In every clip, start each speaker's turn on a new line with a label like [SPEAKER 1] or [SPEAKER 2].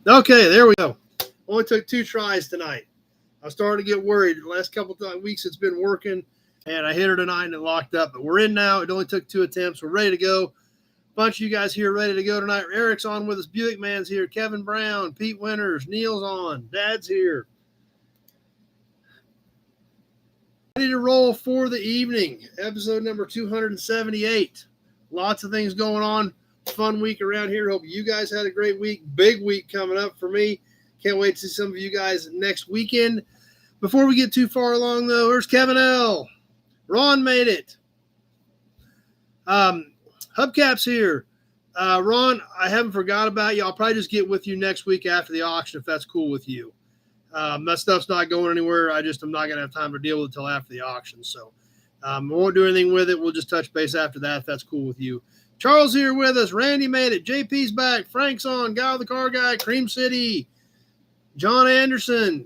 [SPEAKER 1] Okay, there we go. Only took 2 tries tonight. I was starting to get worried. The last couple of weeks it's been working, and I hit her tonight and it locked up. But we're in now. It only took 2 attempts. We're ready to go. Bunch of you guys here ready to go tonight. Eric's on with us. Buick Man's here. Kevin Brown, Pete Winters, Neil's on. Dad's here. Ready to roll for the evening. Episode number 278. Lots of things going on. Fun week around here. Hope you guys had a great week. Big week coming up for me. Can't wait to see some of you guys next weekend. Before we get too far along, though, here's Kevin L. Ron made it. Hubcap's here. Ron, I haven't forgot about you. I'll probably just get with you next week after the auction if that's cool with you. That stuff's not going anywhere. I'm not going to have time to deal with it until after the auction. So we won't do anything with it. We'll just touch base after that if that's cool with you. Charles here with us. Randy made it. JP's back. Frank's on. Guy the Car Guy. Cream City. John Anderson.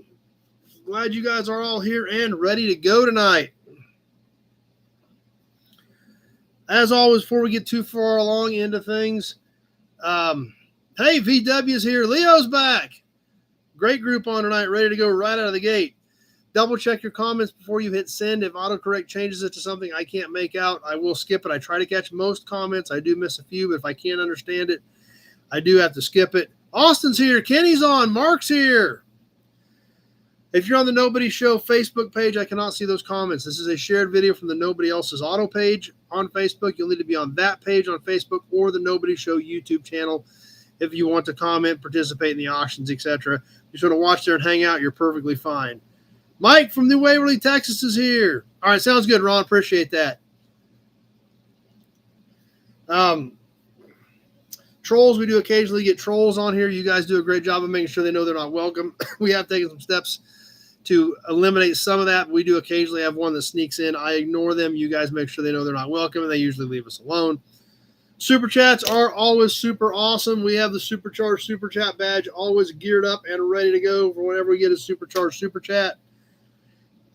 [SPEAKER 1] Glad you guys are all here and ready to go tonight. As always, before we get too far along into things, hey, VW's here. Leo's back. Great group on tonight, ready to go right out of the gate. Double check your comments before you hit send. If autocorrect changes it to something I can't make out, I will skip it. I try to catch most comments. I do miss a few, but if I can't understand it, I do have to skip it. Austin's here. Kenny's on. Mark's here. If you're on the Nobody Show Facebook page, I cannot see those comments. This is a shared video from the Nobody Else's Auto page on Facebook. You'll need to be on that page on Facebook or the Nobody Show YouTube channel if you want to comment, participate in the auctions, etc. If you just want to watch there and hang out, you're perfectly fine. Mike from New Waverly, Texas is here. All right, sounds good, Ron. Appreciate that. Trolls, we do occasionally get trolls on here. You guys do a great job of making sure they know they're not welcome. We have taken some steps to eliminate some of that. We do occasionally have one that sneaks in. I ignore them. You guys make sure they know they're not welcome, and they usually leave us alone. Super chats are always super awesome. We have the Supercharged Super Chat badge always geared up and ready to go for whenever we get a Supercharged Super Chat.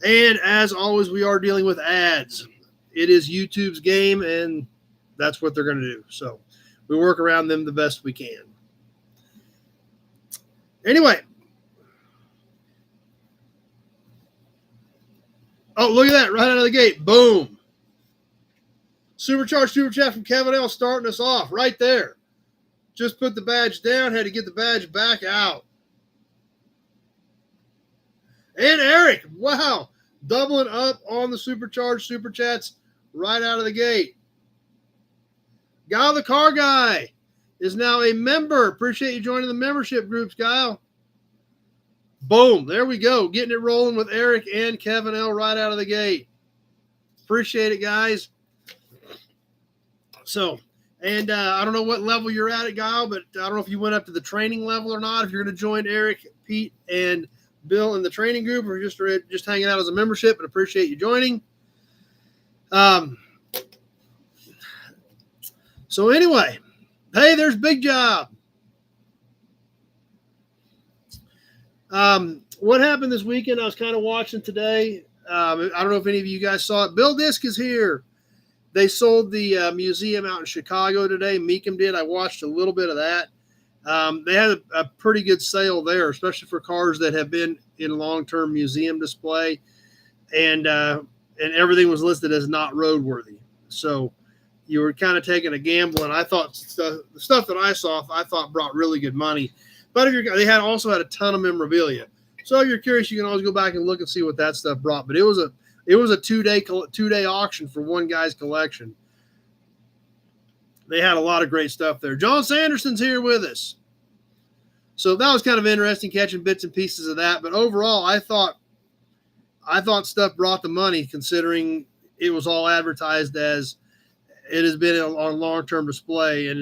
[SPEAKER 1] And as always, we are dealing with ads. It is YouTube's game, and that's what they're going to do. So we work around them the best we can. Anyway. Oh, look at that. Right out of the gate. Boom. Supercharged Super Chat from Kevin L. starting us off right there. Just put the badge down. Had to get the badge back out. And Eric. Wow. Doubling up on the Supercharged Super Chats right out of the gate. Guile the Car Guy is now a member. Appreciate you joining the membership groups, Guile. Boom. There we go. Getting it rolling with Eric and Kevin L. right out of the gate. Appreciate it, guys. So, and I don't know what level you're at, Guile, but I don't know if you went up to the training level or not. If you're going to join Eric, Pete, and Bill in the training group, or just hanging out as a membership, and appreciate you joining. So anyway, hey, there's Big Job. What happened this weekend? I was kind of watching today. I don't know if any of you guys saw it. Bill Disk is here. They sold the museum out in Chicago today. Meekum did. I watched a little bit of that. They had a pretty good sale there, especially for cars that have been in long-term museum display, and everything was listed as not roadworthy. So you were kind of taking a gamble, and I thought the stuff that I saw, I thought brought really good money. But they also had a ton of memorabilia. So if you're curious, you can always go back and look and see what that stuff brought. But it was a two-day auction for one guy's collection. They had a lot of great stuff there. John Sanderson's here with us. So that was kind of interesting, catching bits and pieces of that. But overall, I thought stuff brought the money, considering it was all advertised as it has been on long-term display, and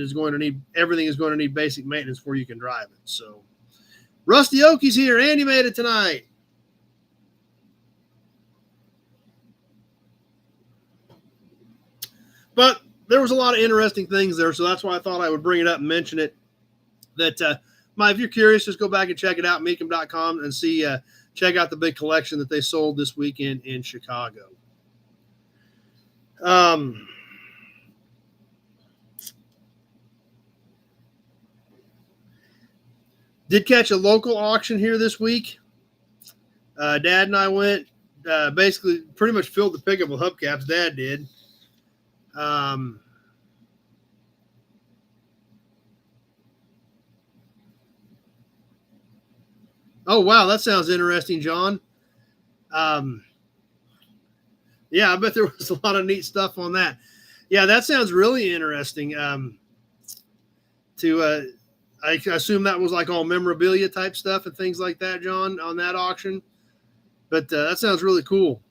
[SPEAKER 1] everything is going to need basic maintenance before you can drive it. So Rusty Oakie's here. Andy made it tonight. But there was a lot of interesting things there, so that's why I thought I would bring it up and mention it. That if you're curious, just go back and check it out, Meekum.com, and see. Check out the big collection that they sold this weekend in Chicago. Did catch a local auction here this week. Dad and I went, basically pretty much filled the pickup with hubcaps. Dad did. Oh, wow. That sounds interesting, John. Yeah, I bet there was a lot of neat stuff on that. Yeah, that sounds really interesting. I assume that was like all memorabilia type stuff and things like that, John, on that auction. But that sounds really cool.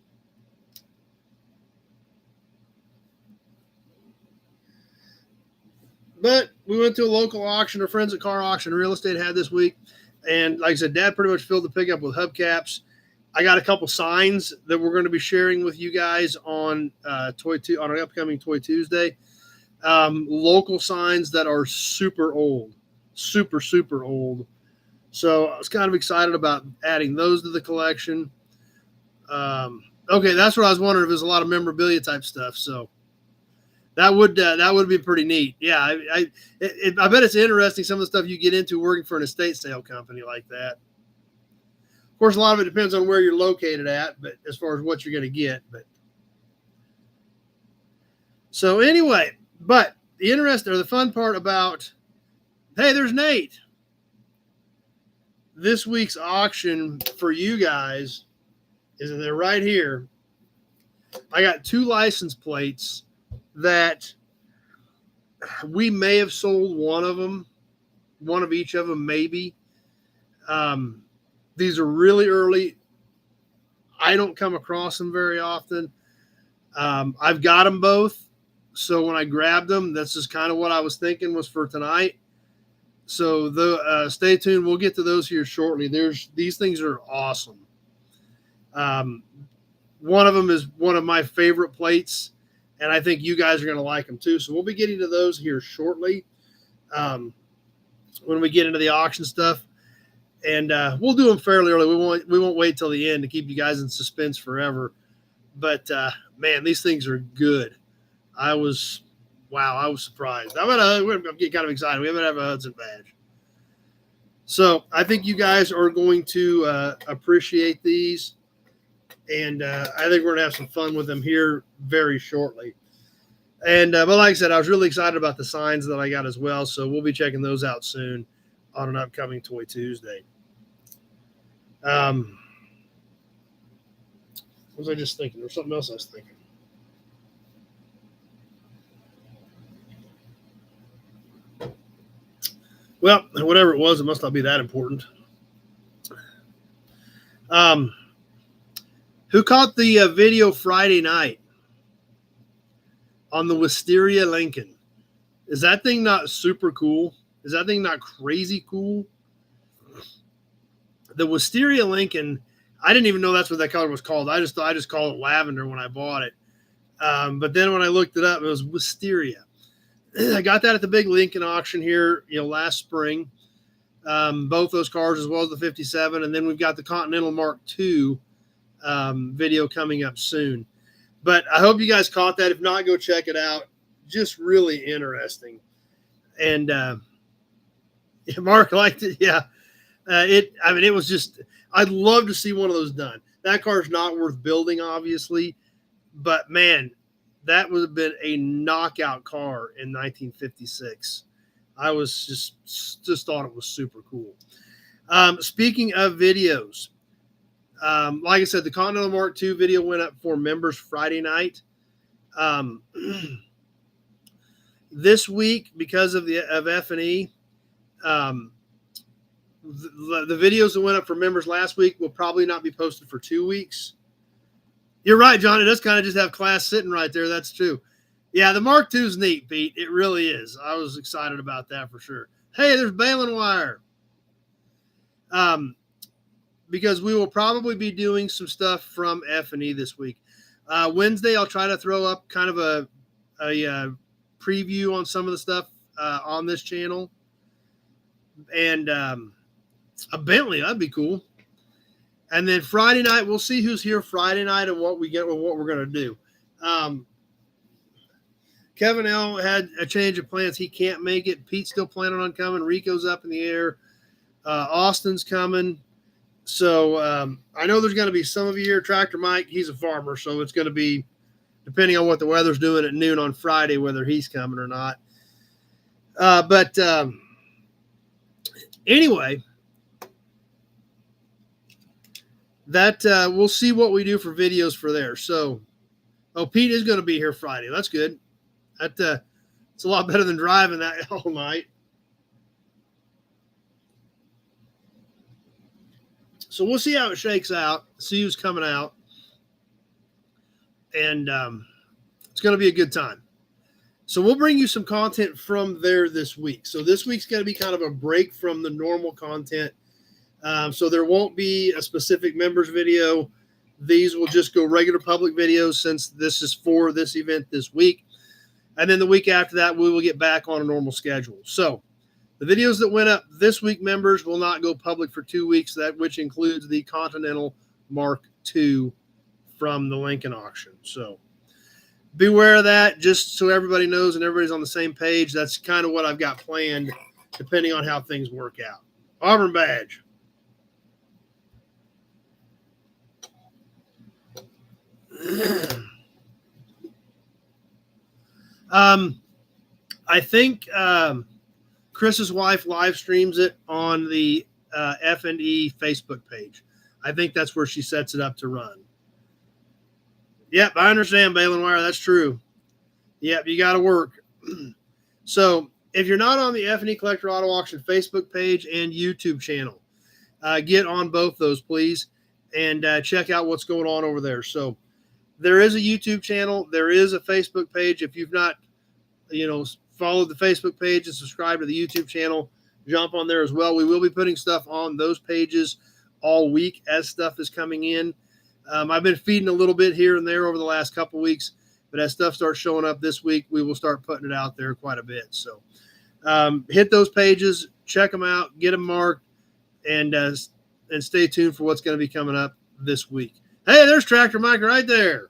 [SPEAKER 1] But we went to a local auction. Our friends at Car Auction Real Estate had this week. And like I said, Dad pretty much filled the pickup with hubcaps. I got a couple signs that we're going to be sharing with you guys on on our upcoming Toy Tuesday. Local signs that are super old, super old. So I was kind of excited about adding those to the collection. Okay, that's what I was wondering if there's a lot of memorabilia type stuff. So that would be pretty neat. Yeah, I bet it's interesting some of the stuff you get into working for an estate sale company like that. Of course, a lot of it depends on where you're located at, but as far as what you're going to get. But so anyway, but the fun part about, hey, there's Nate. This week's auction for you guys is that they're right here. I got 2 license plates that we may have sold one of each of them, maybe. These are really early. I don't come across them very often. I've got them both. So when I grabbed them, this is kind of what I was thinking was for tonight. So stay tuned. We'll get to those here shortly. These things are awesome. One of them is one of my favorite plates, and I think you guys are going to like them too. So we'll be getting to those here shortly when we get into the auction stuff, and we'll do them fairly early. We won't wait till the end to keep you guys in suspense forever. But man, these things are good. I was surprised. I'm getting kind of excited. We haven't had a Hudson badge. So I think you guys are going to appreciate these. And I think we're going to have some fun with them here very shortly. And but like I said, I was really excited about the signs that I got as well. So we'll be checking those out soon on an upcoming Toy Tuesday. What was I just thinking? There was something else I was thinking. Well, whatever it was, it must not be that important. Who caught the video Friday night on the Wisteria Lincoln? Is that thing not super cool? Is that thing not crazy cool? The Wisteria Lincoln, I didn't even know that's what that color was called. I just called it lavender when I bought it. But then when I looked it up, it was Wisteria. I got that at the big Lincoln auction here, last spring. Both those cars as well as the 57. And then we've got the Continental Mark II video coming up soon. But I hope you guys caught that. If not, go check it out. Just really interesting. And Mark liked it. Yeah. It was just, I'd love to see one of those done. That car's not worth building, obviously. But, man, that would have been a knockout car in 1956. I was just thought it was super cool. Speaking of videos, like I said, the Continental Mark II video went up for members Friday night. This week, because of F&E, the videos that went up for members last week will probably not be posted for 2 weeks. You're right, John. It does kind of just have class sitting right there. That's true. Yeah, the Mark II is neat, Pete. It really is. I was excited about that for sure. Hey, there's baling wire. Because we will probably be doing some stuff from F&E this week. Wednesday, I'll try to throw up kind of a preview on some of the stuff on this channel. And a Bentley, that'd be cool. And then Friday night, we'll see who's here Friday night and what we get with what we're going to do. Kevin L. had a change of plans. He can't make it. Pete's still planning on coming. Rico's up in the air. Austin's coming. So I know there's going to be some of you here. Tractor Mike, he's a farmer, so it's going to be depending on what the weather's doing at noon on Friday, whether he's coming or not. But anyway, that we'll see what we do for videos for there. So, Pete is going to be here Friday. That's good. That it's a lot better than driving that all night. So we'll see how it shakes out. See who's coming out, and it's going to be a good time. So we'll bring you some content from there this week. So this week's going to be kind of a break from the normal content. So there won't be a specific members video. These will just go regular public videos since this is for this event this week. And then the week after that, we will get back on a normal schedule. So the videos that went up this week, members, will not go public for 2 weeks, which includes the Continental Mark II from the Lincoln auction. So beware of that, just so everybody knows and everybody's on the same page. That's kind of what I've got planned, depending on how things work out. Auburn badge. I think Chris's wife live streams it on the F&E Facebook page. I think that's where she sets it up to run. Yep, I understand, Balin Wire. That's true. Yep, you got to work. So if you're not on the F&E Collector Auto Auction Facebook page and YouTube channel, get on both those, please, and check out what's going on over there. So there is a YouTube channel. There is a Facebook page. If you've not, followed the Facebook page and subscribed to the YouTube channel, jump on there as well. We will be putting stuff on those pages all week as stuff is coming in. I've been feeding a little bit here and there over the last couple of weeks, but as stuff starts showing up this week, we will start putting it out there quite a bit. So hit those pages, check them out, get them marked, and stay tuned for what's going to be coming up this week. Hey, there's Tractor Mike right there.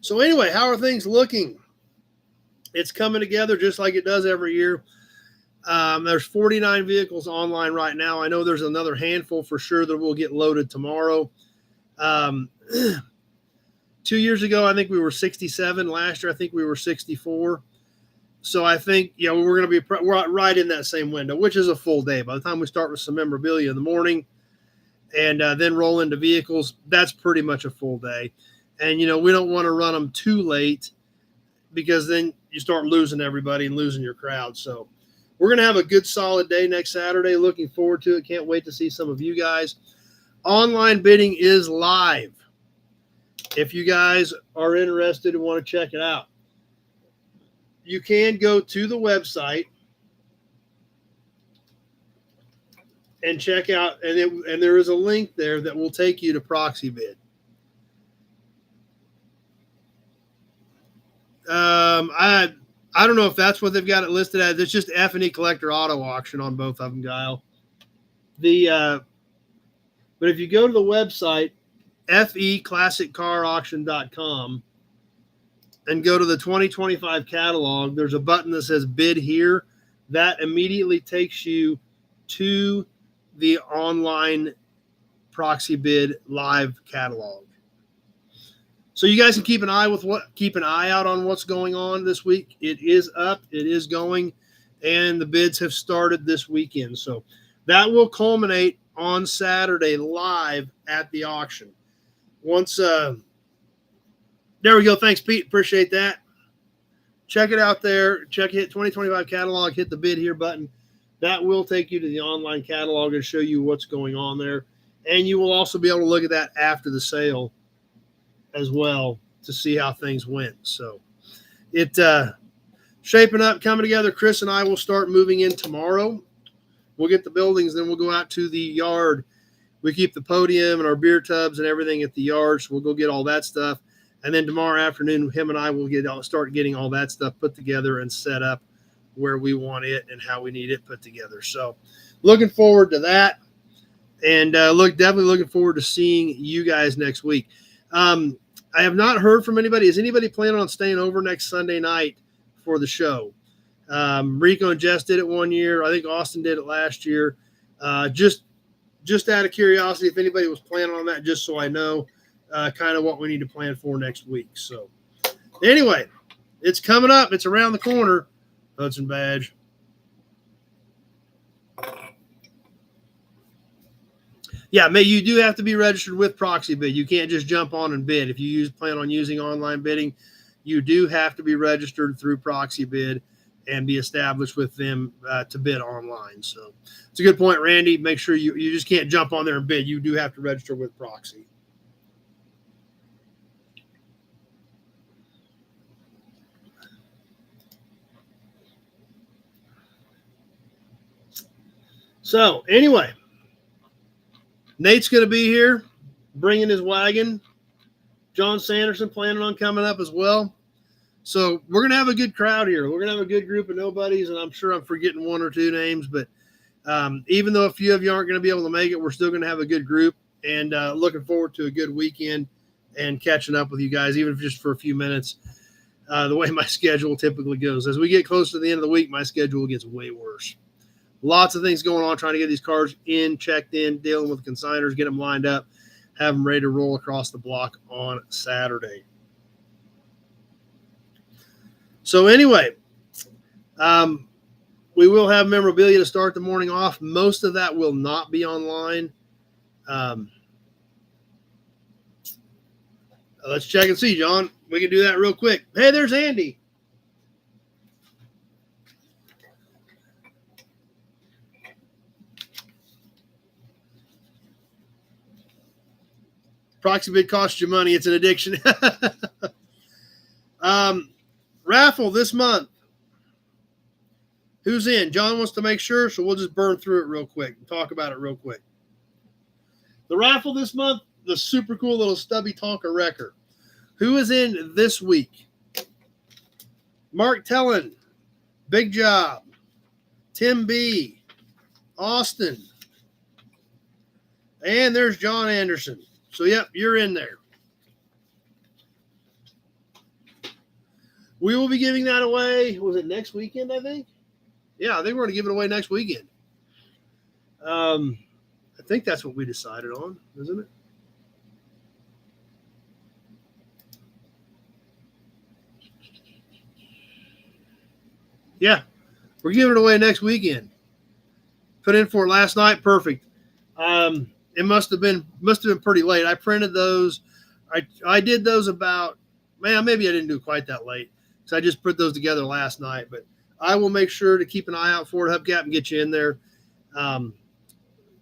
[SPEAKER 1] So anyway, how are things looking? It's coming together just like it does every year. There's 49 vehicles online right now. I know there's another handful for sure that will get loaded tomorrow. 2 years ago, I think we were 67. Last year, I think we were 64. So I think, we're going to be right in that same window, which is a full day. By the time we start with some memorabilia in the morning and then roll into vehicles, that's pretty much a full day. And, we don't want to run them too late because then you start losing everybody and losing your crowd. So we're going to have a good, solid day next Saturday. Looking forward to it. Can't wait to see some of you guys. Online bidding is live. If you guys are interested and want to check it out, you can go to the website and check out, and there is a link there that will take you to Proxy Bid. I don't know if that's what they've got it listed as. It's just F&E Collector Auto Auction on both of them, Guile. But if you go to the website, feclassiccarauction.com, and go to the 2025 catalog, there's a button that says Bid Here. That immediately takes you to the online Proxy Bid live catalog. So you guys can keep an eye out on what's going on this week. It is up, it is going, and the bids have started this weekend. So that will culminate on Saturday live at the auction. Once there we go. Thanks, Pete. Appreciate that. Check it out there. Hit 2025 catalog, hit the Bid Here button. That will take you to the online catalog and show you what's going on there. And you will also be able to look at that after the sale as well to see how things went. So it shaping up, coming together. Chris and I will start moving in tomorrow. We'll get the buildings, then we'll go out to the yard. We keep the podium and our beer tubs and everything at the yard, so we'll go get all that stuff. And then tomorrow afternoon, him and I will start getting all that stuff put together and set up where we want it and how we need it put together. So looking forward to that. And definitely looking forward to seeing you guys next week. I have not heard from anybody. Is anybody planning on staying over next Sunday night for the show? Rico and Jess did it one year. I think Austin did it last year. Just out of curiosity, if anybody was planning on that, just so I know kind of what we need to plan for next week. So anyway, it's coming up. It's around the corner. Hudson Badge. Yeah, you do have to be registered with Proxy Bid. You can't just jump on and bid. If you plan on using online bidding, you do have to be registered through Proxy Bid and be established with them to bid online. So it's a good point, Randy. Make sure you just can't jump on there and bid. You do have to register with Proxy. So anyway, Nate's going to be here bringing his wagon. John Sanderson planning on coming up as well. So we're going to have a good crowd here. We're going to have a good group of nobodies, and I'm sure I'm forgetting one or two names, but even though a few of you aren't going to be able to make it, we're still going to have a good group, and looking forward to a good weekend and catching up with you guys, even if just for a few minutes, the way my schedule typically goes. As we get close to the end of the week, my schedule gets way worse. Lots of things going on, trying to get these cars in, checked in, dealing with consigners, get them lined up, have them ready to roll across the block on Saturday. So anyway, we will have memorabilia to start the morning off. Most of that will not be online. Let's check and see, John. We can do that real quick. Hey, there's Andy. Proxy bid costs you money. It's an addiction. Raffle this month. Who's in? John wants to make sure, so we'll just burn through it real quick and talk about it real quick. The raffle this month, the super cool little stubby Tonka wrecker. Who is in this week? Mark Tellen, Big Job, Tim B, Austin, and there's John Anderson. So, yep, you're in there. We will be giving that away. Was it next weekend, I think? Yeah, I think we're going to give it away next weekend. I think that's what we decided on, isn't it? Yeah, we're giving it away next weekend. Put in for it last night. Perfect. It must have been pretty late. I printed those. I did those about, maybe I didn't do it quite that late. So I just put those together last night. But I will make sure to keep an eye out for it, Hubcap, and get you in there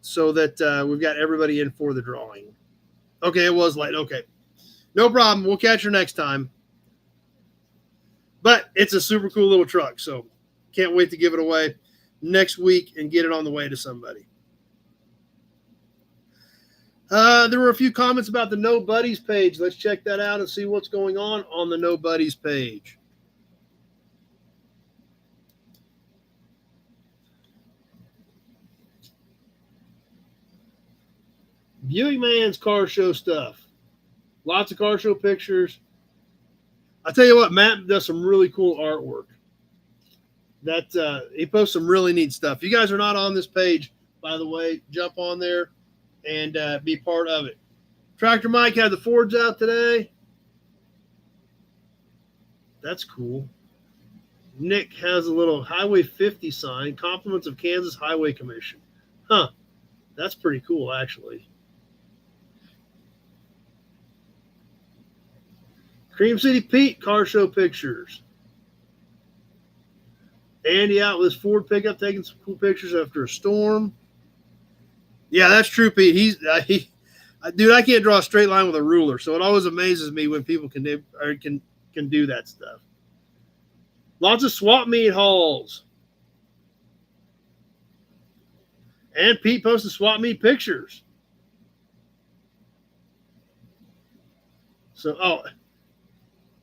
[SPEAKER 1] so that we've got everybody in for the drawing. Okay, it was late. Okay. No problem. We'll catch her next time. But it's a super cool little truck, so can't wait to give it away next week and get it on the way to somebody. There were a few comments about the No Buddies page. Let's check that out and see what's going on the No Buddies page. Buick Man's car show stuff. Lots of car show pictures. I tell you what, Matt does some really cool artwork. He posts some really neat stuff. If you guys are not on this page, by the way, jump on there and be part of it. Tractor Mike had the Fords out today. That's cool. Nick has a little Highway 50 sign, compliments of Kansas Highway Commission. Huh. That's pretty cool, actually. Cream City Pete car show pictures. Andy out with his Ford pickup taking some cool pictures after a storm. Yeah, that's true, Pete. Dude, I can't draw a straight line with a ruler, so it always amazes me when people can do that stuff. Lots of swap meet hauls. And Pete posted swap meet pictures. So,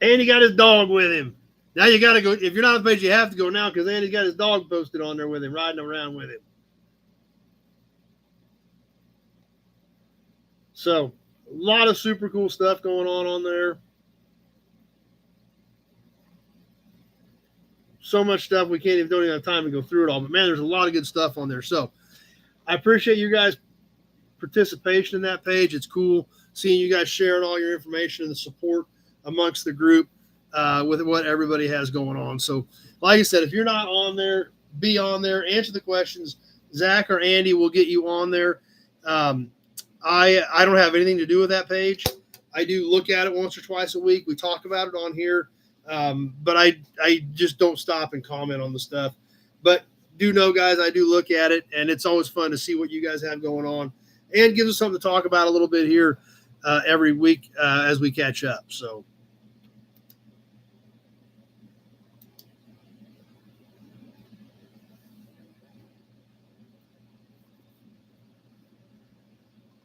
[SPEAKER 1] Andy got his dog with him. Now you got to go. If you're not on the page, you have to go now because Andy's got his dog posted on there with him, riding around with him. So, A lot of super cool stuff going on there. So much stuff we don't even have time to go through it all. But man, there's a lot of good stuff on there. So I appreciate you guys' participation in that page. It's cool seeing you guys sharing all your information and the support amongst the group with what everybody has going on. So, like I said, if you're not on there, be on there. Answer the questions. Zach or Andy will get you on there. I don't have anything to do with that page. I do look at it once or twice a week. We talk about it on here, but I just don't stop and comment on the stuff. But do know, guys, I do look at it, and it's always fun to see what you guys have going on, and gives us something to talk about a little bit here every week as we catch up. So.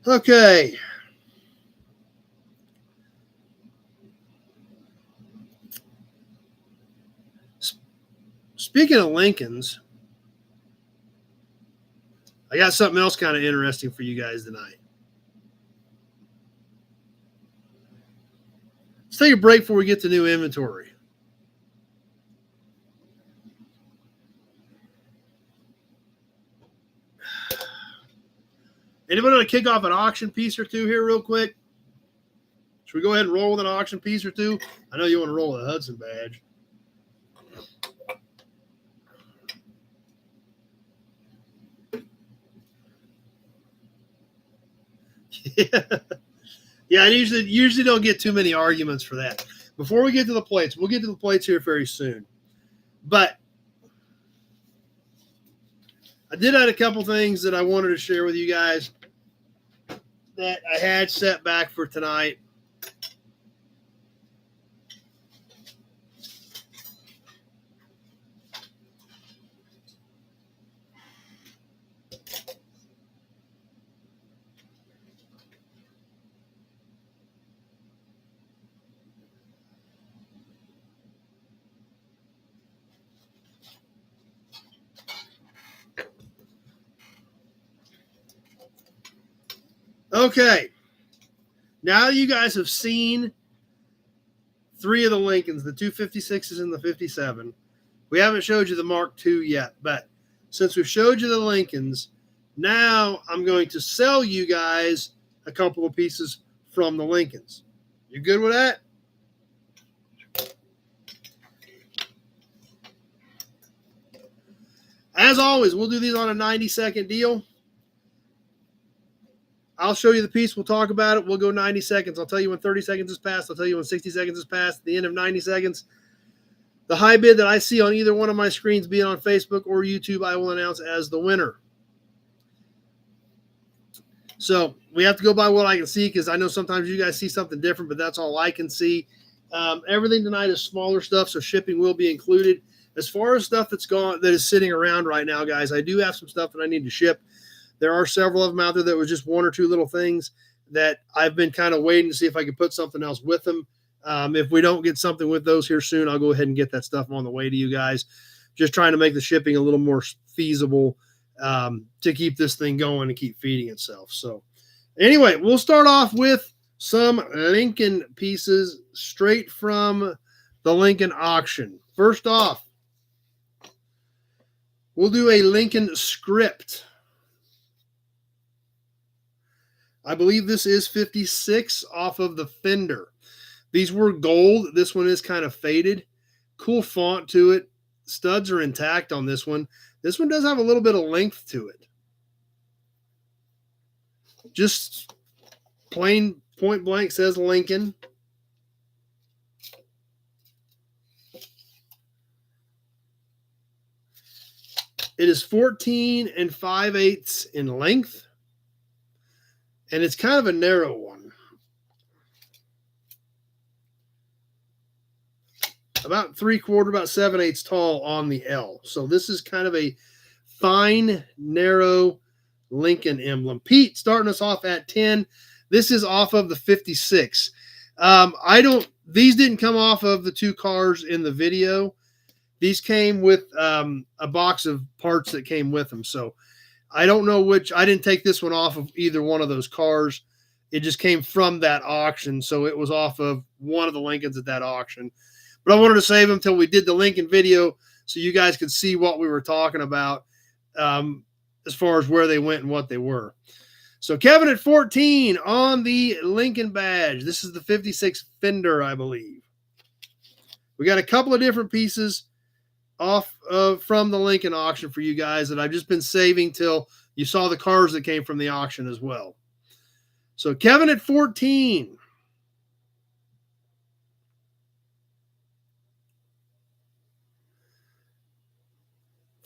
[SPEAKER 1] Okay. Speaking of Lincolns, I got something else kind of interesting for you guys tonight. Let's take a break before we get to new inventory. Anybody want to kick off an auction piece or two here real quick? Should we go ahead and roll with an auction piece or two? I know you want to roll with a Hudson badge. Yeah, I usually don't get too many arguments for that. Before we get to the plates, we'll get to the plates here very soon. But I did have a couple things that I wanted to share with you guys that I had set back for tonight. Okay. Now you guys have seen 3 of the Lincolns, the 256s and the 57. We haven't showed you the Mark II yet, but since we've showed you the Lincolns, now I'm going to sell you guys a couple of pieces from the Lincolns. You good with that? As always, we'll do these on a 90-second deal. I'll show you the piece. We'll talk about it. We'll go 90 seconds. I'll tell you when 30 seconds has passed. I'll tell you when 60 seconds has passed. At the end of 90 seconds, the high bid that I see on either one of my screens, be it on Facebook or YouTube, I will announce as the winner. So we have to go by what I can see because I know sometimes you guys see something different, but that's all I can see. Everything tonight is smaller stuff, so shipping will be included. As far as stuff that is sitting around right now, guys, I do have some stuff that I need to ship. There are several of them out there that was just 1 or 2 little things that I've been kind of waiting to see if I could put something else with them. If we don't get something with those here soon, I'll go ahead and get that stuff on the way to you guys. Just trying to make the shipping a little more feasible to keep this thing going and keep feeding itself. So anyway, we'll start off with some Lincoln pieces straight from the Lincoln auction. First off, we'll do a Lincoln script. I believe this is 56 off of the fender. These were gold. This one is kind of faded. Cool font to it. Studs are intact on this one. This one does have a little bit of length to it. Just plain point blank says Lincoln. It is 14 5/8 in length. And it's kind of a narrow one. About 3/4, about 7/8 tall on the L. So this is kind of a fine, narrow Lincoln emblem. Pete, starting us off at 10. This is off of the 56. These didn't come off of the 2 cars in the video. These came with a box of parts that came with them. So I don't know which. I didn't take this one off of either one of those cars. It just came from that auction, so it was off of one of the Lincolns at that auction. But I wanted to save them until we did the Lincoln video so you guys could see what we were talking about as far as where they went and what they were. So Kevin at 14 on the Lincoln badge. This is the 56 Fender, I believe. We got a couple of different pieces off from the Lincoln auction for you guys that I've just been saving till you saw the cars that came from the auction as well. So Kevin at 14.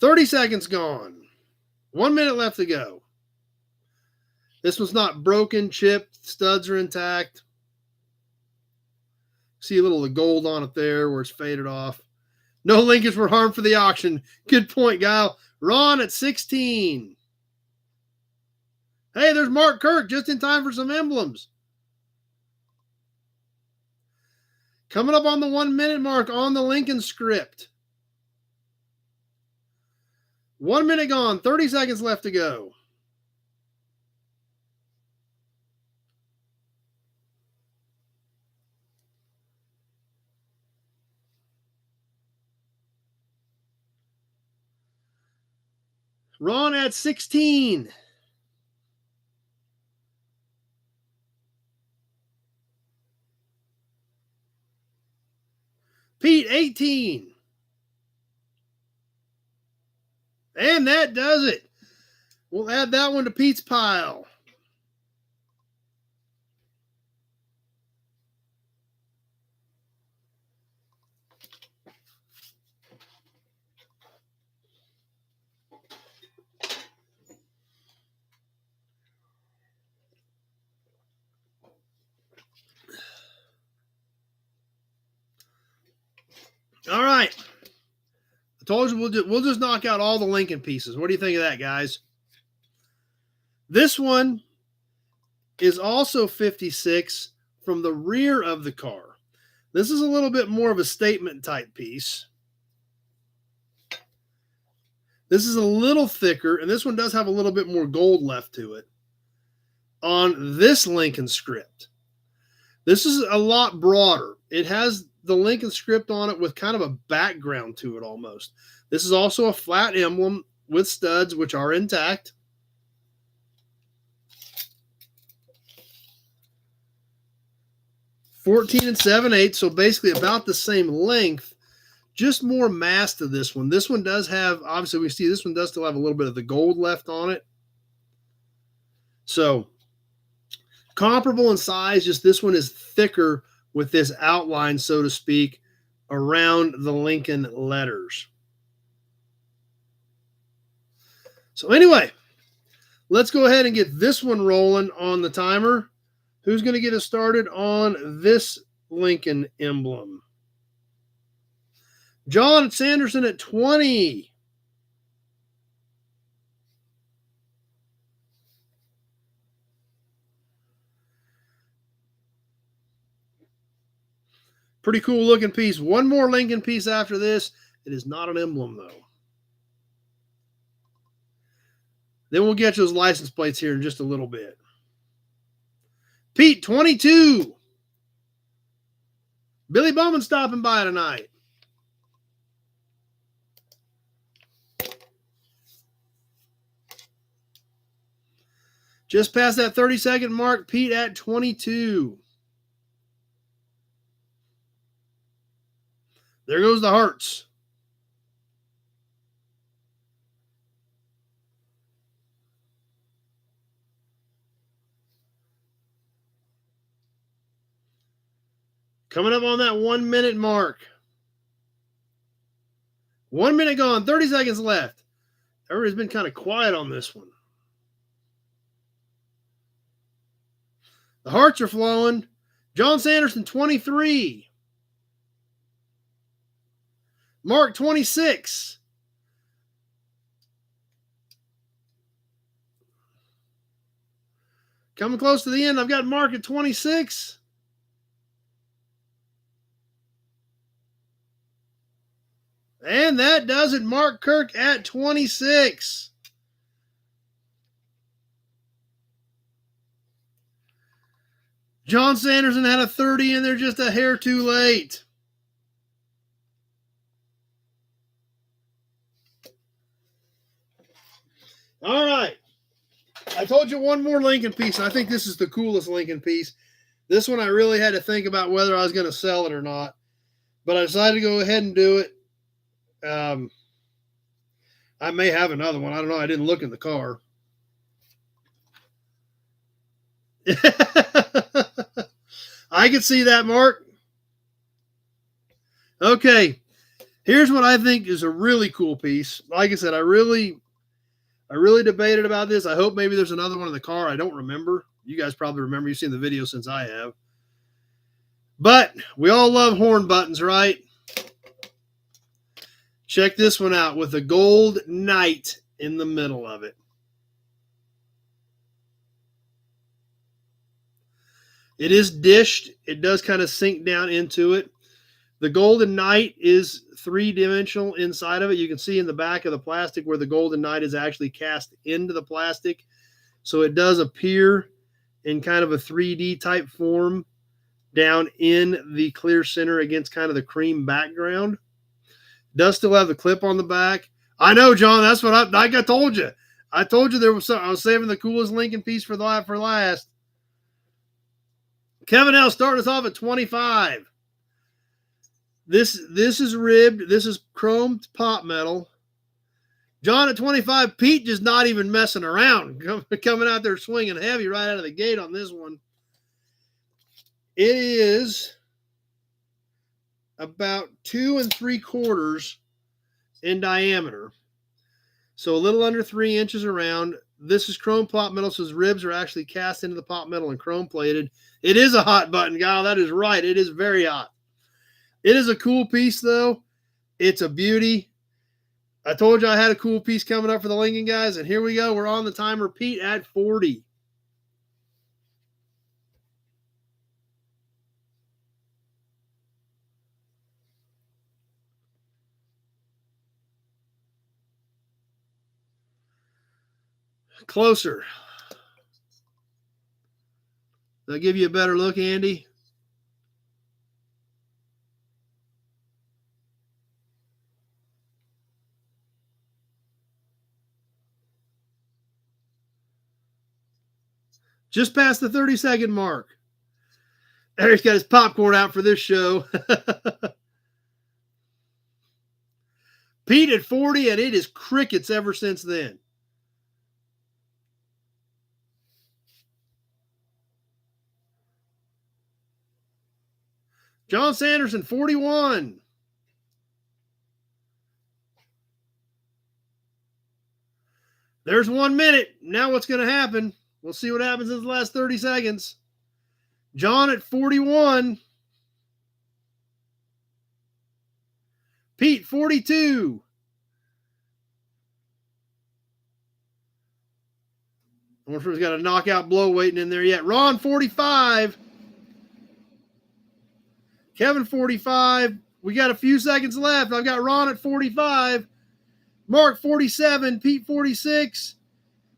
[SPEAKER 1] $30 seconds gone. 1 minute left to go. This one's not broken, chipped, studs are intact. See a little of the gold on it there where it's faded off. No Lincolns were harmed for the auction. Good point, Guile. Ron at 16. Hey, there's Mark Kirk just in time for some emblems. Coming up on the 1 minute mark on the Lincoln script. 1 minute gone, 30 seconds left to go. Ron at 16. Pete, 18. And that does it. We'll add that one to Pete's pile. All right. I told you we'll just knock out all the Lincoln pieces. What do you think of that, guys? This one is also 56 from the rear of the car. This is a little bit more of a statement type piece. This is a little thicker, and this one does have a little bit more gold left to it on this Lincoln script. This is a lot broader. It has the Lincoln script on it with kind of a background to it almost. This is also a flat emblem with studs, which are intact. $14 7/8, so basically about the same length, just more mass to this one. This one does have, obviously we see this one does still have a little bit of the gold left on it. So comparable in size, just this one is thicker with this outline, so to speak, around the Lincoln letters. So anyway, let's go ahead and get this one rolling on the timer. Who's going to get us started on this Lincoln emblem? John Sanderson at 20. Pretty cool looking piece. One more Lincoln piece after this. It is not an emblem, though. Then we'll get those license plates here in just a little bit. Pete, 22. Billy Bowman stopping by tonight. Just past that 30-second mark, Pete at 22. There goes the hearts. Coming up on that 1 minute mark. 1 minute gone, 30 seconds left. Everybody's been kind of quiet on this one. The hearts are flowing. John Sanderson, 23. Mark, 26. Coming close to the end, I've got Mark at 26. And that does it. Mark Kirk at 26. John Sanderson had a 30, and they're just a hair too late. All right. I told you one more Lincoln piece, and I think this is the coolest Lincoln piece. This one I really had to think about whether I was going to sell it or not, but I decided to go ahead and do it. I may have another one. I don't know. I didn't look in the car. I can see that, Mark. Okay. Here's what I think is a really cool piece. Like I said, I really debated about this. I hope maybe there's another one in the car. I don't remember. You guys probably remember. You've seen the video since I have. But we all love horn buttons, right? Check this one out with a gold knight in the middle of it. It is dished. It does kind of sink down into it. The golden knight is three-dimensional inside of it. You can see in the back of the plastic where the golden knight is actually cast into the plastic. So it does appear in kind of a 3D type form down in the clear center against kind of the cream background. Does still have the clip on the back. I know, John. That's what I told you. I told you there was something. I was saving the coolest Lincoln piece for last. Kevin L. starting us off at 25. This is ribbed. This is chromed pop metal. John at 25. Pete just not even messing around. Coming out there swinging heavy right out of the gate on this one. It is about 2 3/4 in diameter. So a little under 3 inches around. This is chrome pop metal, so his ribs are actually cast into the pop metal and chrome plated. It is a hot button, Kyle. That is right. It is very hot. It is a cool piece, though. It's a beauty. I told you I had a cool piece coming up for the Lincoln guys, and here we go. We're on the timer. Pete at 40. Closer. Does that give you a better look, Andy? Just past the 30-second mark. Eric's got his popcorn out for this show. Pete at 40, and it is crickets ever since then. John Sanderson, 41. There's 1 minute. Now what's going to happen? We'll see what happens in the last 30 seconds. John at 41. Pete, 42. I wonder if he's got a knockout blow waiting in there yet. Ron, 45. Kevin, 45. We got a few seconds left. I've got Ron at 45. Mark, 47. Pete, 46.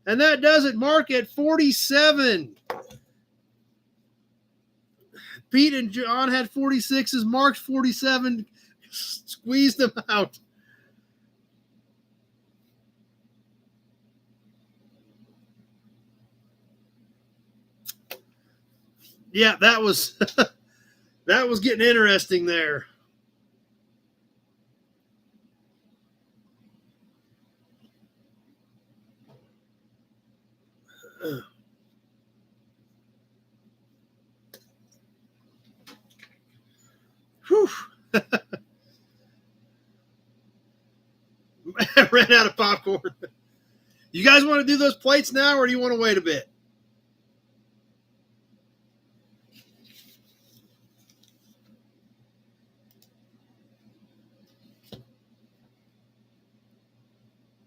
[SPEAKER 1] And that does it. Mark at 47. Pete and John had 46s. Mark's 47. Squeezed them out. Yeah, that was that was getting interesting there. Whew. I ran out of popcorn. You guys want to do those plates now, or do you want to wait a bit?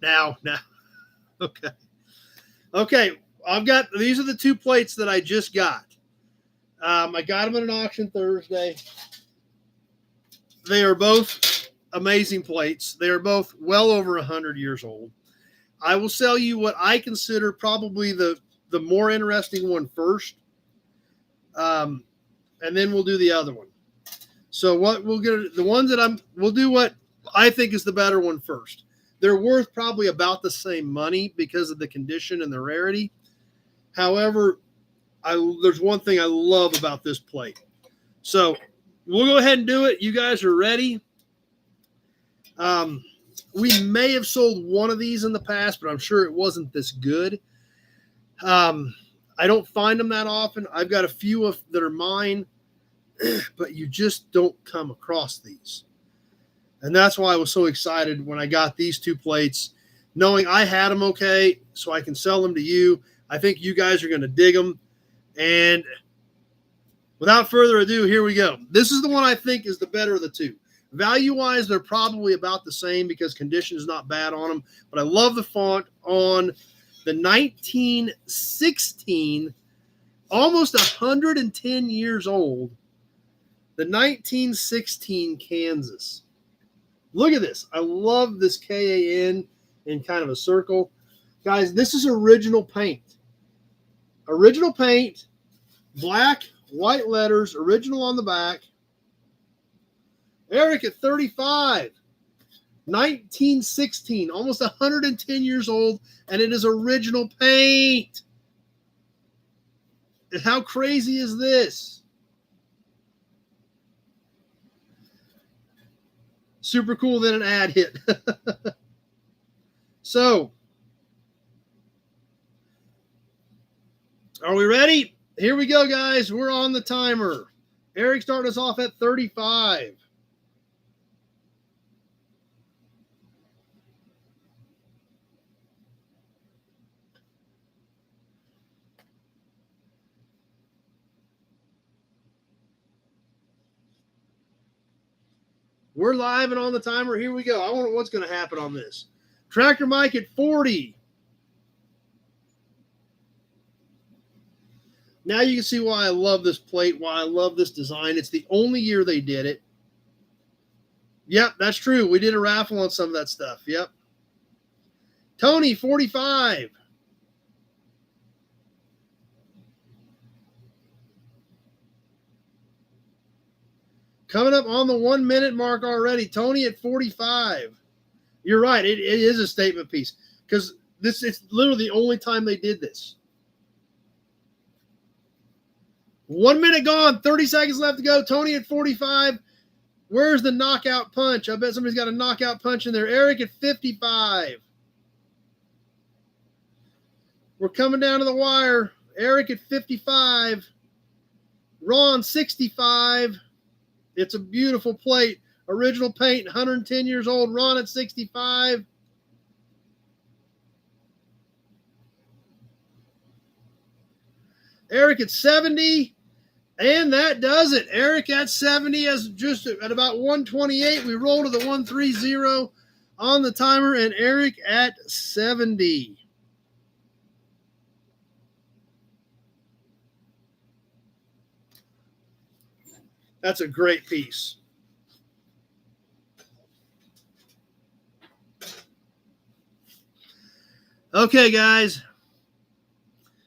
[SPEAKER 1] Now. Okay. These are the two plates that I just got. I got them at an auction Thursday. They are both amazing plates. They are both well over 100 years old. I will sell you what I consider probably the more interesting one first. And then we'll do the other one. So what we'll get, the ones that we'll do what I think is the better one first. They're worth probably about the same money because of the condition and the rarity. However, there's one thing I love about this plate. So we'll go ahead and do it. You guys are ready. We may have sold one of these in the past, but I'm sure it wasn't this good. I don't find them that often. I've got a few that are mine, but you just don't come across these. And that's why I was so excited when I got these two plates, knowing I had them okay, so I can sell them to you. I think you guys are going to dig them. And without further ado, here we go. This is the one I think is the better of the two. Value-wise, they're probably about the same because condition is not bad on them. But I love the font on the 1916, almost 110 years old, the 1916 Kansas. Look at this. I love this KAN in kind of a circle. Guys, this is original paint. Original paint, black, white letters, original on the back. Eric at 35, 1916, almost 110 years old, and it is original paint. And how crazy is this? Super cool. Then an ad hit. So, are we ready? Here we go, guys. We're on the timer. Eric starting us off at 35. We're live and on the timer. Here we go. I wonder what's going to happen on this. Tractor Mike at 40. Now you can see why I love this plate, why I love this design. It's the only year they did it. Yep, that's true. We did a raffle on some of that stuff. Yep. Tony, 45. Coming up on the 1 minute mark already. Tony at 45. You're right. It is a statement piece because it's literally the only time they did this. 1 minute gone. 30 seconds left to go. Tony at 45. Where's the knockout punch? I bet somebody's got a knockout punch in there. Eric at 55. We're coming down to the wire. Eric at 55. Ron, 65. It's a beautiful plate. Original paint, 110 years old. Ron at 65. Eric at 70. And that does it. Eric at 70 as just at about 128. We roll to the 130 on the timer. And Eric at 70. That's a great piece. Okay, guys.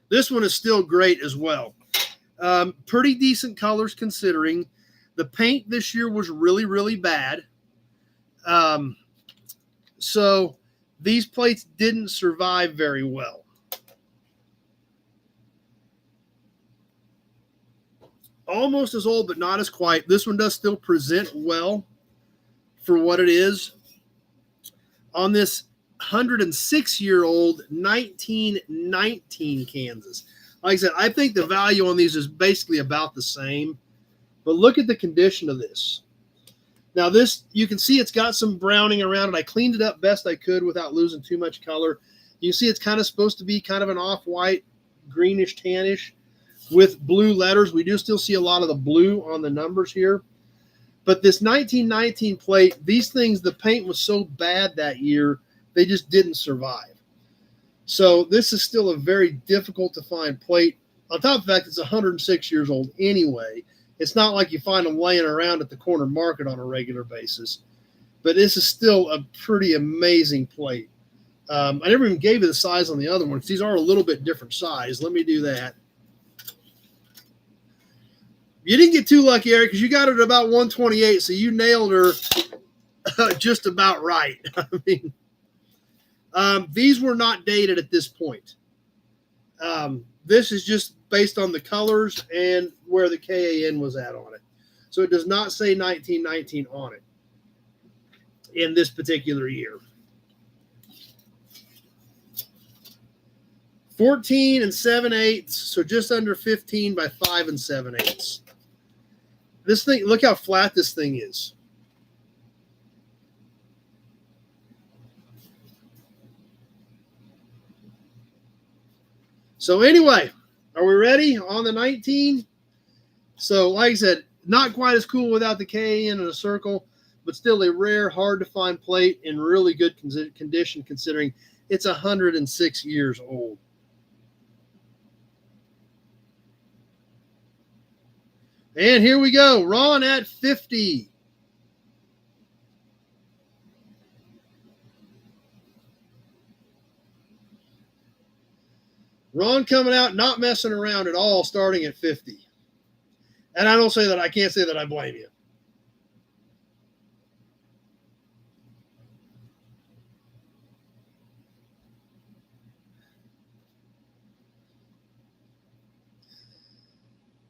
[SPEAKER 1] This one is still great as well. Pretty decent colors considering. The paint this year was really, really bad. So these plates didn't survive very well. Almost as old, but not as quite. This one does still present well for what it is. On this 106-year-old 1919 Kansas. Like I said, I think the value on these is basically about the same. But look at the condition of this. Now this, you can see it's got some browning around it. I cleaned it up best I could without losing too much color. You see it's kind of supposed to be kind of an off-white, greenish, tannish with blue letters. We do still see a lot of the blue on the numbers here. But this 1919 plate, these things, the paint was so bad that year, they just didn't survive. So this is still a very difficult to find plate. On top of the fact it's 106 years old anyway. It's not like you find them laying around at the corner market on a regular basis. But this is still a pretty amazing plate. I never even gave you the size on the other ones. These are a little bit different size. Let me do that. You didn't get too lucky, Eric, because you got it at about 128, so you nailed her just about right. I mean, these were not dated at this point. This is just based on the colors and where the KAN was at on it. So it does not say 1919 on it in this particular year. 14 7/8, so just under 15 by 5 7/8. This thing, look how flat this thing is. So anyway, are we ready on the 19? So like I said, not quite as cool without the KAN in a circle, but still a rare, hard to find plate in really good condition considering it's 106 years old. And here we go. Ron at 50. Ron coming out, not messing around at all, starting at 50. And I can't say that I blame you.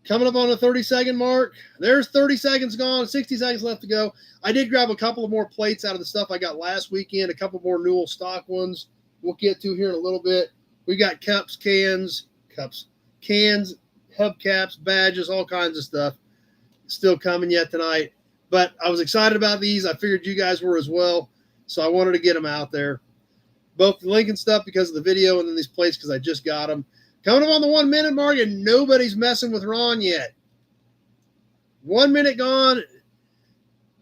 [SPEAKER 1] Coming up on the 30-second mark. There's 30 seconds gone, 60 seconds left to go. I did grab a couple of more plates out of the stuff I got last weekend, a couple more Newell stock ones we'll get to here in a little bit. We got cans, hubcaps, badges, all kinds of stuff still coming yet tonight. But I was excited about these. I figured you guys were as well, so I wanted to get them out there. Both the Lincoln stuff because of the video and then these plates because I just got them. Coming up on the 1 minute mark, and nobody's messing with Ron yet. 1 minute gone.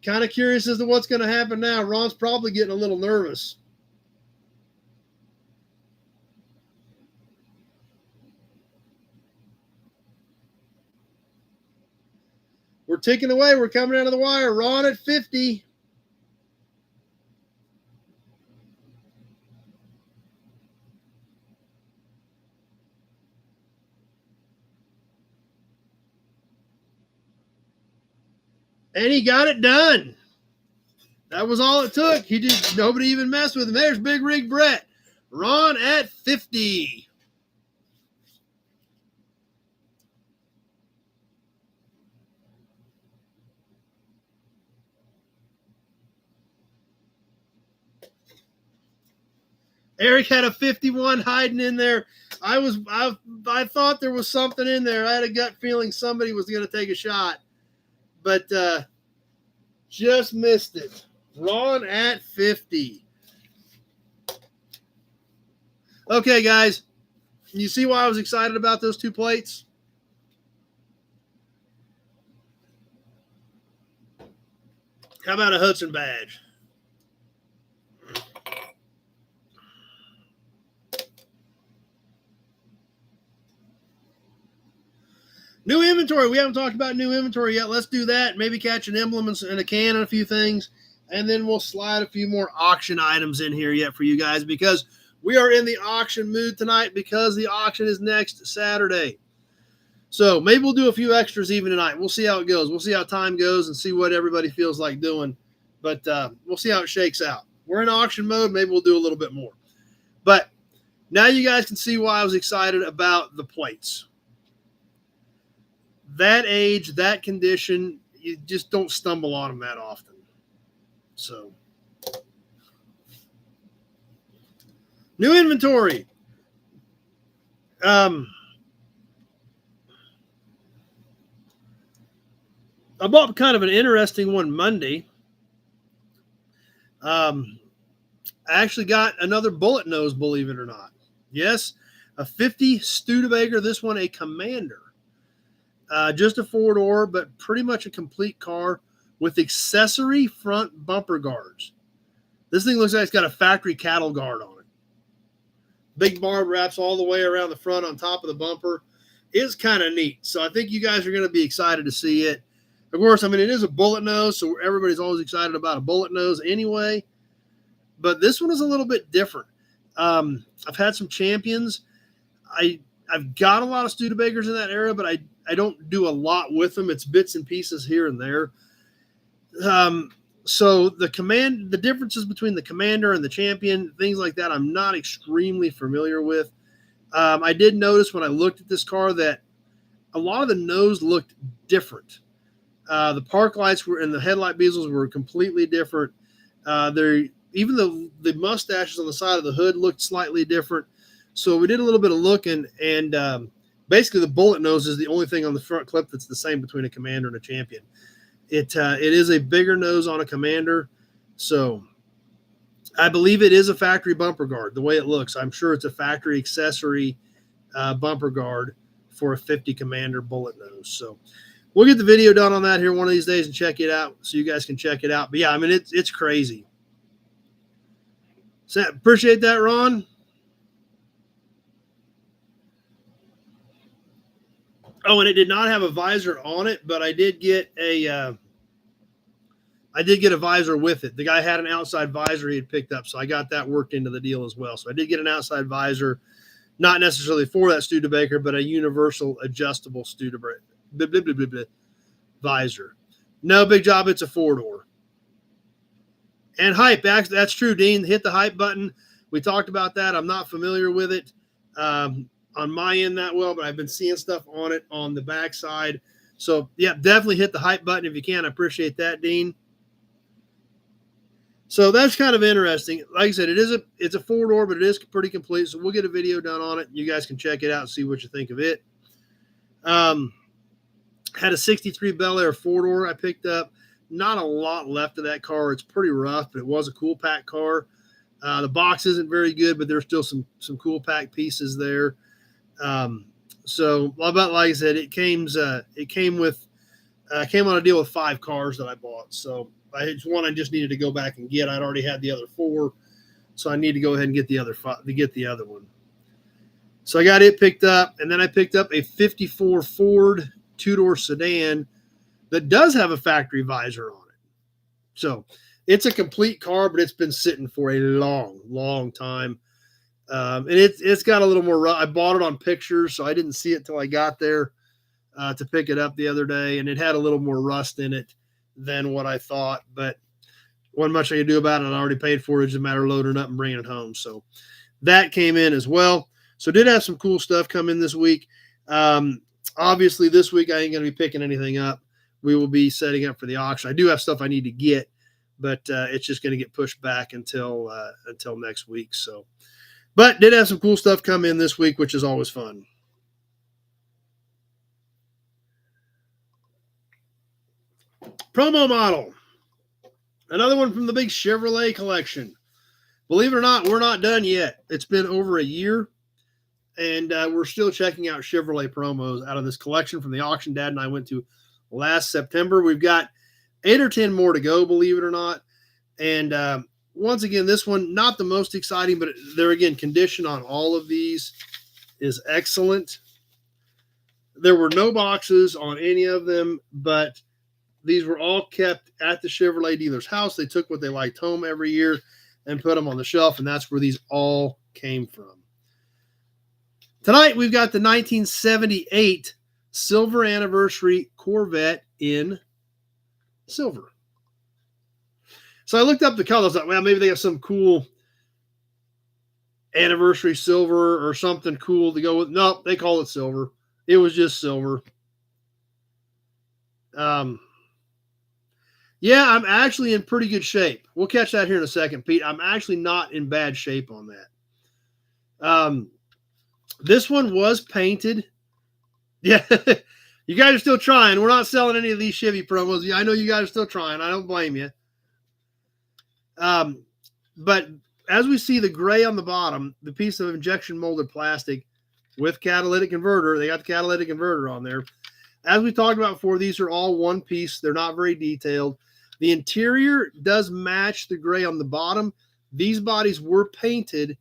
[SPEAKER 1] Kind of curious as to what's going to happen now. Ron's probably getting a little nervous. We're ticking away. We're coming out of the wire. Ron at 50. And he got it done. That was all it took. Nobody even messed with him. There's Big Rig Brett. Ron at 50. Eric had a 51 hiding in there. I thought there was something in there. I had a gut feeling somebody was going to take a shot, but just missed it. Ron at 50. Okay, guys, you see why I was excited about those two plates? How about a Hudson badge? New inventory. We haven't talked about new inventory yet. Let's do that. Maybe catch an emblem and a can and a few things. And then we'll slide a few more auction items in here yet for you guys because we are in the auction mood tonight because the auction is next Saturday. So maybe we'll do a few extras even tonight. We'll see how it goes. We'll see how time goes and see what everybody feels like doing. But we'll see how it shakes out. We're in auction mode. Maybe we'll do a little bit more. But now you guys can see why I was excited about the plates. That age, that condition, you just don't stumble on them that often. So, new inventory. I bought kind of an interesting one Monday. I actually got another bullet nose, believe it or not. Yes, a 50 Studebaker. This one a Commander. Just a four-door, but pretty much a complete car with accessory front bumper guards. This thing looks like it's got a factory cattle guard on it. Big barb wraps all the way around the front on top of the bumper. It's kind of neat. So I think you guys are going to be excited to see it. Of course, I mean, it is a bullet nose, so everybody's always excited about a bullet nose anyway. But this one is a little bit different. I've had some champions. I've got a lot of Studebakers in that era, but I don't do a lot with them. It's bits and pieces here and there. So the differences between the Commander and the Champion, things like that, I'm not extremely familiar with. I did notice when I looked at this car that a lot of the nose looked different. The park lights were and the headlight bezels were completely different. Even the mustaches on the side of the hood looked slightly different. So we did a little bit of looking, and basically the bullet nose is the only thing on the front clip that's the same between a Commander and a Champion. It is a bigger nose on a Commander, so I believe it is a factory bumper guard. The way it looks, I'm sure it's a factory accessory bumper guard for a 50 Commander bullet nose. So we'll get the video done on that here one of these days and check it out so you guys can check it out. But yeah, I mean, it's crazy. So appreciate that, Ron. Oh, and it did not have a visor on it, but I did get a visor with it. The guy had an outside visor he had picked up, so I got that worked into the deal as well. So I did get an outside visor, not necessarily for that Studebaker, but a universal adjustable Studebaker visor. No big job. It's a 4-door. And hype, that's true, Dean. Hit the hype button. We talked about that. I'm not familiar with it on my end that well, but I've been seeing stuff on it on the backside. So, yeah, definitely hit the hype button if you can. I appreciate that, Dean. So that's kind of interesting. Like I said, it's a 4-door, but it is pretty complete. So we'll get a video done on it. You guys can check it out and see what you think of it. Had a 63 Bel Air 4-door I picked up. Not a lot left of that car. It's pretty rough, but it was a cool pack car. The box isn't very good, but there's still some cool pack pieces there. So about like I said, it came on a deal with 5 cars that I bought. So it's one I just needed to go back and get. I'd already had the other 4, so I need to go ahead and get the other 5 to get the other one. So I got it picked up, and then I picked up a 54 Ford 2-door sedan that does have a factory visor on it. So it's a complete car, but it's been sitting for a long, long time. And it's got a little more rust. I bought it on pictures, so I didn't see it till I got there to pick it up the other day, and it had a little more rust in it than what I thought, but wasn't much I could do about it. I already paid for it. It's a matter of loading it up and bringing it home. So that came in as well. So did have some cool stuff come in this week. Obviously this week I ain't going to be picking anything up. We will be setting up for the auction. I do have stuff I need to get, but it's just going to get pushed back until next week. So, but did have some cool stuff come in this week, which is always fun. Promo model. Another one from the big Chevrolet collection. Believe it or not, we're not done yet. It's been over a year, and we're still checking out Chevrolet promos out of this collection from the auction Dad and I went to last September. We've got 8 or 10 more to go, believe it or not. And once again, this one, not the most exciting, but there again, condition on all of these is excellent. There were no boxes on any of them, but these were all kept at the Chevrolet dealer's house. They took what they liked home every year and put them on the shelf, and that's where these all came from. Tonight, we've got the 1978 Silver Anniversary Corvette in silver. So I looked up the colors. I thought, well, maybe they have some cool anniversary silver or something cool to go with. No, they call it silver. It was just silver. Yeah, I'm actually in pretty good shape. We'll catch that here in a second, Pete. I'm actually not in bad shape on that. This one was painted. Yeah, you guys are still trying. We're not selling any of these Chevy promos. Yeah, I know you guys are still trying. I don't blame you. But as we see the gray on the bottom, the piece of injection molded plastic with catalytic converter, they got the catalytic converter on there. As we talked about before, these are all one piece. They're not very detailed. The interior does match the gray on the bottom. These bodies were painted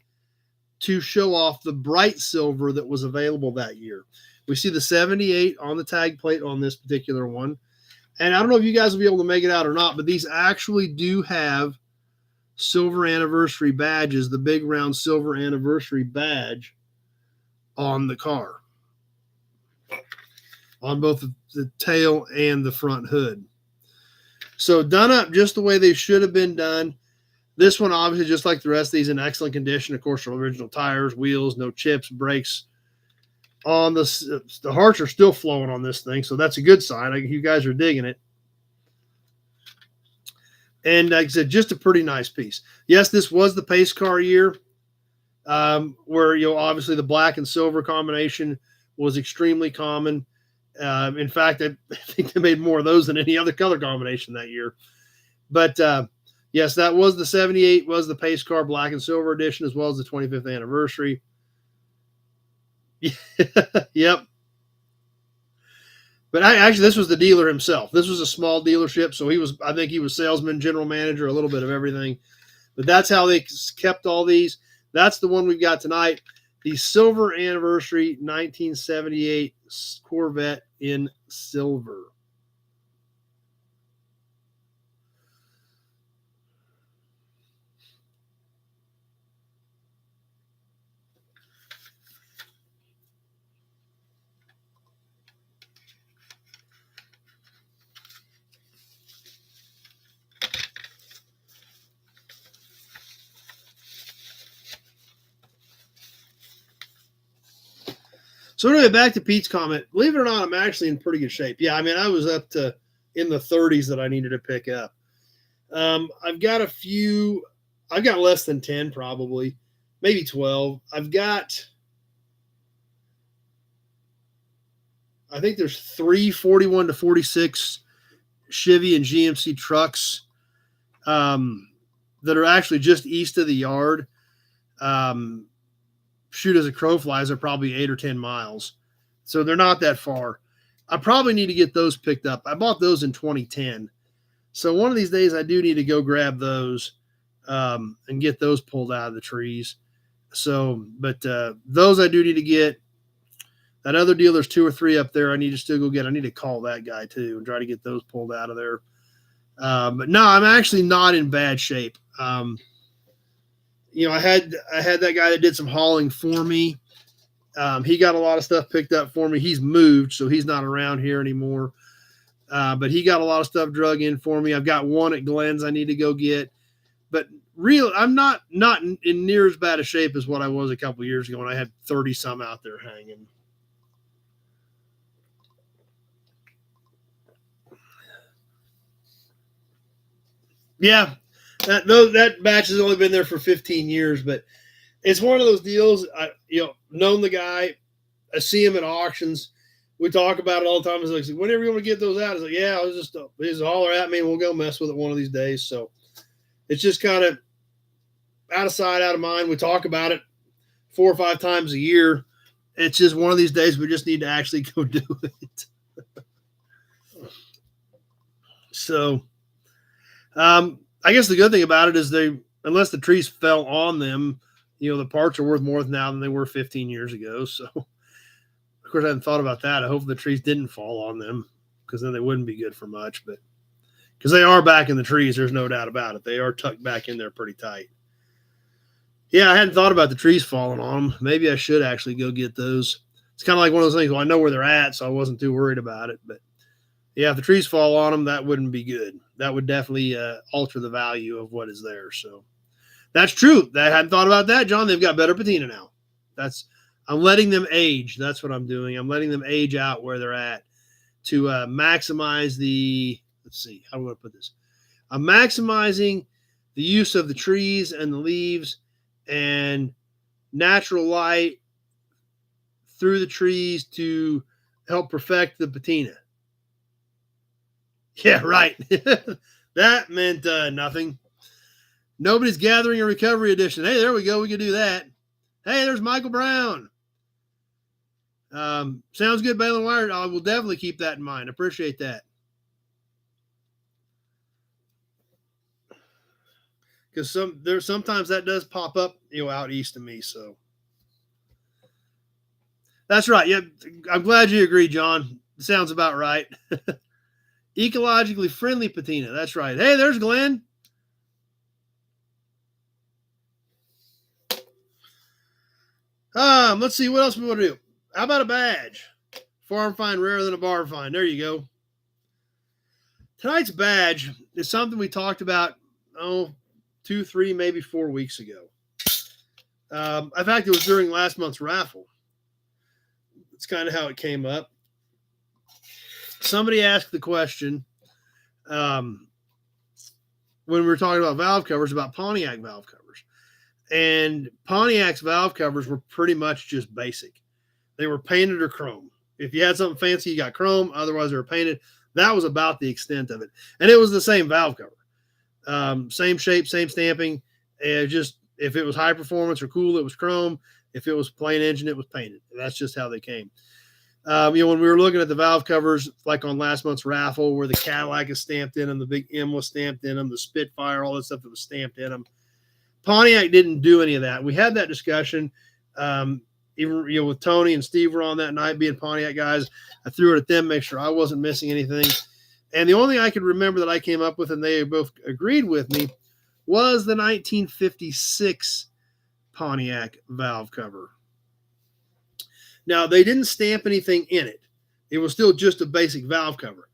[SPEAKER 1] to show off the bright silver that was available that year. We see the 78 on the tag plate on this particular one. And I don't know if you guys will be able to make it out or not, but these actually do have silver anniversary badges, the big round silver anniversary badge on the car. on both the tail and the front hood. So done up just the way they should have been done. This one, obviously, just like the rest of these, in excellent condition. Of course, original tires, wheels, no chips, brakes. On the hearts are still flowing on this thing, so that's a good sign. You guys are digging it. And like I said, just a pretty nice piece. Yes, this was the pace car year, where obviously the black and silver combination was extremely common. In fact, I think they made more of those than any other color combination that year. But yes, that was the 78, was the pace car black and silver edition, as well as the 25th anniversary. Yep. But actually, this was the dealer himself. This was a small dealership, so I think he was salesman, general manager, a little bit of everything. But that's how they kept all these. That's the one we've got tonight, the silver anniversary 1978 Corvette in silver. So anyway, back to Pete's comment. Believe it or not, I'm actually in pretty good shape. Yeah, I mean, I was up to in the 30s that I needed to pick up. I've got a few. I've got less than 10 probably, maybe 12. I think there's 3 41 to 46 Chevy and GMC trucks that are actually just east of the yard. Shoot, as a crow flies, they're probably 8 or 10 miles. So they're not that far. I probably need to get those picked up. I bought those in 2010. So one of these days I do need to go grab those and get those pulled out of the trees. So, but those I do need to get. That other deal, there's 2 or 3 up there I need to still go get. I need to call that guy too and try to get those pulled out of there. But no, I'm actually not in bad shape. I had that guy that did some hauling for me. He got a lot of stuff picked up for me. He's moved, so he's not around here anymore. But he got a lot of stuff drug in for me. I've got one at Glenn's I need to go get. But I'm not in near as bad a shape as what I was a couple of years ago when I had 30 some out there hanging. Yeah, that batch has only been there for 15 years, but it's one of those deals. Known the guy, I see him at auctions. We talk about it all the time. It's like, whenever you want to get those out, it's like, yeah, I was just holler at me and we'll go mess with it one of these days. So it's just kind of out of sight, out of mind. We talk about it 4 or 5 times a year. It's just one of these days we just need to actually go do it. So, I guess the good thing about it is unless the trees fell on them, the parts are worth more now than they were 15 years ago. So, of course, I hadn't thought about that. I hope the trees didn't fall on them because then they wouldn't be good for much. But because they are back in the trees, there's no doubt about it. They are tucked back in there pretty tight. Yeah, I hadn't thought about the trees falling on them. Maybe I should actually go get those. It's kind of like one of those things. Well, I know where they're at, so I wasn't too worried about it. But yeah, if the trees fall on them, that wouldn't be good. That would definitely alter the value of what is there. So that's true. I hadn't thought about that, John. They've got better patina now. I'm letting them age. That's what I'm doing. I'm letting them age out where they're at to maximize the. Let's see. How do I put this? I'm maximizing the use of the trees and the leaves and natural light through the trees to help perfect the patina. Yeah, right. That meant nothing. Nobody's Gathering a Recovery Edition. Hey, there we go. We can do that. Hey, there's Michael Brown. Sounds good, Balin Wire. I will definitely keep that in mind. Appreciate that. Because sometimes that does pop up, out east of me. So that's right. Yeah, I'm glad you agree, John. Sounds about right. Ecologically friendly patina. That's right. Hey, there's Glenn. Let's see what else we want to do. How about a badge Farm find rarer than a barn find. There you go. Tonight's badge is something we talked about, 2, 3, maybe 4 weeks ago. In fact, it was during last month's raffle. It's kind of how it came up. Somebody asked the question when we were talking about valve covers, about Pontiac valve covers. And Pontiac's valve covers were pretty much just basic. They were painted or chrome. If you had something fancy, you got chrome. Otherwise, they were painted. That was about the extent of it. And it was the same valve cover. Same shape, same stamping. And just if it was high performance or cool, it was chrome. If it was plain engine, it was painted. And that's just how they came. When we were looking at the valve covers, like on last month's raffle, where the Cadillac is stamped in them, the big M was stamped in them, the Spitfire, all that stuff that was stamped in them. Pontiac didn't do any of that. We had that discussion. Even with Tony and Steve were on that night, being Pontiac guys. I threw it at them, make sure I wasn't missing anything. And the only thing I could remember that I came up with, and they both agreed with me, was the 1956 Pontiac valve cover. Now, they didn't stamp anything in it. It was still just a basic valve cover.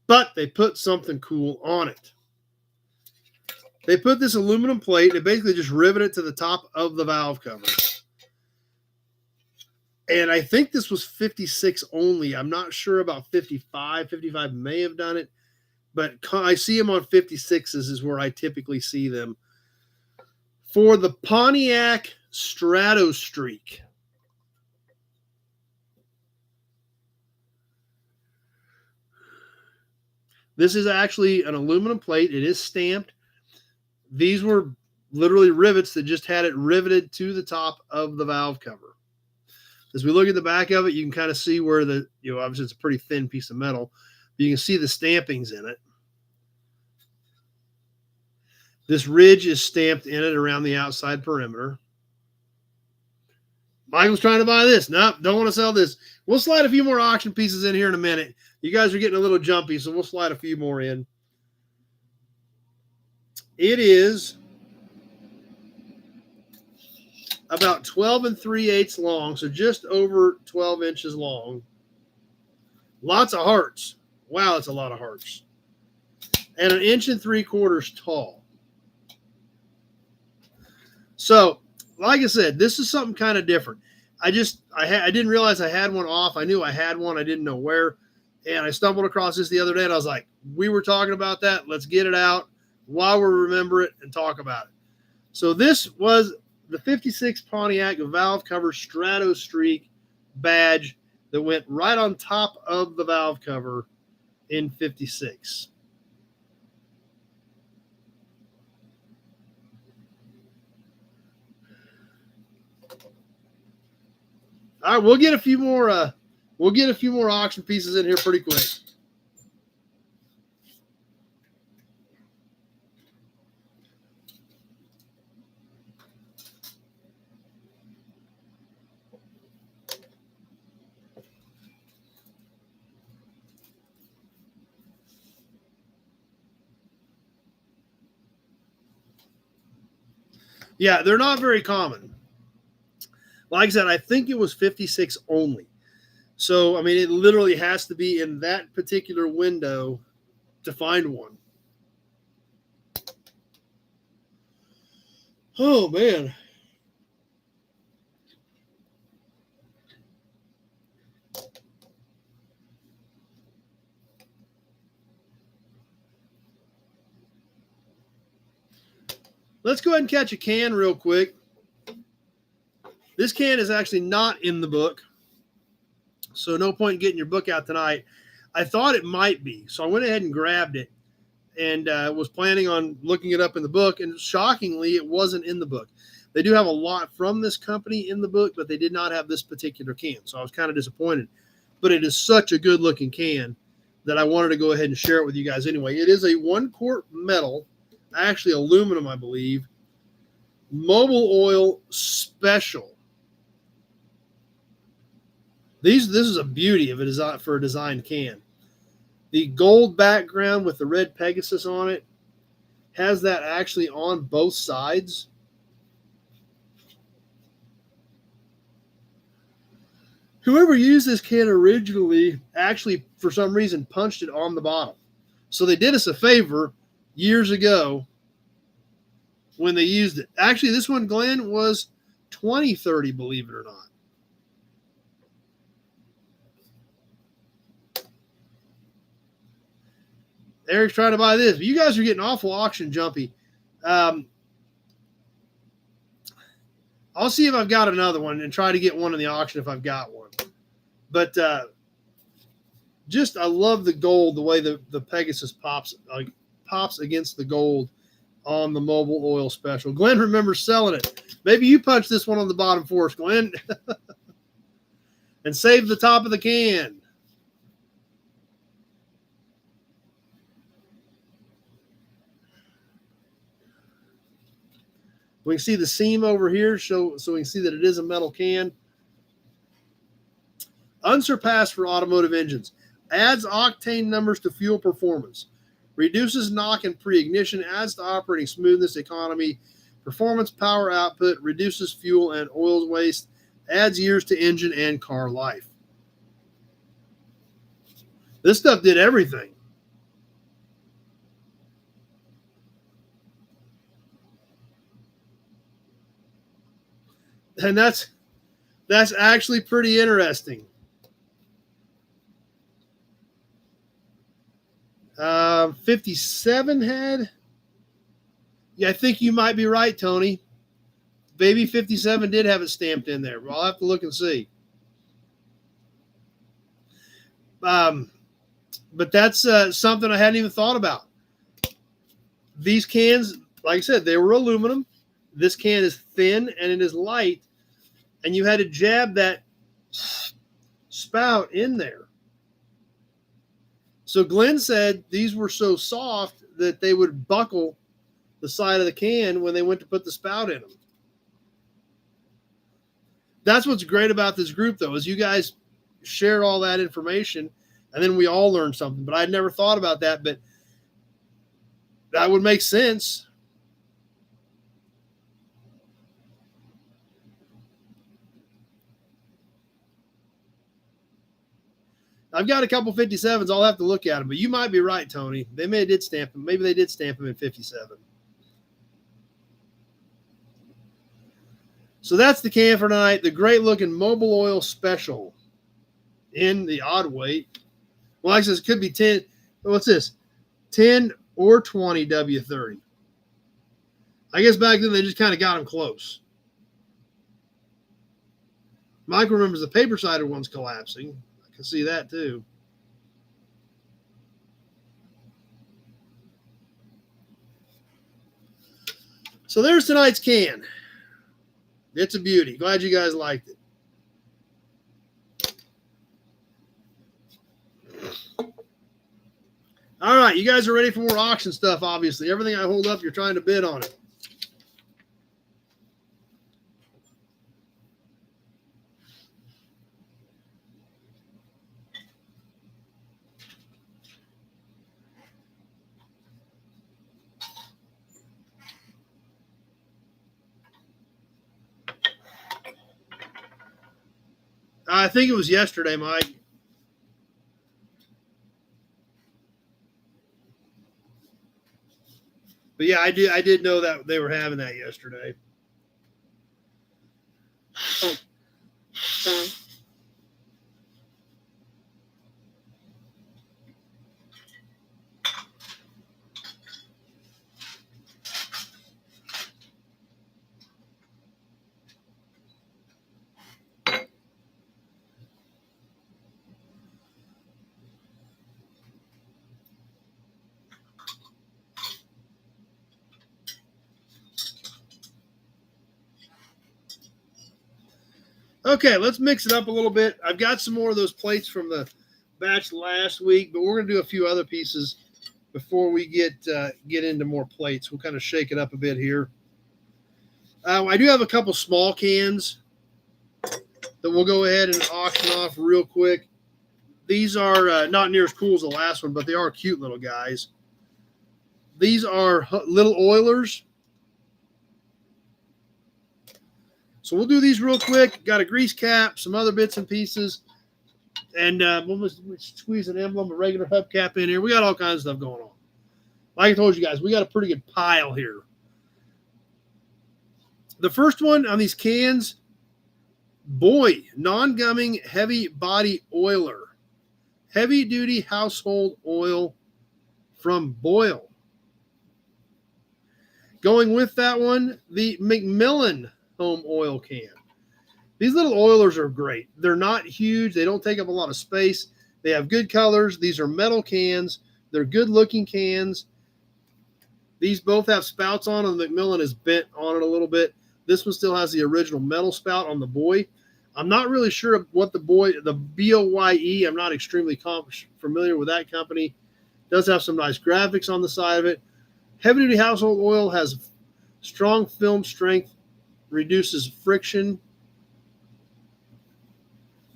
[SPEAKER 1] But they put something cool on it. They put this aluminum plate. They basically just riveted it to the top of the valve cover. And I think this was 56 only. I'm not sure about 55. 55 may have done it. But I see them on 56s is where I typically see them. For the Pontiac Strato Streak. This is actually an aluminum plate. It is stamped. These were literally rivets that just had it riveted to the top of the valve cover. As we look at the back of it, you can kind of see where obviously it's a pretty thin piece of metal. But you can see the stampings in it. This ridge is stamped in it around the outside perimeter. Michael's trying to buy this. Nope, don't want to sell this. We'll slide a few more auction pieces in here in a minute. You guys are getting a little jumpy, so we'll slide a few more in. It is about 12 3/8 long, so just over 12 inches long. Lots of hearts. Wow, that's a lot of hearts. And 1 3/4 inches tall. So, like I said, this is something kind of different. I didn't realize I had one off. I knew I had one. I didn't know where. And I stumbled across this the other day, and I was like, we were talking about that. Let's get it out while we remember it and talk about it. So this was the 56 Pontiac valve cover Strato Streak badge that went right on top of the valve cover in 56. All right, we'll get a few more auction pieces in here pretty quick. Yeah, they're not very common. Like I said, I think it was 56 only. So, I mean, it literally has to be in that particular window to find one. Oh, man. Let's go ahead and catch a can real quick. This can is actually not in the book, so no point in getting your book out tonight. I thought it might be, so I went ahead and grabbed it and was planning on looking it up in the book, and shockingly, it wasn't in the book. They do have a lot from this company in the book, but they did not have this particular can, so I was kind of disappointed. But it is such a good-looking can that I wanted to go ahead and share it with you guys anyway. It is a 1-quart metal, actually aluminum, I believe, Mobile Oil Special. This is a beauty of a design for a designed can. The gold background with the red Pegasus on it has that actually on both sides. Whoever used this can originally actually, for some reason, punched it on the bottom. So they did us a favor years ago when they used it. Actually, this one, Glenn, was 2030, believe it or not. Eric's trying to buy this, but you guys are getting awful auction jumpy. I'll see if I've got another one and try to get one in the auction if I've got one. But just I love the gold, the way the Pegasus pops against the gold on the Mobil Oil Special. Glenn remembers selling it. Maybe you punch this one on the bottom for us, Glenn, and save the top of the can. We can see the seam over here, so we can see that it is a metal can. Unsurpassed for automotive engines. Adds octane numbers to fuel performance. Reduces knock and pre-ignition. Adds to operating smoothness, economy, performance, power output. Reduces fuel and oil waste. Adds years to engine and car life. This stuff did everything. And that's actually pretty interesting. 57 head. Yeah, I think you might be right, Tony. Baby 57 did have it stamped in there. I'll have to look and see. But that's something I hadn't even thought about. These cans, like I said, they were aluminum. This can is thin and it is light. And you had to jab that spout in there. So Glenn said these were so soft that they would buckle the side of the can when they went to put the spout in them. That's what's great about this group, though, is you guys share all that information, and then we all learn something. But I'd never thought about that, but that would make sense. I've got a couple 57s. I'll have to look at them, but you might be right, Tony. Maybe they did stamp them in 57. So that's the can for tonight. The great looking Mobil Oil Special in the odd weight. Well, like I said, it could be 10. What's this? 10 or 20 W30. I guess back then they just kind of got them close. Mike remembers the paper-sided ones collapsing. I can see that too. So there's tonight's can. It's a beauty. Glad you guys liked it. All right, you guys are ready for more auction stuff, obviously. Everything I hold up, you're trying to bid on it. I think it was yesterday, Mike. But yeah, I did know that they were having that yesterday. Okay, let's mix it up a little bit. I've got some more of those plates from the batch last week, but we're going to do a few other pieces before we get into more plates. We'll kind of shake it up a bit here. I do have a couple small cans that we'll go ahead and auction off real quick. These are not near as cool as the last one, but they are cute little guys. These are little Oilers. So we'll do these real quick. Got a grease cap, some other bits and pieces. And we'll squeeze an emblem, a regular hubcap in here. We got all kinds of stuff going on. Like I told you guys, we got a pretty good pile here. The first one on these cans, Boy, non-gumming heavy body oiler. Heavy duty household oil from Boyle. Going with that one, the Macmillan home oil can. These little oilers are great. They're not huge. They don't take up a lot of space. They have good colors. These are metal cans. They're good looking cans. These both have spouts on them. The Macmillan is bent on it a little bit. This one still has the original metal spout on the Boy. I'm not really sure what the BOYE. I'm not extremely familiar with that company. It does have some nice graphics on the side of it. Heavy duty household oil has strong film strength, reduces friction.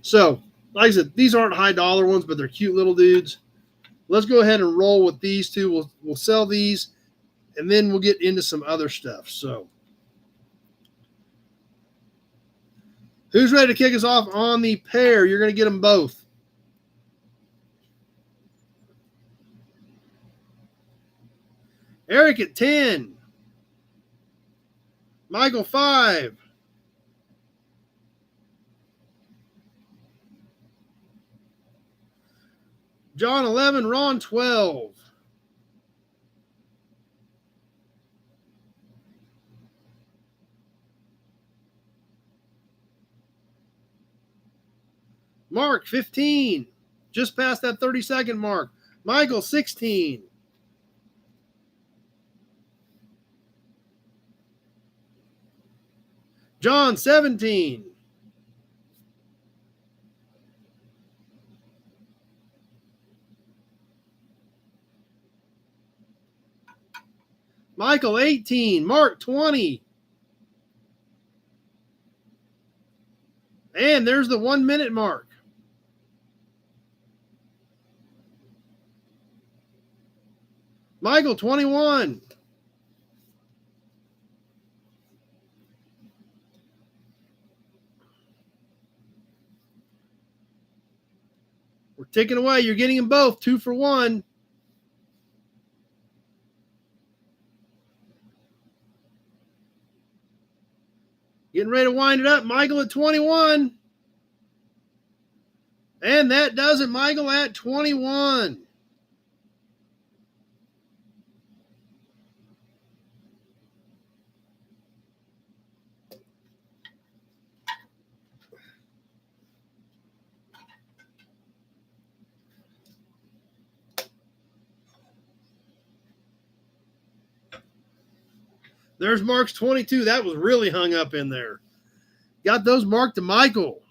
[SPEAKER 1] So, like I said, these aren't high dollar ones, but they're cute little dudes. Let's go ahead and roll with these two. We'll sell these, and then we'll get into some other stuff. So, who's ready to kick us off on the pair? You're going to get them both. Eric at 10. Michael 5. John 11. Ron 12. Mark 15. Just past that 30-second mark. Michael 16. John 17. Michael 18. Mark 20. And there's the 1 minute mark. Michael 21. We're ticking away. You're getting them both. 2 for 1. Getting ready to wind it up. Michael at 21. And that does it. Michael at 21. There's Mark's 22. That was really hung up in there. Got those marked to Michael.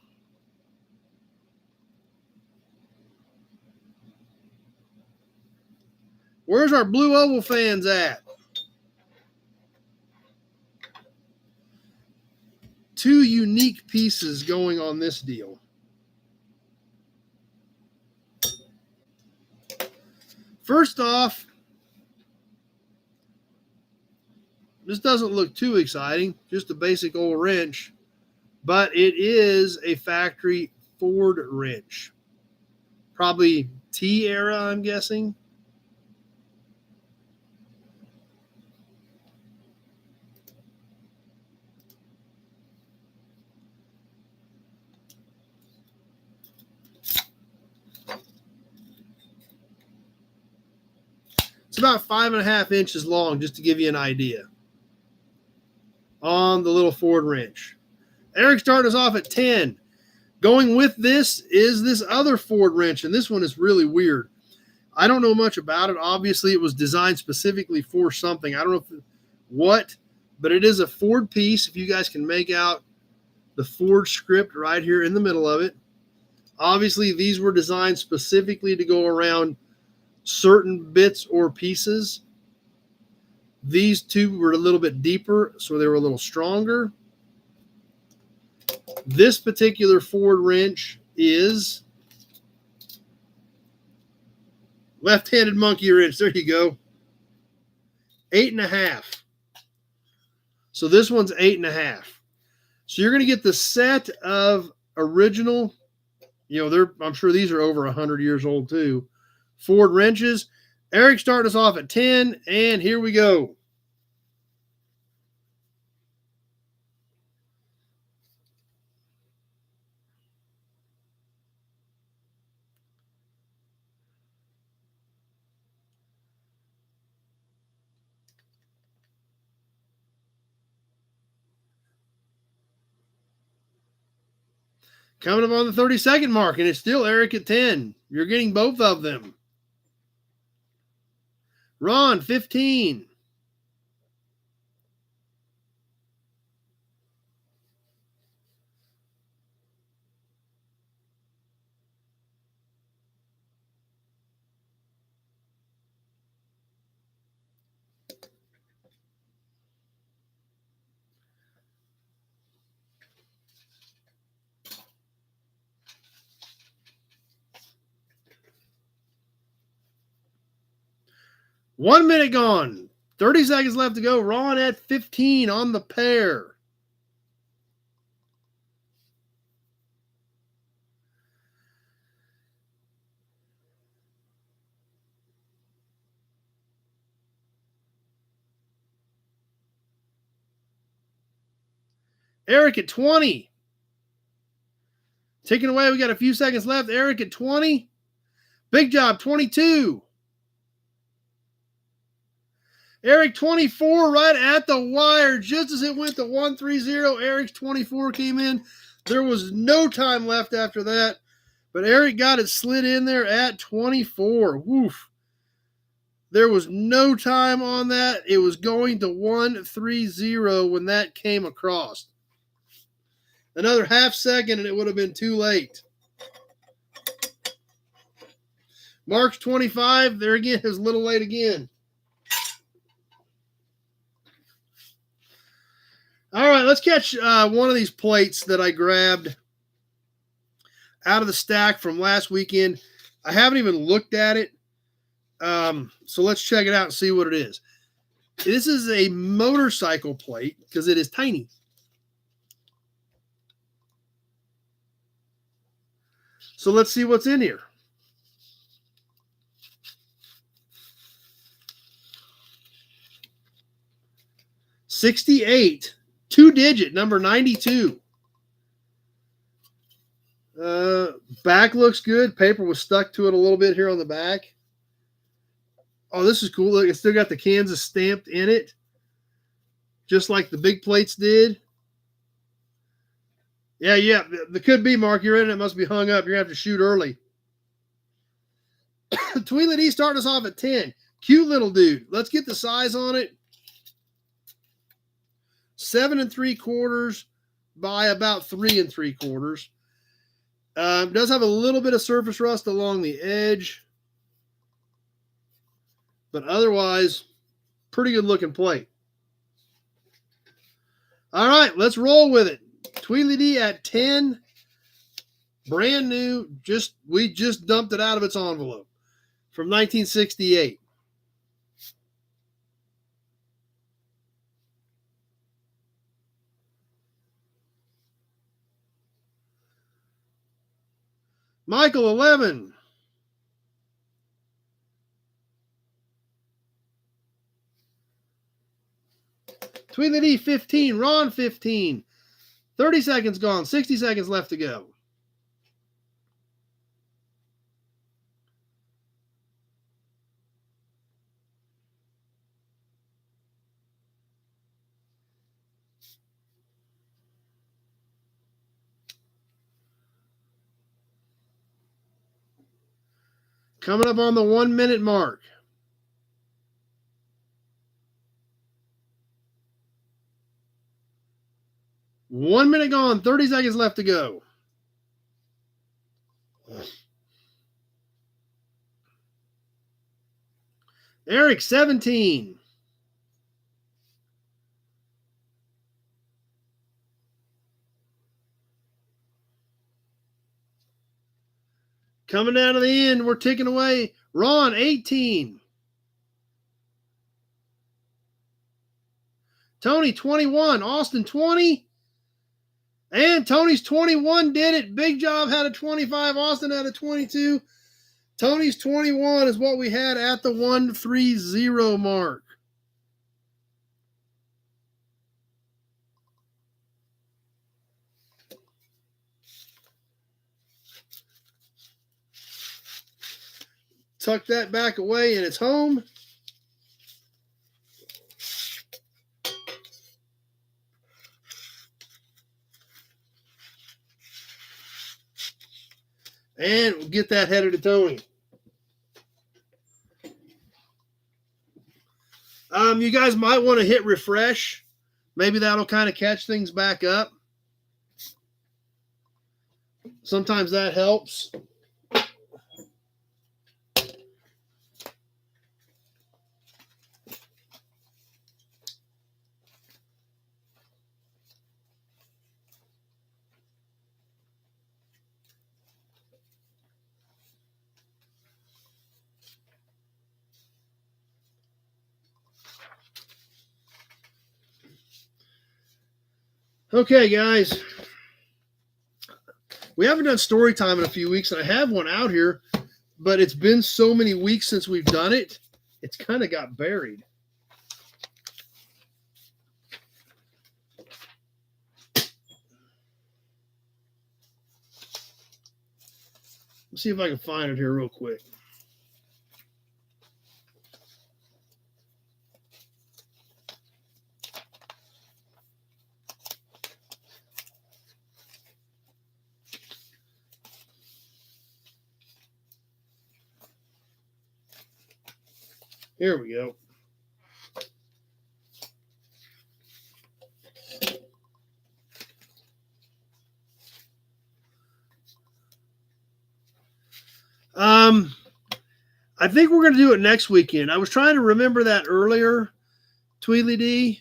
[SPEAKER 1] Where's our Blue Oval fans at? 2 unique pieces going on this deal. First off, this doesn't look too exciting, just a basic old wrench, but it is a factory Ford wrench. Probably T era, I'm guessing. It's about 5.5 inches long, just to give you an idea, on the little Ford wrench. Eric started us off at 10. Going with this is this other Ford wrench, and this one is really weird. I don't know much about it. Obviously, it was designed specifically for something. I don't know what, but it is a Ford piece. If you guys can make out the Ford script right here in the middle of it. Obviously, these were designed specifically to go around certain bits or pieces. These two were a little bit deeper, so they were a little stronger. This particular Ford wrench is left-handed monkey wrench. There you go. 8.5. So this one's 8.5. So you're going to get the set of original, I'm sure these are over 100 years old too, Ford wrenches. Eric starting us off at 10, and here we go. Coming up on the 30-second mark, and it's still Eric at 10. You're getting both of them. Ron, 15. One minute gone. 30 seconds left to go. Ron at 15 on the pair. Eric at 20. Taking away, we got a few seconds left. Eric at 20. Big job, 22. Eric 24 right at the wire. Just as it went to 130, Eric's 24 came in. There was no time left after that, but Eric got it slid in there at 24. Woof. There was no time on that. It was going to 130 when that came across. Another half second and it would have been too late. Mark's 25. There again, it was a little late again. All right, let's catch one of these plates that I grabbed out of the stack from last weekend. I haven't even looked at it. So let's check it out and see what it is. This is a motorcycle plate because it is tiny. So let's see what's in here. '68, 2-digit, number 92. Back looks good. Paper was stuck to it a little bit here on the back. Oh, this is cool. Look, it's still got the Kansas stamped in it, just like the big plates did. Yeah. There could be, Mark. You're in it. It must be hung up. You're going to have to shoot early. Tweedledee starting us off at 10. Cute little dude. Let's get the size on it. 7 3/4 by about 3 3/4. Does have a little bit of surface rust along the edge, but otherwise, pretty good looking plate. All right, let's roll with it. Tweedledee at 10, brand new. We just dumped it out of its envelope from 1968. Michael, 11. Tweedledee, 15. Ron, 15. 30 seconds gone. 60 seconds left to go. Coming up on the 1 minute mark. One minute gone, 30 seconds left to go. Eric, 17. Coming down to the end, we're ticking away. Ron, 18. Tony, 21. Austin, 20. And Tony's 21 did it. Big Job had a 25. Austin had a 22. Tony's 21 is what we had at the 130 mark. Tuck that back away and it's home. And we'll get that headed to Tony. You guys might want to hit refresh. Maybe that'll kind of catch things back up. Sometimes that helps. Okay, guys. We haven't done story time in a few weeks, and I have one out here, but it's been so many weeks since we've done it, it's kind of got buried. Let's see if I can find it here real quick. Here we go. I think we're going to do it next weekend. I was trying to remember that earlier, Tweedly D.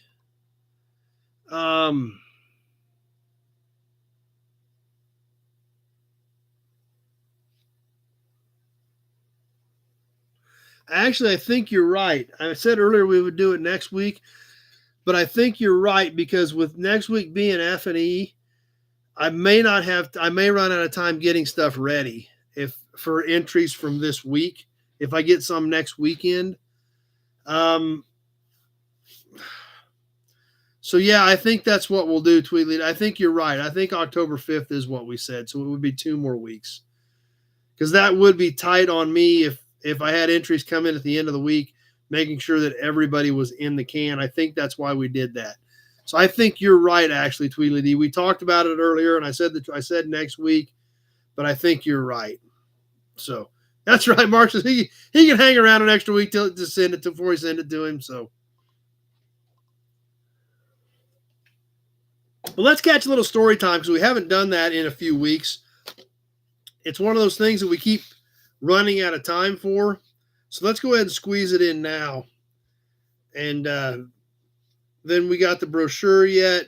[SPEAKER 1] Actually, I think you're right. I said earlier we would do it next week, but I think you're right because with next week being F&E, I may run out of time getting stuff ready for entries from this week. If I get some next weekend. So yeah, I think that's what we'll do, Tweedly. I think you're right. I think October 5th is what we said. So it would be 2 more weeks. Because that would be tight on me if I had entries come in at the end of the week, making sure that everybody was in the can. I think that's why we did that. So I think you're right, actually, Tweedly D. We talked about it earlier, and I said next week, but I think you're right. So that's right, Mark says he can hang around an extra week to send it before we send it to him. So, but let's catch a little story time because we haven't done that in a few weeks. It's one of those things that we keep running out of time for. So let's go ahead and squeeze it in now. And then we got the brochure yet,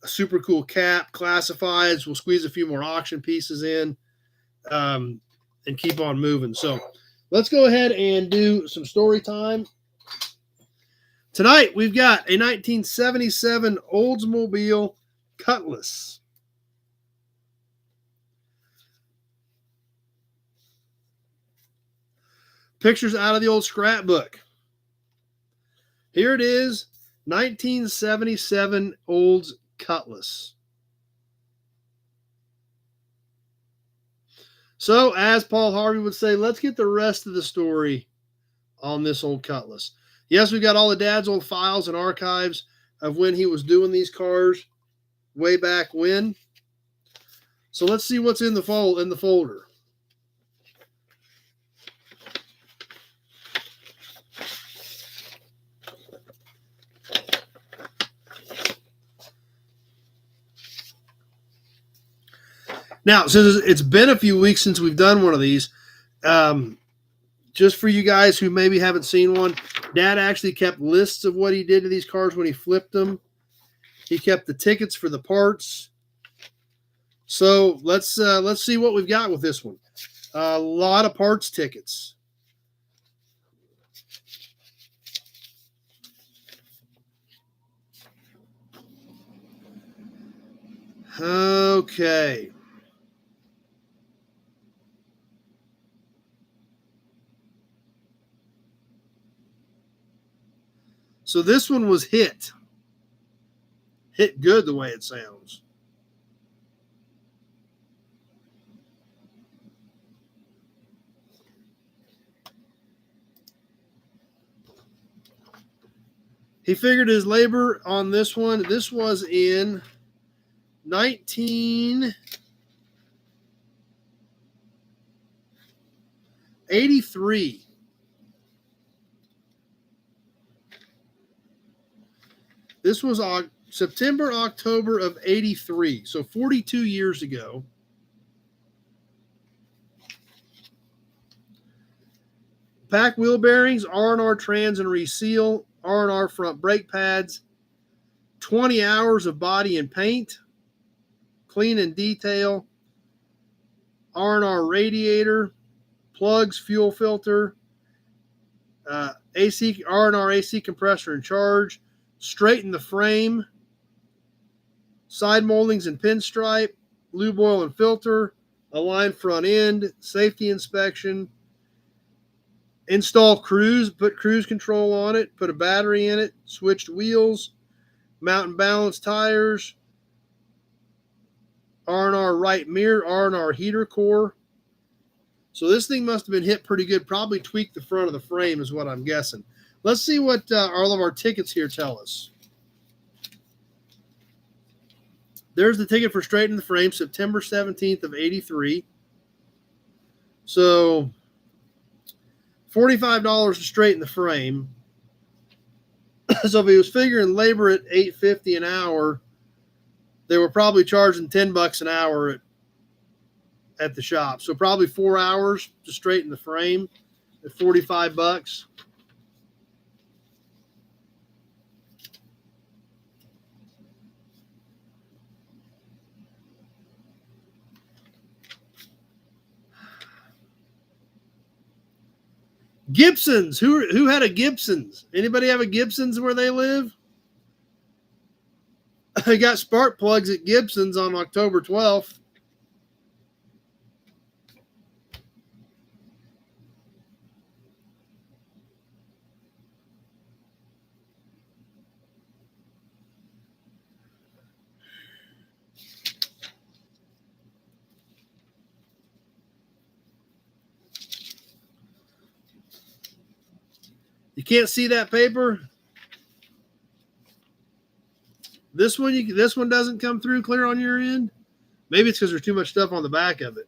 [SPEAKER 1] a super cool cap, classifieds. We'll squeeze a few more auction pieces in. And keep on moving. So let's go ahead and do some story time. Tonight, we've got a 1977 Oldsmobile Cutlass. Pictures out of the old scrapbook. Here it is, 1977 Olds Cutlass. So, as Paul Harvey would say, let's get the rest of the story on this old Cutlass. Yes, we've got all of Dad's old files and archives of when he was doing these cars way back when. So let's see what's in the folder. Now, since it's been a few weeks since we've done one of these, just for you guys who maybe haven't seen one, Dad actually kept lists of what he did to these cars when he flipped them. He kept the tickets for the parts. So let's see what we've got with this one. A lot of parts tickets. Okay. So this one was hit. Hit good the way it sounds. He figured his labor on this one. This was in 1983. This was September, October of 83. So 42 years ago. Pack wheel bearings, R&R trans and reseal, R&R front brake pads, 20 hours of body and paint, clean and detail, R&R radiator, plugs, fuel filter, AC R&R AC compressor and charge, straighten the frame, side moldings and pinstripe, lube oil and filter, align front end, safety inspection, install cruise, put cruise control on it, put a battery in it, switched wheels, mount and balance tires, R&R right mirror, R&R heater core. So this thing must have been hit pretty good. Probably tweaked the front of the frame is what I'm guessing. Let's see what all of our tickets here tell us. There's the ticket for straightening the frame, September 17th of 83. So $45 to straighten the frame. So if he was figuring labor at $8.50 an hour, they were probably charging $10 an hour at the shop. So probably 4 hours to straighten the frame at $45. Gibsons. Who had a Gibsons? Anybody have a Gibsons where they live? I got spark plugs at Gibsons on October 12th. You can't see that paper? This one doesn't come through clear on your end? Maybe it's because there's too much stuff on the back of it.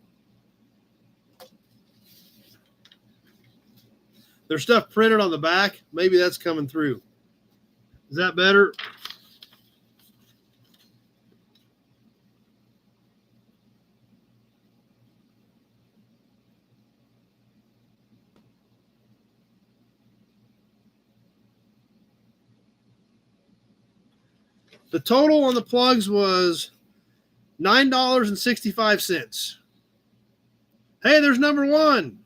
[SPEAKER 1] There's stuff printed on the back. Maybe that's coming through. Is that better? The total on the plugs was $9.65. Hey, there's number one.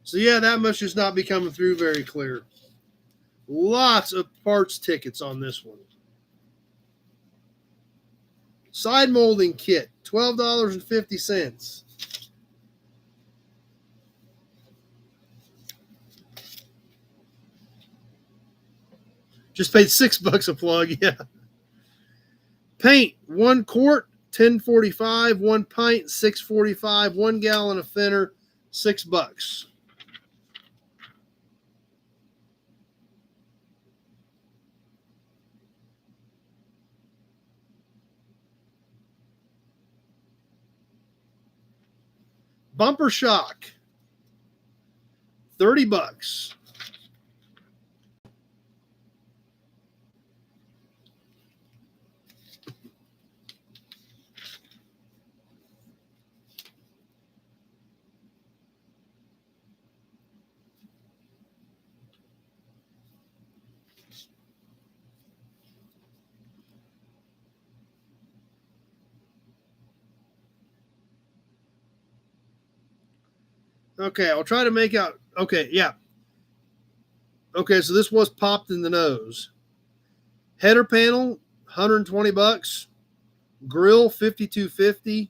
[SPEAKER 1] So yeah, that must just not be coming through very clear. Lots of parts tickets on this one. Side molding kit, $12.50. Just paid $6 a plug, yeah. Paint, 1 quart, $10.45, 1 pint, $6.45, 1 gallon of thinner, $6. Bumper shock, $30. Okay, I'll try to make out. Okay, yeah. Okay, so this was popped in the nose. Header panel, $120. Grill, $52.50.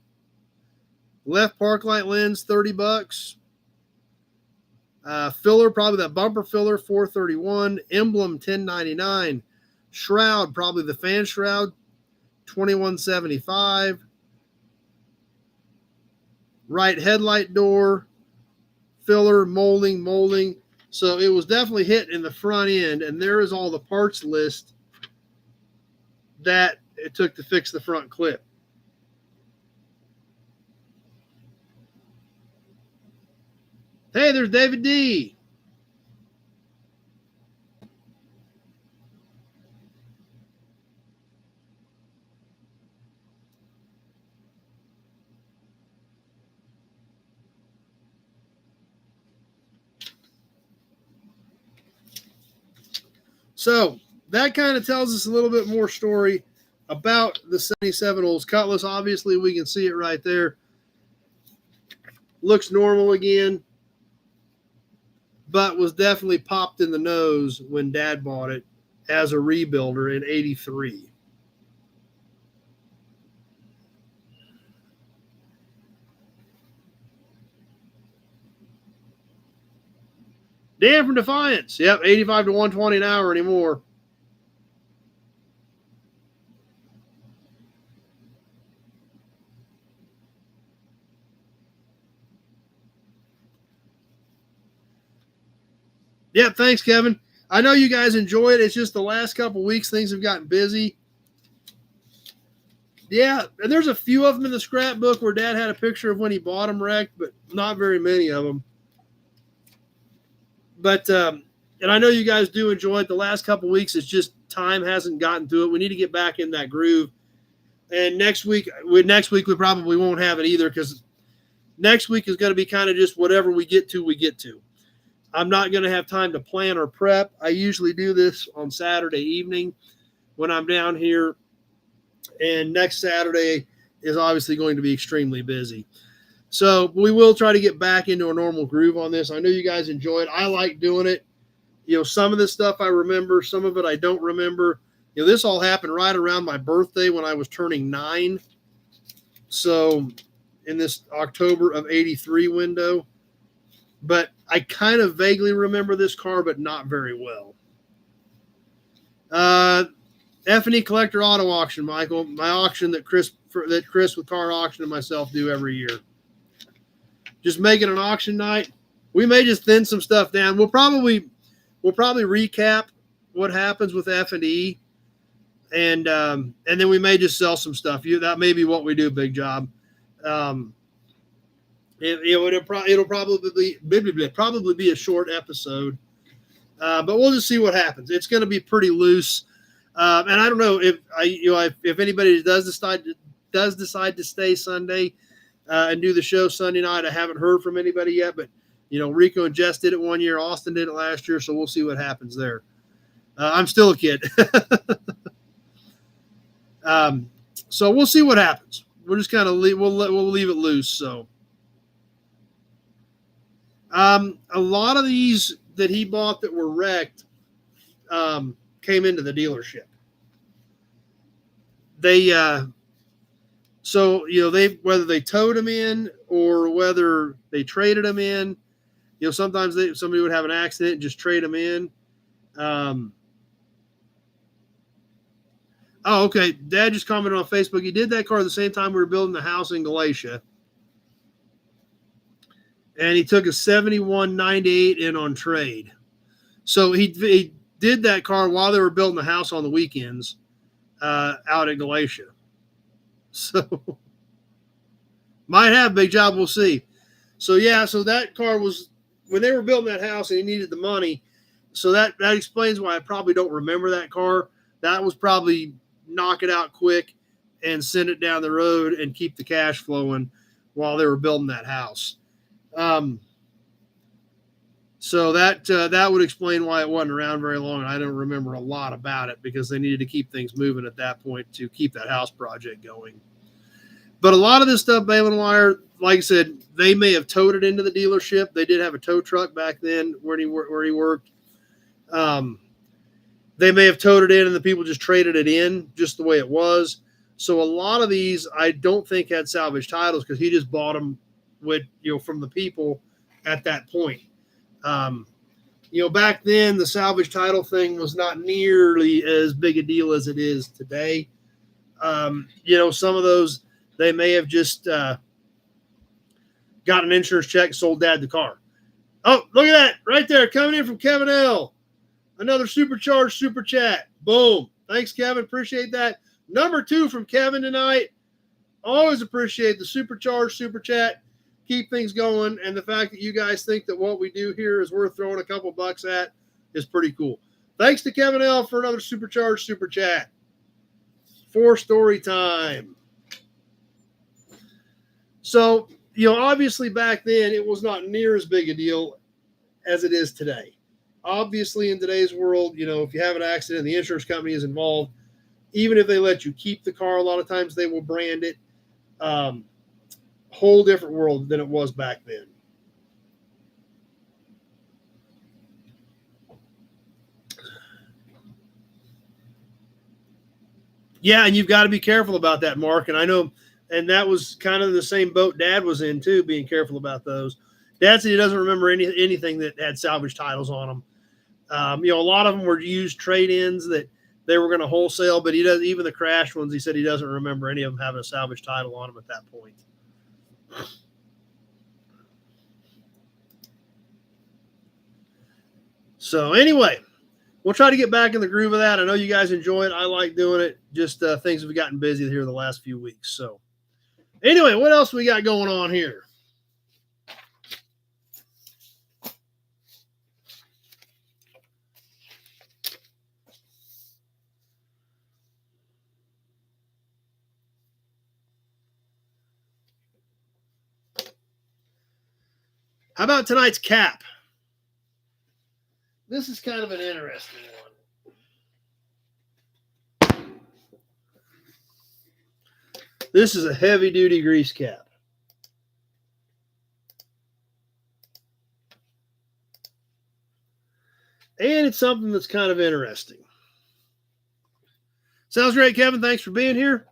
[SPEAKER 1] Left park light lens, $30. Filler, probably that bumper filler, $431. Emblem, $10.99. Shroud, probably the fan shroud, $21.75. Right headlight door, filler, molding. So it was definitely hit in the front end, and there is all the parts list that it took to fix the front clip. Hey, there's David D. So that kind of tells us a little bit more story about the 77 Olds Cutlass. Obviously, we can see it right there. Looks normal again, but was definitely popped in the nose when Dad bought it as a rebuilder in '83. Dan from Defiance. Yep, 85 to 120 an hour anymore. Yeah, thanks, Kevin. I know you guys enjoy it. It's just the last couple weeks things have gotten busy. Yeah, and there's a few of them in the scrapbook where Dad had a picture of when he bought them wrecked, but not very many of them. But and I know you guys do enjoy it. The last couple weeks, it's just time hasn't gotten to it. We need to get back in that groove. And next week we probably won't have it either, because next week is going to be kind of just whatever we get to. I'm not going to have time to plan or prep. I usually do this on Saturday evening when I'm down here. And next Saturday is obviously going to be extremely busy. So we will try to get back into a normal groove on this. I know you guys enjoy it. I like doing it. You know, some of this stuff I remember, some of it I don't remember. You know, this all happened right around my birthday when I was turning 9. So in this October of '83 window. But I kind of vaguely remember this car, but not very well. F&E Collector Auto Auction, Michael. My auction that Chris with Car Auction and myself do every year. Just making an auction night. We may just thin some stuff down. We'll probably recap what happens with F&E, and then we may just sell some stuff. That may be what we do. Big job. It'll probably be a short episode, but we'll just see what happens. It's going to be pretty loose, and I don't know if anybody does decide to stay Sunday and do the show Sunday night. I haven't heard from anybody yet, but Rico and Jess did it one year, Austin did it last year, so we'll see what happens there. I'm still a kid, so we'll see what happens. We're just kind of we'll leave it loose. So. A lot of these that he bought that were wrecked came into the dealership. They whether they towed them in or whether they traded them in. Sometimes somebody would have an accident and just trade them in. Okay. Dad just commented on Facebook. He did that car at the same time we were building the house in Galatia. And he took a 7198 in on trade. So he did that car while they were building the house on the weekends out in Galatia. So might have big job. We'll see. So that car was when they were building that house and he needed the money. So that explains why I probably don't remember that car. That was probably knock it out quick and send it down the road and keep the cash flowing while they were building that house. So that would explain why it wasn't around very long. I don't remember a lot about it because they needed to keep things moving at that point to keep that house project going. But a lot of this stuff, Balin Wire, like I said, they may have towed it into the dealership. They did have a tow truck back then where he worked. They may have towed it in and the people just traded it in just the way it was. So a lot of these I don't think had salvage titles because he just bought them with, from the people at that point. Back then the salvage title thing was not nearly as big a deal as it is today. Some of those, they may have just got an insurance check, sold dad the car. Oh, look at that right there coming in from Kevin L. Another supercharged super chat. Boom. Thanks, Kevin. Appreciate that. Number 2 from Kevin tonight. Always appreciate the supercharged super chat. Keep things going. And the fact that you guys think that what we do here is worth throwing a couple bucks at is pretty cool. Thanks to Kevin L. for another supercharged super chat. For story time. So, obviously back then it was not near as big a deal as it is today. Obviously in today's world, if you have an accident, the insurance company is involved. Even if they let you keep the car, a lot of times they will brand it. Whole different world than it was back then. Yeah, and you've got to be careful about that, Mark. And I know, and that was kind of the same boat Dad was in too, being careful about those. Dad said he doesn't remember anything that had salvage titles on them. A lot of them were used trade-ins that they were going to wholesale, but he doesn't. Even the crash ones, he said he doesn't remember any of them having a salvage title on them at that point. So anyway, we'll try to get back in the groove of that. I know you guys enjoy it. I like doing it. Just things have gotten busy here the last few weeks. So anyway, what else we got going on here? How about tonight's cap? This is kind of an interesting one. This is a heavy-duty grease cap. And it's something that's kind of interesting. Sounds great, Kevin. Thanks for being here.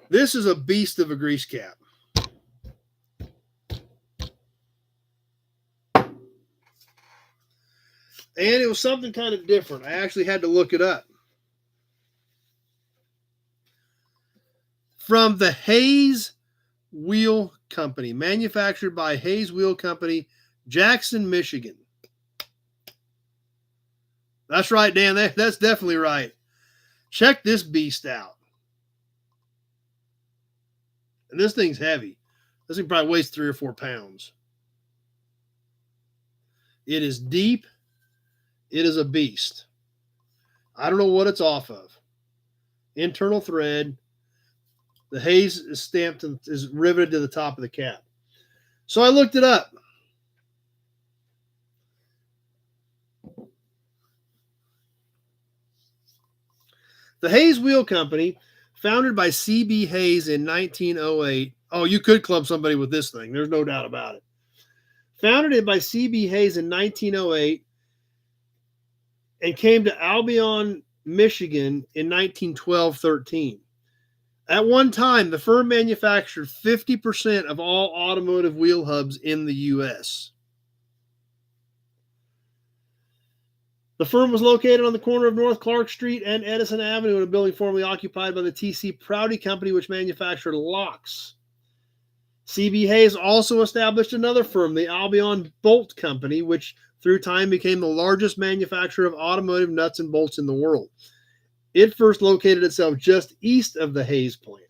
[SPEAKER 1] This is a beast of a grease cap. And it was something kind of different. I actually had to look it up. From the Hayes Wheel Company, manufactured by Hayes Wheel Company, Jackson, Michigan. That's right, Dan. That's definitely right. Check this beast out. And this thing's heavy. This thing probably weighs 3 or 4 pounds. It is deep. It is a beast. I don't know what it's off of. Internal thread. The Hayes is stamped and is riveted to the top of the cap. So I looked it up. The Hayes Wheel Company, founded by C.B. Hayes in 1908. Oh, you could club somebody with this thing. There's no doubt about it. Founded by C.B. Hayes in 1908 and came to Albion, Michigan in 1912-13. At one time, the firm manufactured 50% of all automotive wheel hubs in the U.S. The firm was located on the corner of North Clark Street and Edison Avenue in a building formerly occupied by the T.C. Prouty Company, which manufactured locks. C.B. Hayes also established another firm, the Albion Bolt Company, which through time became the largest manufacturer of automotive nuts and bolts in the world. It first located itself just east of the Hayes plant.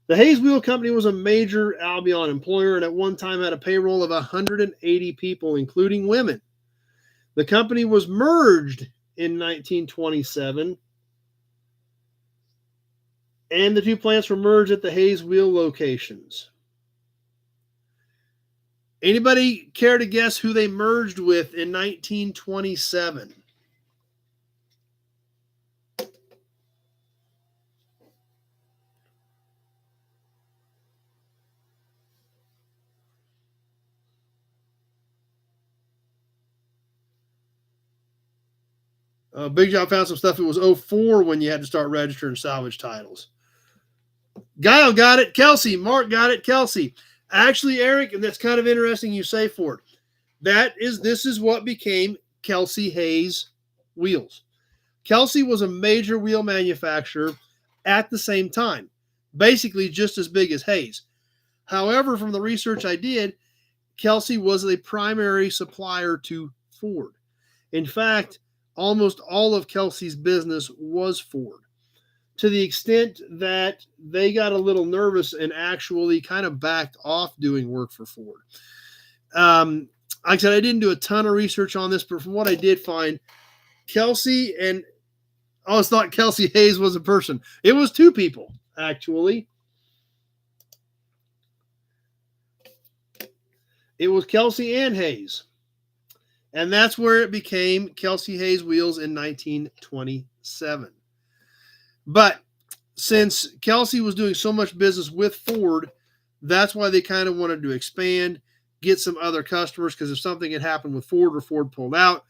[SPEAKER 1] The Hayes Wheel Company was a major Albion employer and at one time had a payroll of 180 people, including women. The company was merged in 1927, and the two plants were merged at the Hayes Wheel locations. Anybody care to guess who they merged with in 1927? Big John found some stuff. It was 04 when you had to start registering salvage titles. Guile got it. Kelsey. Mark got it. Kelsey. Actually, Eric, and that's kind of interesting you say Ford. This is what became Kelsey Hayes wheels. Kelsey was a major wheel manufacturer at the same time, basically just as big as Hayes. However, from the research I did, Kelsey was a primary supplier to Ford. In fact, almost all of Kelsey's business was Ford, to the extent that they got a little nervous and actually kind of backed off doing work for Ford. Like I said, I didn't do a ton of research on this, but from what I did find, Kelsey and I always thought Kelsey Hayes was a person. It was two people, actually. It was Kelsey and Hayes. And that's where it became Kelsey Hayes Wheels in 1927. But since Kelsey was doing so much business with Ford, that's why they kind of wanted to expand, get some other customers, because if something had happened with Ford or Ford pulled out,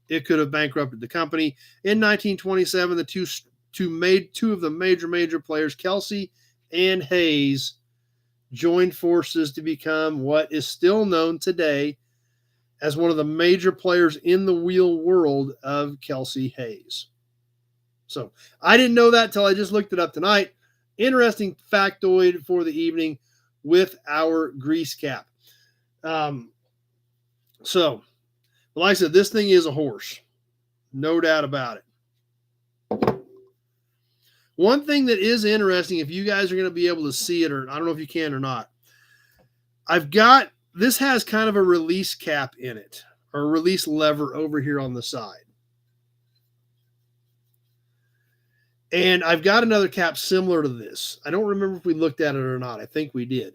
[SPEAKER 1] it could have bankrupted the company. In 1927, the two of the major players, Kelsey and Hayes, joined forces to become what is still known today as one of the major players in the wheel world of Kelsey Hayes. So I didn't know that till I just looked it up tonight. Interesting factoid for the evening with our grease cap. So, like I said, this thing is a horse. No doubt about it. One thing that is interesting, if you guys are going to be able to see it, or I don't know if you can or not, this has kind of a release cap in it, or a release lever over here on the side. And I've got another cap similar to this. I don't remember if we looked at it or not. I think we did.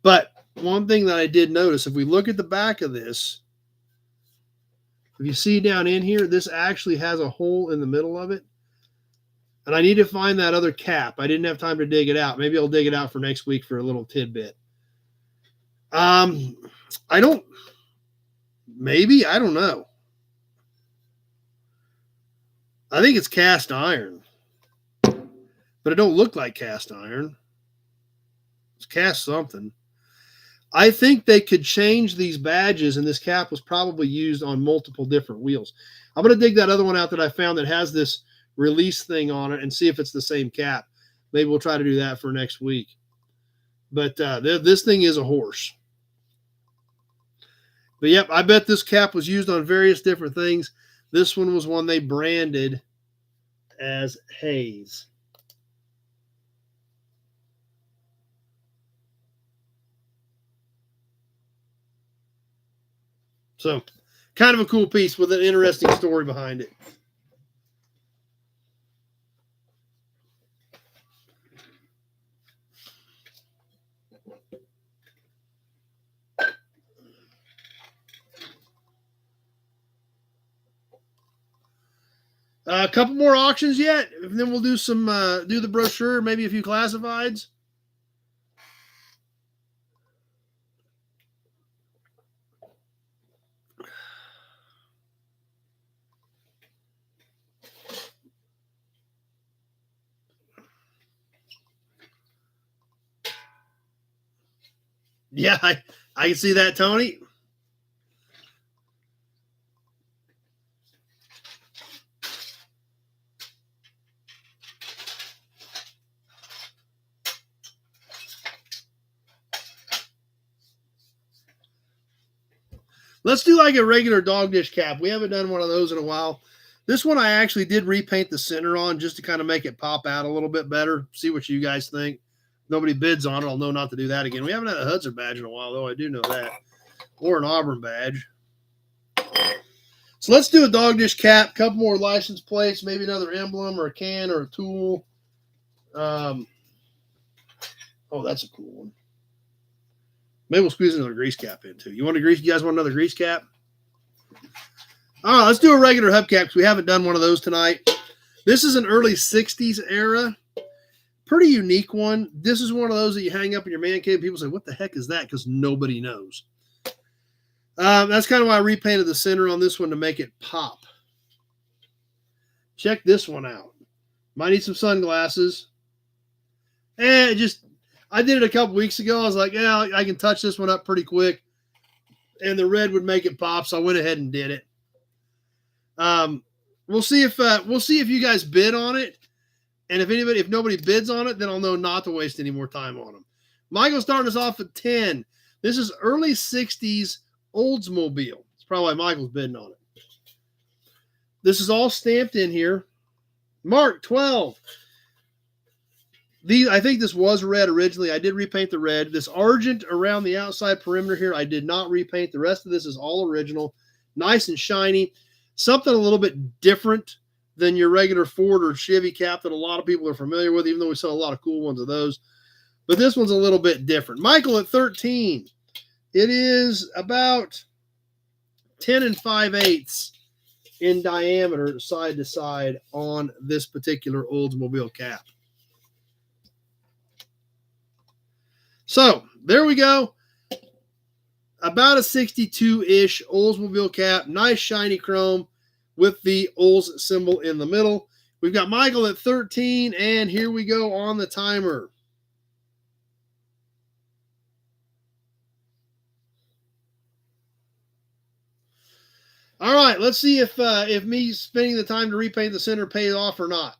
[SPEAKER 1] But one thing that I did notice, if we look at the back of this, if you see down in here, this actually has a hole in the middle of it. And I need to find that other cap. I didn't have time to dig it out. Maybe I'll dig it out for next week for a little tidbit. I don't know. I think it's cast iron. But it don't look like cast iron. It's cast something. I think they could change these badges, and this cap was probably used on multiple different wheels. I'm going to dig that other one out that I found that has this release thing on it and see if it's the same cap. Maybe we'll try to do that for next week. But this thing is a horse. But yep, I bet this cap was used on various different things. This one was one they branded as Hayes. So, kind of a cool piece with an interesting story behind it. A couple more auctions yet, and then we'll do do the brochure, maybe a few classifieds. Yeah, I can see that, Tony. Let's do like a regular dog dish cap. We haven't done one of those in a while. This one I actually did repaint the center on just to kind of make it pop out a little bit better. See what you guys think. Nobody bids on it. I'll know not to do that again. We haven't had a Hudson badge in a while, though. I do know that. Or an Auburn badge. So let's do a dog dish cap. Couple more license plates. Maybe another emblem or a can or a tool. Oh, that's a cool one. Maybe we'll squeeze another grease cap in too. You guys want another grease cap? All right, let's do a regular hubcap because we haven't done one of those tonight. This is an early 60s era. Pretty unique one. This is one of those that you hang up in your man cave. People say, what the heck is that? Because nobody knows. That's kind of why I repainted the center on this one to make it pop. Check this one out. Might need some sunglasses. And I did it a couple weeks ago. I was like, yeah, I can touch this one up pretty quick. And the red would make it pop, so I went ahead and did it. We'll see if you guys bid on it. And if nobody bids on it, then I'll know not to waste any more time on them. Michael's starting us off at 10. This is early 60s Oldsmobile. It's probably why Michael's bidding on it. This is all stamped in here. Mark, 12. I think this was red originally. I did repaint the red. This argent around the outside perimeter here, I did not repaint. The rest of this is all original. Nice and shiny. Something a little bit different than your regular Ford or Chevy cap that a lot of people are familiar with, even though we sell a lot of cool ones of those. But this one's a little bit different. Michael at 13. It is about 10 5/8 in diameter side to side on this particular Oldsmobile cap. So there we go. About a 62-ish Oldsmobile cap. Nice shiny chrome with the Olds symbol in the middle. We've got Michael at 13, and here we go on the timer. All right, let's see if me spending the time to repaint the center pays off or not.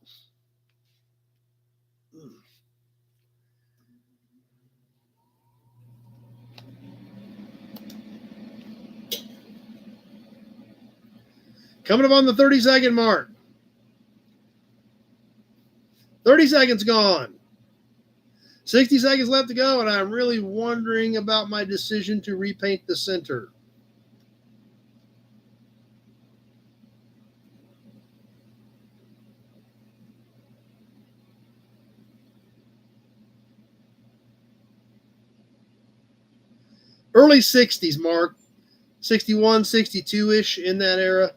[SPEAKER 1] Coming up on the 30-second mark. 30 seconds gone. 60 seconds left to go, and I'm really wondering about my decision to repaint the center. Early 60s, Mark. 61, 62-ish in that era.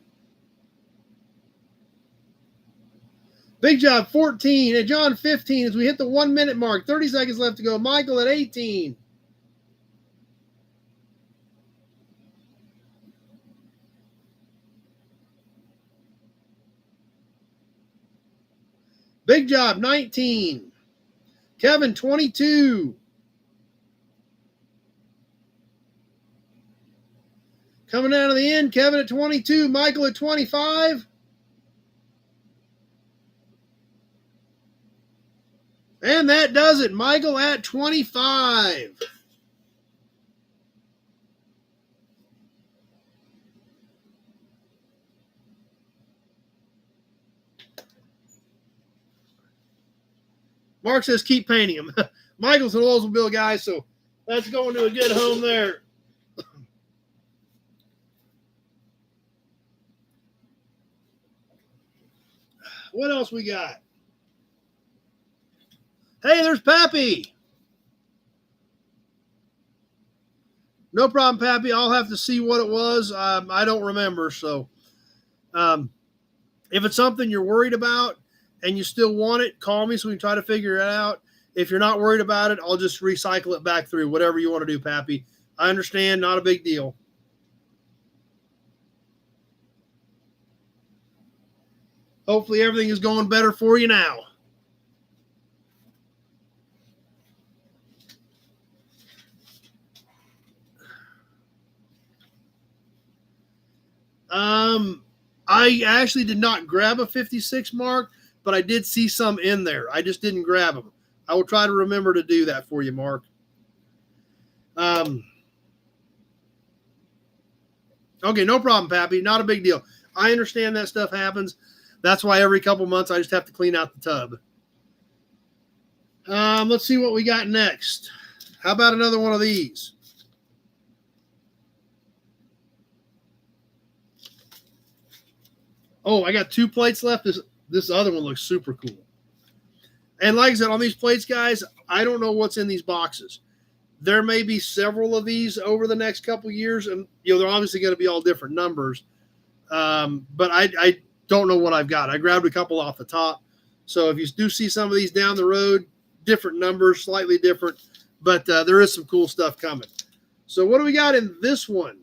[SPEAKER 1] Big Job, 14. And John, 15 as we hit the 1 minute mark. 30 seconds left to go. Michael at 18. Big Job, 19. Kevin, 22. Coming down to the end, Kevin at 22. Michael at 25. And that does it. Michael at 25. Mark says keep painting him. Michael's an Oldsmobile guy, so that's going to a good home there. What else we got? Hey, there's Pappy. No problem, Pappy. I'll have to see what it was. I don't remember. So if it's something you're worried about and you still want it, call me so we can try to figure it out. If you're not worried about it, I'll just recycle it back through. Whatever you want to do, Pappy. I understand. Not a big deal. Hopefully everything is going better for you now. I actually did not grab a 56 mark, but I did see some in there. I just didn't grab them. I will try to remember to do that for you, Mark. Okay, no problem, Pappy. Not a big deal. I understand that stuff happens. That's why every couple months I just have to clean out the tub. Let's see what we got next. How about another one of these? Oh, I got 2 plates left. This other one looks super cool. And like I said, on these plates, guys, I don't know what's in these boxes. There may be several of these over the next couple years, and they're obviously going to be all different numbers. But I don't know what I've got. I grabbed a couple off the top. So if you do see some of these down the road, different numbers, slightly different, but there is some cool stuff coming. So what do we got in this one?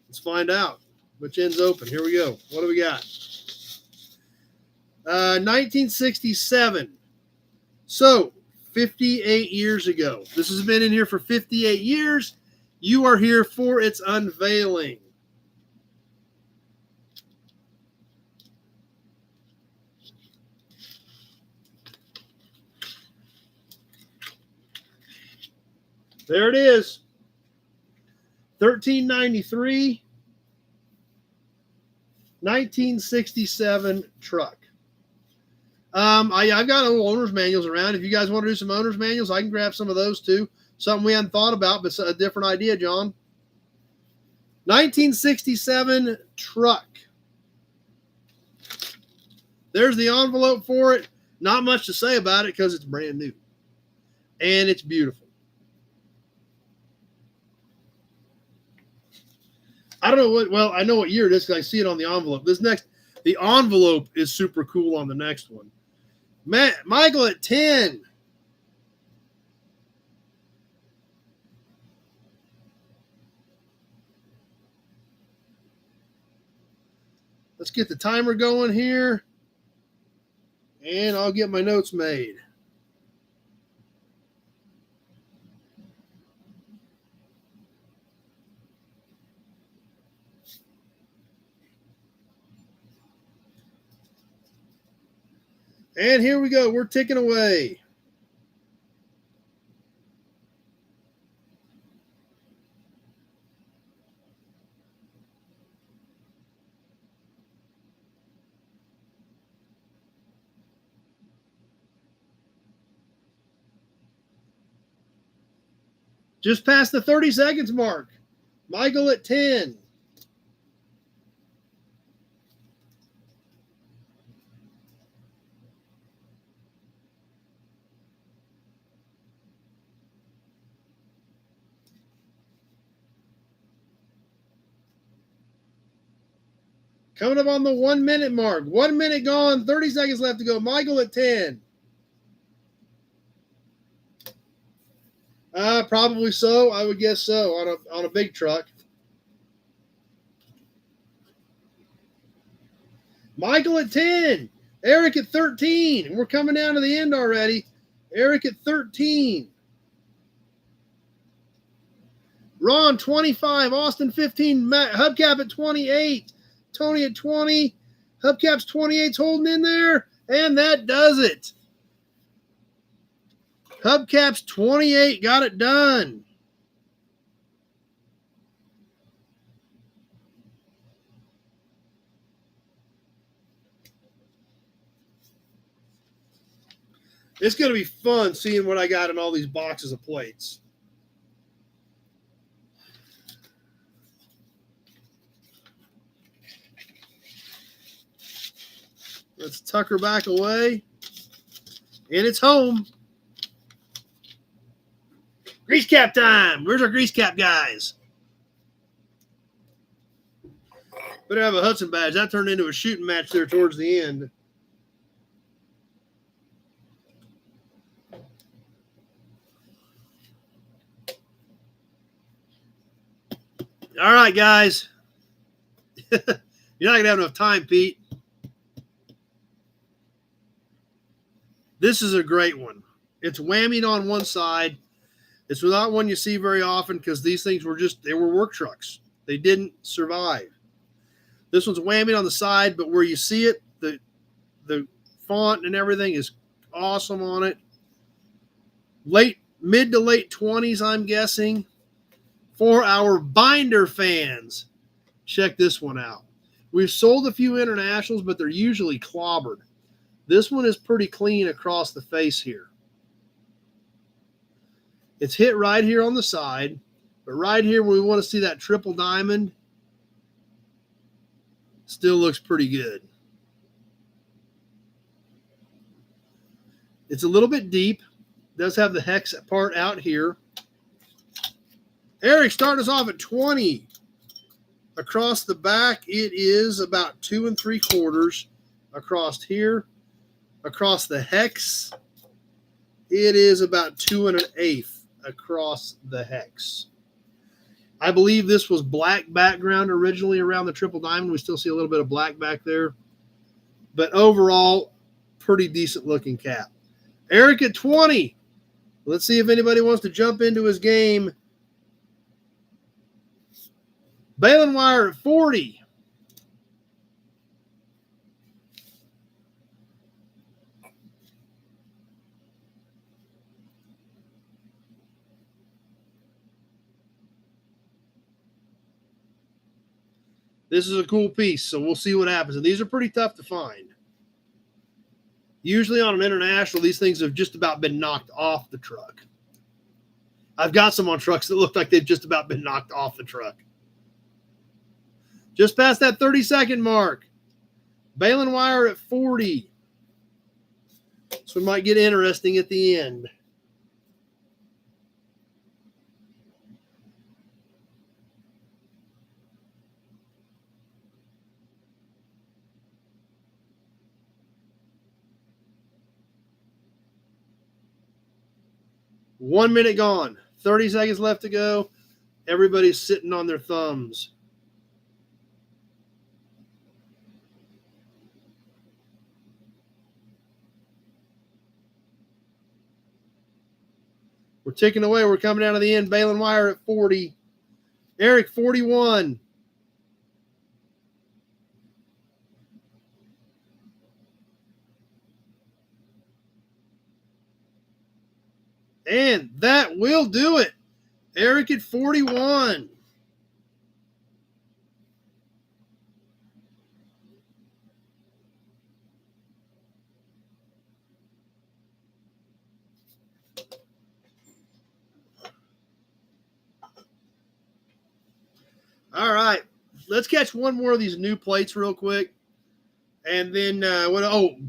[SPEAKER 1] Let's find out. which end's open. Here we go. What do we got? 1967. So, 58 years ago. This has been in here for 58 years. You are here for its unveiling. There it is. $13.93. 1967 truck. I've got owner's manuals around. If you guys want to do some owner's manuals, I can grab some of those too. Something we hadn't thought about, but it's a different idea, John. 1967 truck. There's the envelope for it. Not much to say about it because it's brand new. And it's beautiful. I don't know what, well, I know what year it is because I see it on the envelope. The envelope is super cool on the next one. Michael at 10. Let's get the timer going here. And I'll get my notes made. And here we go. We're ticking away. Just past the 30 seconds mark. Michael at 10. Coming up on the 1 minute mark. 1 minute gone, 30 seconds left to go. Michael at 10. Probably so. I would guess so on a big truck. Michael at 10. Eric at 13. And we're coming down to the end already. Eric at 13. Ron, 25. Austin, 15. Matt, Hubcap at 28. Tony at 20. Hubcap's 28's holding in there. And that does it. Hubcap's 28 got it done. It's going to be fun seeing what I got in all these boxes of plates. Let's tuck her back away. And it's home. Grease cap time. Where's our grease cap guys? Better have a Hudson badge. That turned into a shooting match there towards the end. All right, guys. You're not going to have enough time, Pete. This is a great one. It's whammied on one side. It's not one you see very often because these things they were work trucks. They didn't survive. This one's whammied on the side, but where you see it, the font and everything is awesome on it. Mid to late 20s, I'm guessing. For our binder fans, check this one out. We've sold a few internationals, but they're usually clobbered. This one is pretty clean across the face here. It's hit right here on the side, but right here where we want to see that triple diamond, still looks pretty good. It's a little bit deep. It does have the hex part out here. Eric, start us off at 20. Across the back, it is about 2 3/4. Across here, across the hex, it is about 2 1/8 across the hex. I believe this was black background originally around the triple diamond. We still see a little bit of black back there. But overall, pretty decent looking cap. Eric at 20. Let's see if anybody wants to jump into his game. Balin Wire at 40. This is a cool piece, so we'll see what happens. And these are pretty tough to find. Usually on an international, these things have just about been knocked off the truck. I've got some on trucks that look like they've just about been knocked off the truck. Just past that 30-second mark. Balin Wire at 40. So we might get interesting at the end. One minute gone. 30 seconds left to go. Everybody's sitting on their thumbs. We're ticking away. We're coming down to the end. Balin Wire at 40. Eric, 41. And that will do it. Eric at 41. All right. Let's catch one more of these new plates real quick. And then,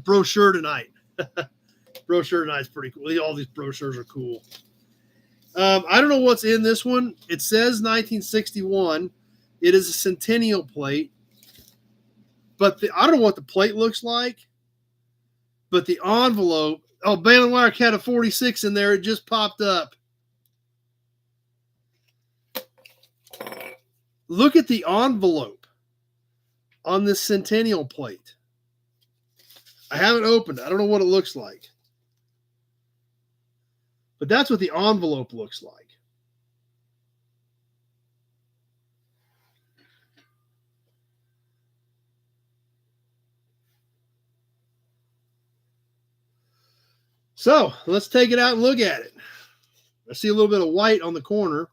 [SPEAKER 1] brochure tonight. Brochure tonight's pretty cool. All these brochures are cool. I don't know what's in this one. It says 1961. It is a centennial plate. But I don't know what the plate looks like. But the envelope. Oh, Balin Wire had a 46 in there. It just popped up. Look at the envelope on this centennial plate. I haven't opened it. I don't know what it looks like. But that's what the envelope looks like. So let's take it out and look at it. I see a little bit of white on the corner.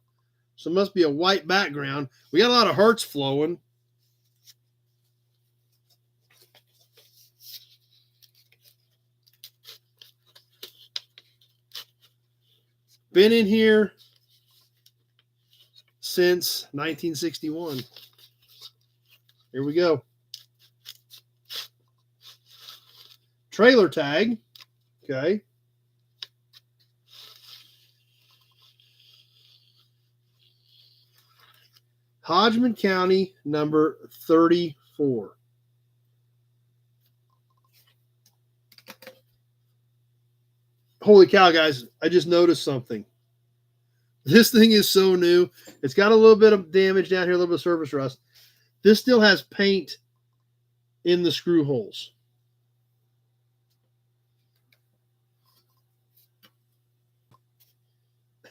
[SPEAKER 1] So it must be a white background. We got a lot of hearts flowing. Been in here since 1961. Here we go. Trailer tag. Okay. Hodgman County, number 34. Holy cow, guys. I just noticed something. This thing is so new. It's got a little bit of damage down here, a little bit of surface rust. This still has paint in the screw holes.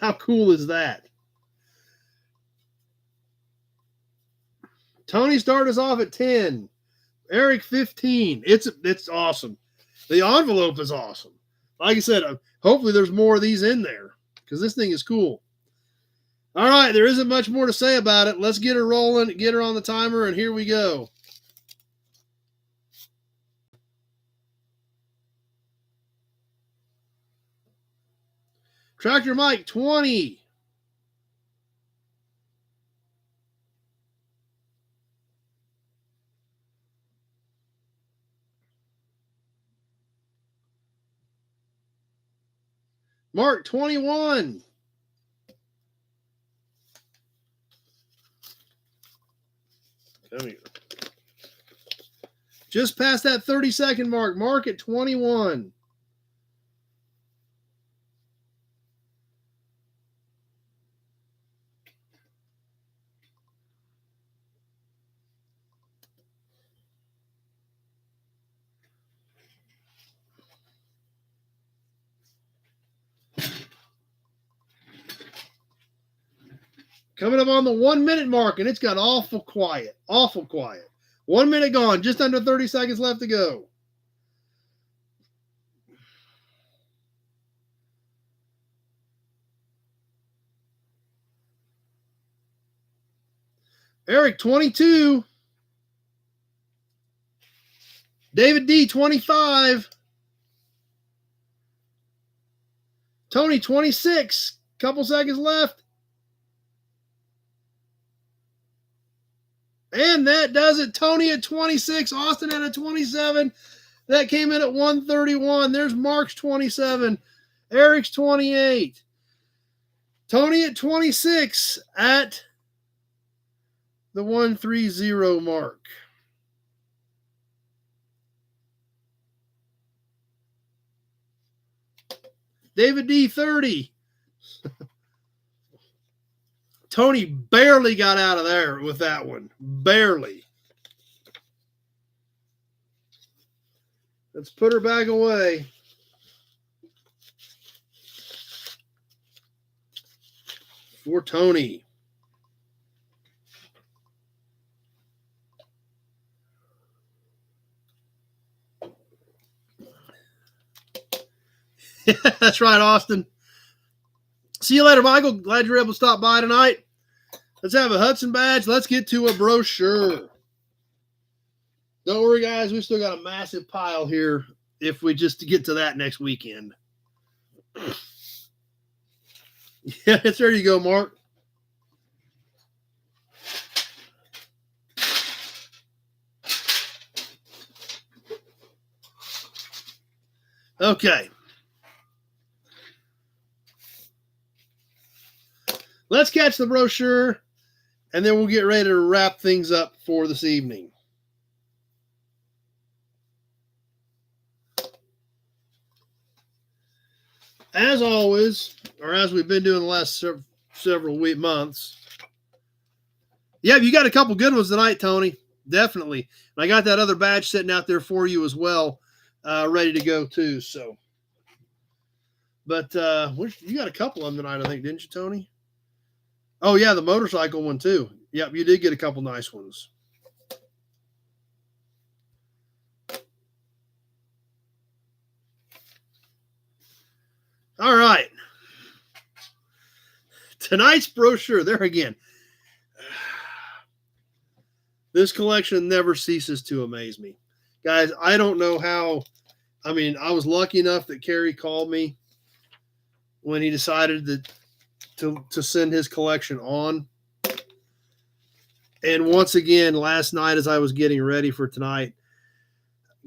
[SPEAKER 1] How cool is that? Tony started us off at 10. Eric, 15. It's awesome. The envelope is awesome. Like I said, hopefully there's more of these in there because this thing is cool. All right, there isn't much more to say about it. Let's get her rolling, get her on the timer, and here we go. Tractor Mike, 20. Mark, 21. Come here. Just past that 30-second mark. Mark at 21. Coming up on the 1 minute mark, and it's got awful quiet. Awful quiet. 1 minute gone, just under 30 seconds left to go. Eric, 22. David D, 25. Tony, 26. Couple seconds left. And that does it. Tony at 26. Austin at a 27. That came in at 131. There's Mark's 27. Eric's 28. Tony at 26 at the 130 mark. David D, 30. Tony barely got out of there with that one. Barely. Let's put her back away. For Tony. That's right, Austin. See you later, Michael. Glad you're able to stop by tonight. Let's have a Hudson badge. Let's get to a brochure. Don't worry, guys. We've still got a massive pile here if we just get to that next weekend. Yes, there you go, Mark. Okay. Let's catch the brochure, and then we'll get ready to wrap things up for this evening. As always, or as we've been doing the last several months. Yeah, you got a couple good ones tonight, Tony. Definitely. And I got that other badge sitting out there for you as well, ready to go too. So, but you got a couple of them tonight, I think, didn't you, Tony? Oh, yeah, the motorcycle one, too. Yep, you did get a couple nice ones. All right. Tonight's brochure, there again. This collection never ceases to amaze me. Guys, I don't know how. I mean, I was lucky enough that Kerry called me when he decided that to send his collection on. And once again, last night as I was getting ready for tonight,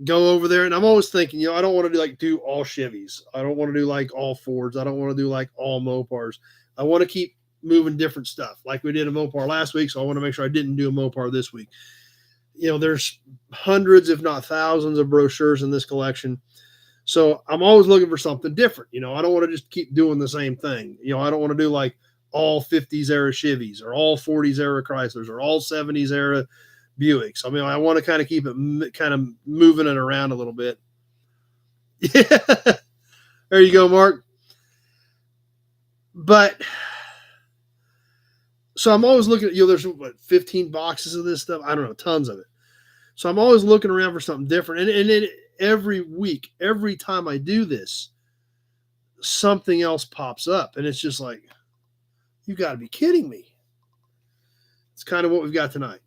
[SPEAKER 1] go over there, and I'm always thinking, I don't want to do all Chevys. I don't want to do like all Fords. I don't want to do like all Mopars. I want to keep moving different stuff. Like we did a Mopar last week, so I want to make sure I didn't do a Mopar this week. There's hundreds, if not thousands, of brochures in this collection. So I'm always looking for something different. I don't want to just keep doing the same thing. I don't want to do like all 50s era Chevys or all 40s era Chryslers or all 70s era Buicks. I mean, I want to kind of keep it kind of moving it around a little bit. Yeah. There you go, Mark. But so I'm always looking at, there's 15 boxes of this stuff. I don't know, tons of it. So I'm always looking around for something different. And every week, every time I do this, something else pops up. And it's just like, you got to be kidding me. It's kind of what we've got tonight.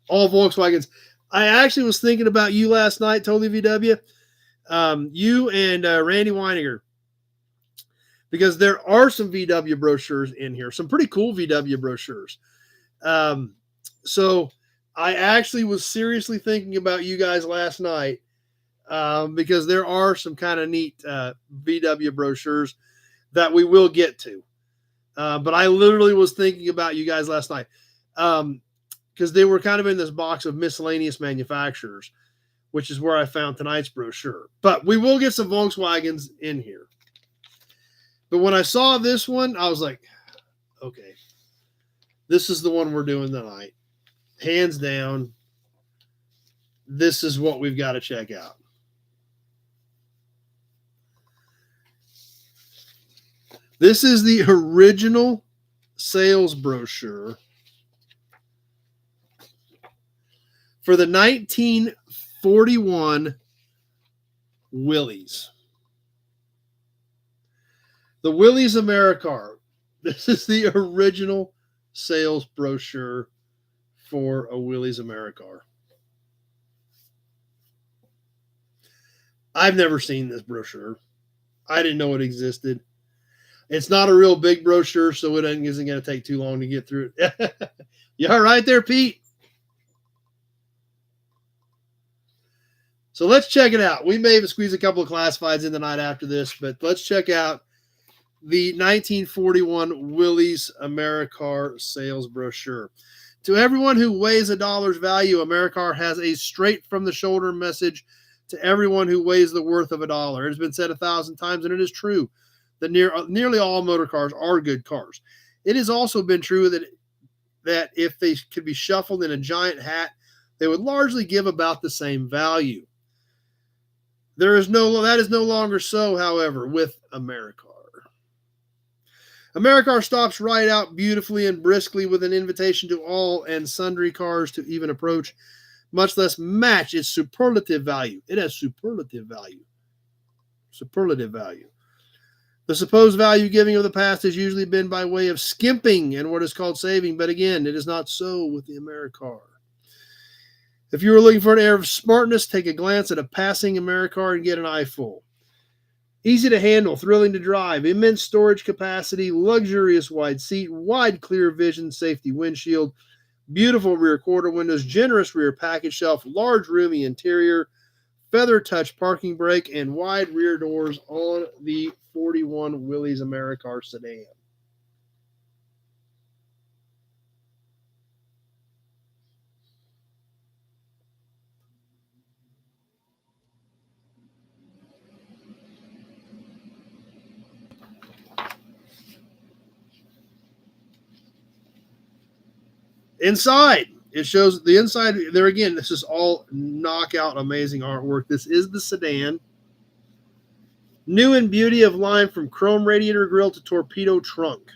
[SPEAKER 1] All Volkswagens. I actually was thinking about you last night, Totally VW. You and Randy Weininger. Because there are some VW brochures in here. Some pretty cool VW brochures. So I actually was seriously thinking about you guys last night because there are some kind of neat VW brochures that we will get to. But I literally was thinking about you guys last night because they were kind of in this box of miscellaneous manufacturers, which is where I found tonight's brochure. But we will get some Volkswagens in here. But when I saw this one, I was like, okay, this is the one we're doing tonight. Hands down, this is what we've got to check out. This is the original sales brochure for the 1941 Willys. The Willys AmeriCar. This is the original sales brochure for a Willys AmeriCar. I've never seen this brochure. I didn't know it existed. It's not a real big brochure, so it isn't going to take too long to get through it. You all right there, Pete? So let's check it out. We may have squeezed a couple of classifieds in the night after this, but let's check out the 1941 Willys AmeriCar sales brochure. To everyone who weighs a dollar's value, AmeriCar has a straight from the shoulder message to everyone who weighs the worth of a dollar. It has been said 1,000 times, and it is true that nearly all motor cars are good cars. It has also been true that if they could be shuffled in a giant hat, they would largely give about the same value. That is no longer so, however, with AmeriCar. AmeriCar stops right out beautifully and briskly with an invitation to all and sundry cars to even approach, much less match its superlative value. It has superlative value. Superlative value. The supposed value giving of the past has usually been by way of skimping and what is called saving, but again, it is not so with the AmeriCar. If you are looking for an air of smartness, take a glance at a passing AmeriCar and get an eyeful. Easy to handle, thrilling to drive, immense storage capacity, luxurious wide seat, wide clear vision, safety windshield, beautiful rear quarter windows, generous rear package shelf, large roomy interior, feather touch parking brake, and wide rear doors on the 41 Willys AmeriCar sedan. Inside, it shows the inside there again. This is all knockout, amazing artwork. This is the sedan. New in beauty of line from chrome radiator grille to torpedo trunk.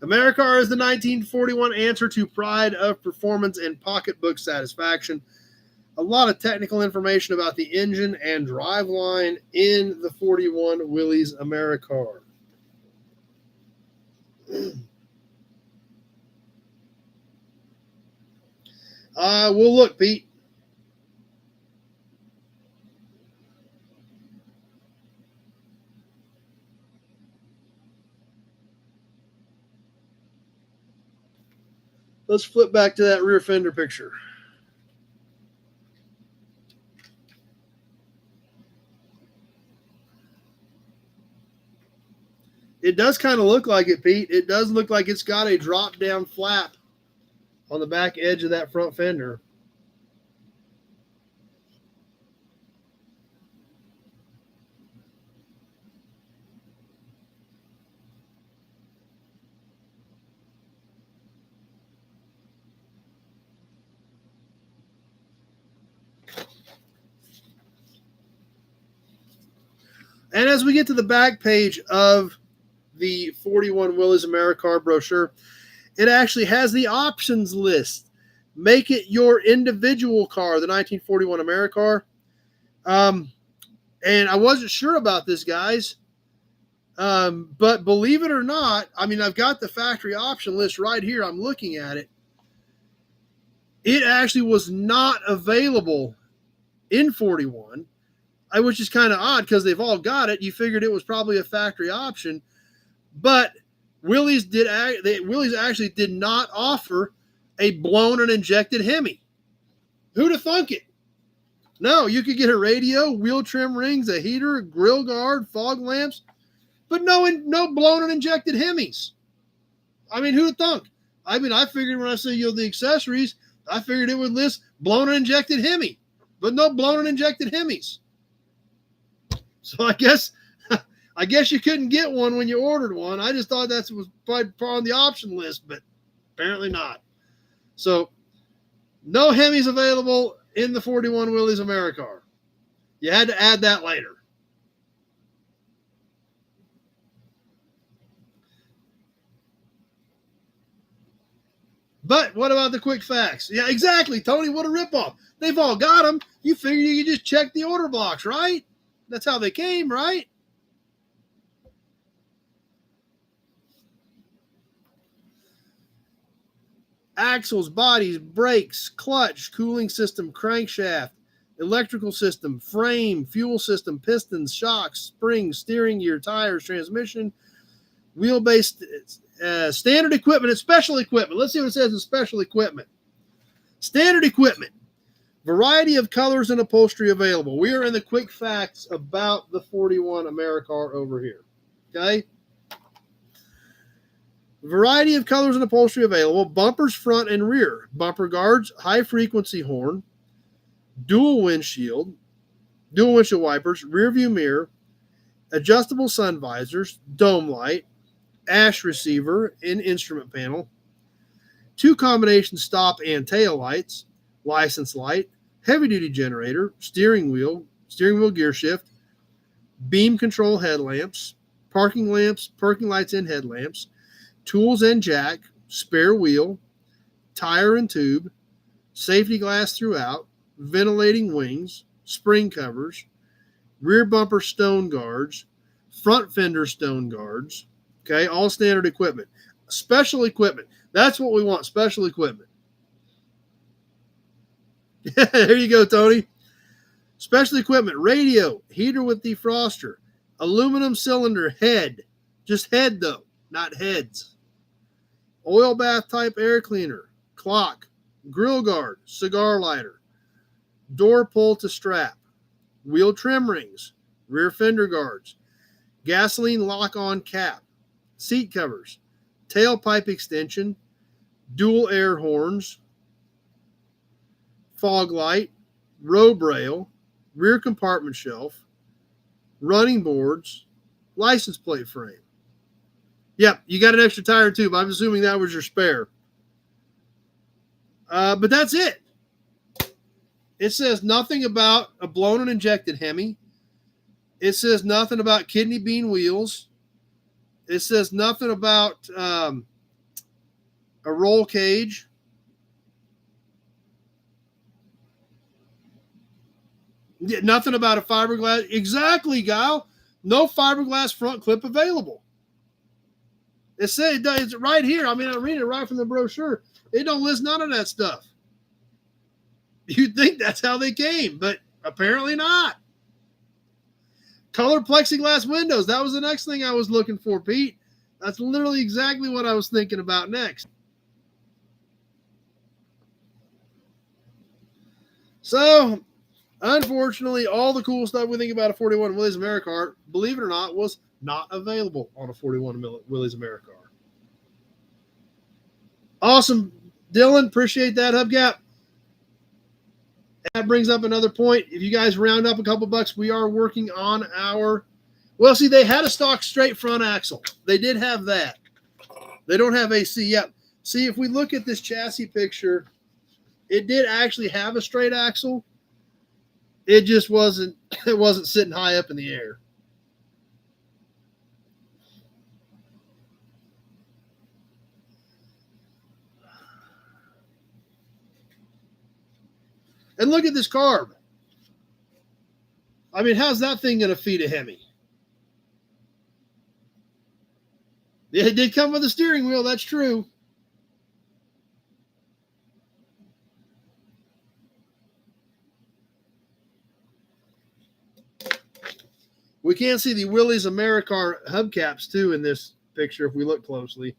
[SPEAKER 1] AmeriCar is the 1941 answer to pride of performance and pocketbook satisfaction. A lot of technical information about the engine and driveline in the 41 Willys AmeriCar. We'll look, Pete. Let's flip back to that rear fender picture. It does kind of look like it, Pete. It does look like it's got a drop-down flap on the back edge of that front fender. And as we get to the back page of the 41 Willys AmeriCar brochure, it actually has the options list. Make it your individual car, the 1941 AmeriCar. And I wasn't sure about this, guys. But believe it or not, I mean, I've got the factory option list right here. I'm looking at it. It actually was not available in 41. Which is kind of odd because they've all got it. You figured it was probably a factory option, but Willys actually did not offer a blown and injected Hemi. Who'd have thunk it? No, you could get a radio, wheel trim rings, a heater, grill guard, fog lamps, but no blown and injected Hemis. I mean, who'd thunk? I mean, I figured when I say the accessories, I figured it would list blown and injected Hemi, but no blown and injected Hemis. So I guess you couldn't get one when you ordered one. I just thought that was probably on the option list, but apparently not. So no Hemis available in the 41 Willys AmeriCar. You had to add that later. But what about the quick facts? Yeah, exactly, Tony. What a ripoff. They've all got them. You figure you could just check the order box, right? That's how they came, right? Axles, bodies, brakes, clutch, cooling system, crankshaft, electrical system, frame, fuel system, pistons, shocks, springs, steering gear, tires, transmission, wheelbase, standard equipment and special equipment. Let's see what it says in special equipment. Standard equipment. Variety of colors and upholstery available. We are in the quick facts about the 41 AmeriCar over here. Okay? Variety of colors and upholstery available. Bumpers front and rear. Bumper guards, high frequency horn, dual windshield wipers, rear view mirror, adjustable sun visors, dome light, ash receiver and instrument panel, 2 combination stop and tail lights, license light, heavy duty generator, steering wheel gear shift, beam control headlamps, parking lights and headlamps, tools and jack, spare wheel, tire and tube, safety glass throughout, ventilating wings, spring covers, rear bumper stone guards, front fender stone guards. Okay, all standard equipment. Special equipment. That's what we want, special equipment. There you go, Tony. Special equipment, radio, heater with defroster, aluminum cylinder head. Just head, though, not heads. Oil bath type air cleaner, clock, grill guard, cigar lighter, door pull to strap, wheel trim rings, rear fender guards, gasoline lock-on cap, seat covers, tailpipe extension, dual air horns, fog light, robe rail, rear compartment shelf, running boards, license plate frame. Yep, you got an extra tire tube. I'm assuming that was your spare. But that's it. It says nothing about a blown and injected Hemi. It says nothing about kidney bean wheels. It says nothing about a roll cage. Nothing about a fiberglass. Exactly, Guile. No fiberglass front clip available. It says it's right here. I mean, I read it right from the brochure. It don't list none of that stuff. You'd think that's how they came, but apparently not. Color plexiglass windows. That was the next thing I was looking for, Pete. That's literally exactly what I was thinking about next. So, unfortunately, all the cool stuff we think about a 41 Willys AmeriCar, believe it or not, was not available on a 41 Willys AmeriCar. Awesome, Dylan. Appreciate that, Hubgap. That brings up another point. If you guys round up a couple bucks, we are working on our... Well, see, they had a stock straight front axle. They did have that. They don't have AC yet. See, if we look at this chassis picture, it did actually have a straight axle. It just wasn't sitting high up in the air. And look at this carb. I mean, how's that thing going to feed a Hemi? It did come with a steering wheel, that's true. We can see the Willys AmeriCar hubcaps, too, in this picture if we look closely.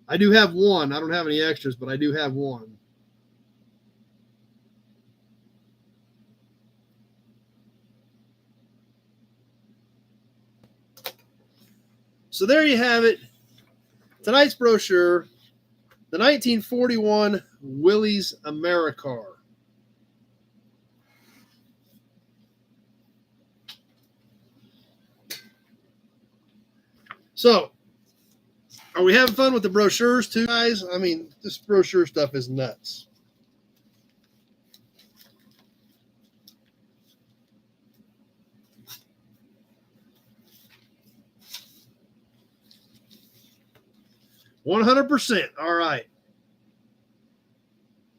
[SPEAKER 1] I do have one. I don't have any extras, but I do have one. So there you have it. Tonight's brochure, the 1941 Willys AmeriCar. So, are we having fun with the brochures too, guys? I mean, this brochure stuff is nuts. %. All right.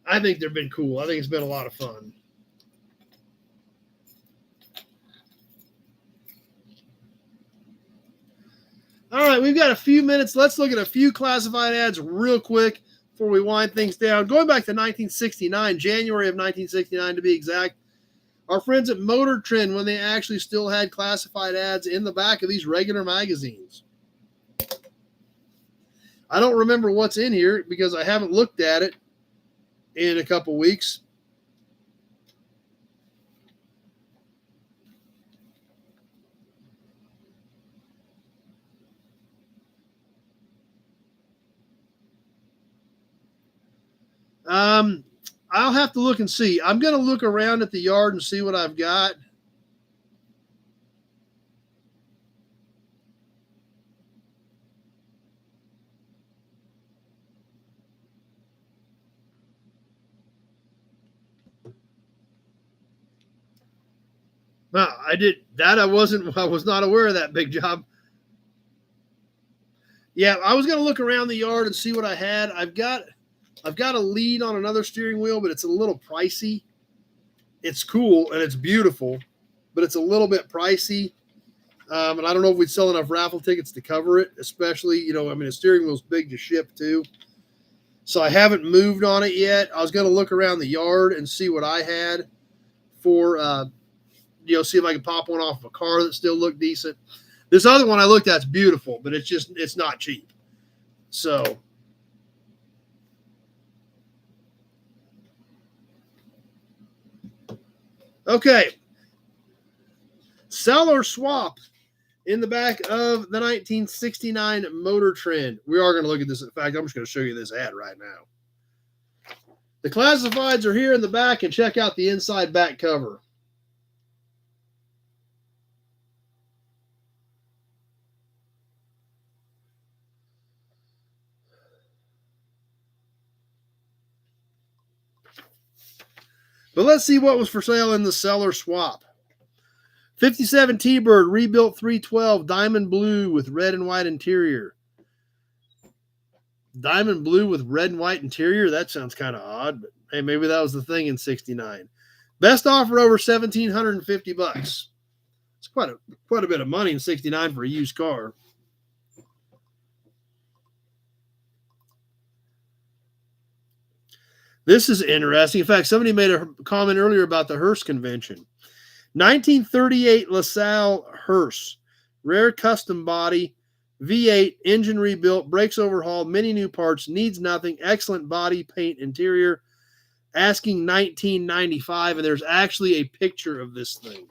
[SPEAKER 1] I think they've been cool. I think it's been a lot of fun. All right, we've got a few minutes. Let's look at a few classified ads real quick before we wind things down. Going back to 1969, January of 1969 to be exact, our friends at Motor Trend, when they actually still had classified ads in the back of these regular magazines. I don't remember what's in here because I haven't looked at it in a couple weeks. I'll have to look and see. I'm going to look around at the yard and see what I've got. No, I did that. I was not aware of that, Big Job. Yeah, I was going to look around the yard and see what I had. I've got a lead on another steering wheel, but it's a little pricey. It's cool and it's beautiful, but it's a little bit pricey. And I don't know if we'd sell enough raffle tickets to cover it, especially, a steering wheel's big to ship too. So I haven't moved on it yet. I was going to look around the yard and see what I had for, see if I can pop one off of a car that still looked decent. This other one I looked at is beautiful, but it's not cheap. So, okay. Sell or swap in the back of the 1969 Motor Trend. We are going to look at this. In fact, I'm just going to show you this ad right now. The classifieds are here in the back, and check out the inside back cover. But let's see what was for sale in the seller swap. 57 T-Bird rebuilt 312 diamond blue with red and white interior. Diamond blue with red and white interior? That sounds kind of odd, but hey, maybe that was the thing in 69. Best offer over $1,750. It's quite a bit of money in 69 for a used car. This is interesting. In fact, somebody made a comment earlier about the Hearst convention. 1938 LaSalle Hearst, rare custom body, V8, engine rebuilt, brakes overhauled, many new parts, needs nothing, excellent body, paint, interior, asking $19.95, and there's actually a picture of this thing.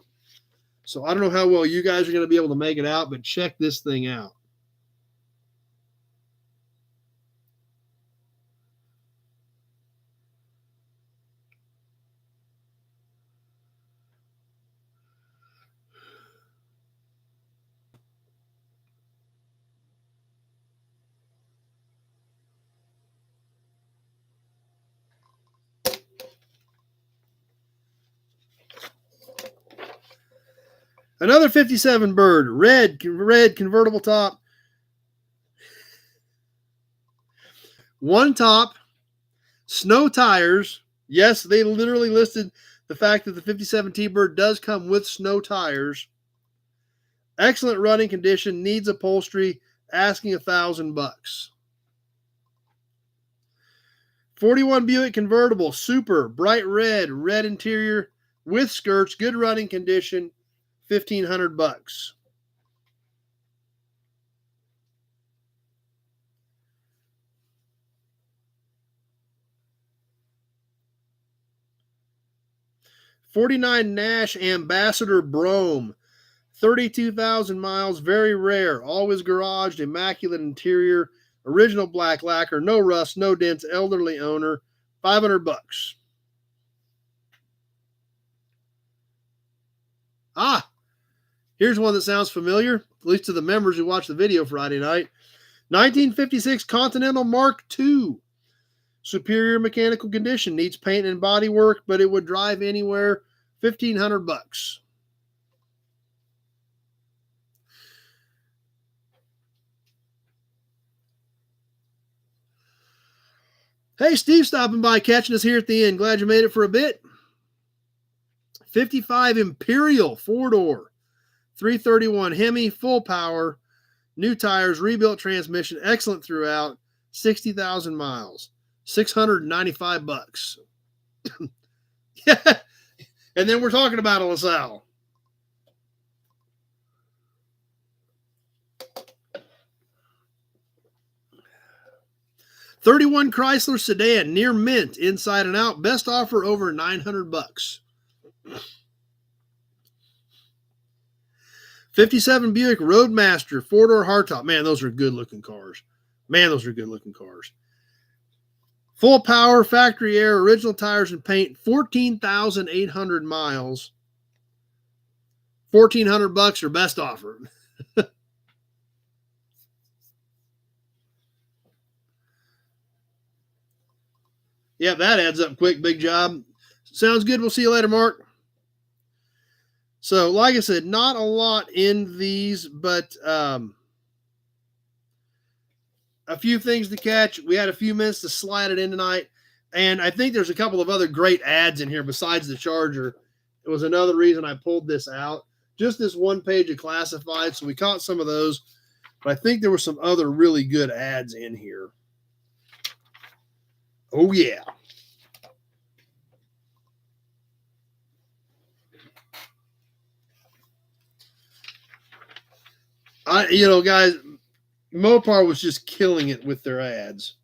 [SPEAKER 1] So I don't know how well you guys are going to be able to make it out, but check this thing out. Another 57 Bird, red convertible top. One top, snow tires. Yes, they literally listed the fact that the 57 T-Bird does come with snow tires. Excellent running condition, needs upholstery, asking $1,000. 41 Buick convertible, super, bright red interior with skirts, good running condition, $1,500. '49 Nash Ambassador Brougham, 32,000 miles, very rare, always garaged, immaculate interior, original black lacquer, no rust, no dents, elderly owner, $500. Ah, here's one that sounds familiar, at least to the members who watched the video Friday night. 1956 Continental Mark II. Superior mechanical condition, needs paint and body work, but it would drive anywhere. $1,500. Hey, Steve stopping by, catching us here at the end. Glad you made it for a bit. 55 Imperial 4-door, 331 Hemi, full power, new tires, rebuilt transmission, excellent throughout, 60,000 miles, $695. Yeah. And then we're talking about a LaSalle. '31 Chrysler sedan, near mint, inside and out. Best offer over $900. 57 Buick Roadmaster, 4-door hardtop. Man, those are good looking cars. Full power, factory air, original tires and paint, 14,800 miles. $1,400 or best offer. Yeah, that adds up quick. Big job. Sounds good. We'll see you later, Mark. So, like I said, not a lot in these, but a few things to catch. We had a few minutes to slide it in tonight. And I think there's a couple of other great ads in here besides the Charger. It was another reason I pulled this out. Just this one page of classified. So we caught some of those. But I think there were some other really good ads in here. Oh, yeah. Guys, Mopar was just killing it with their ads.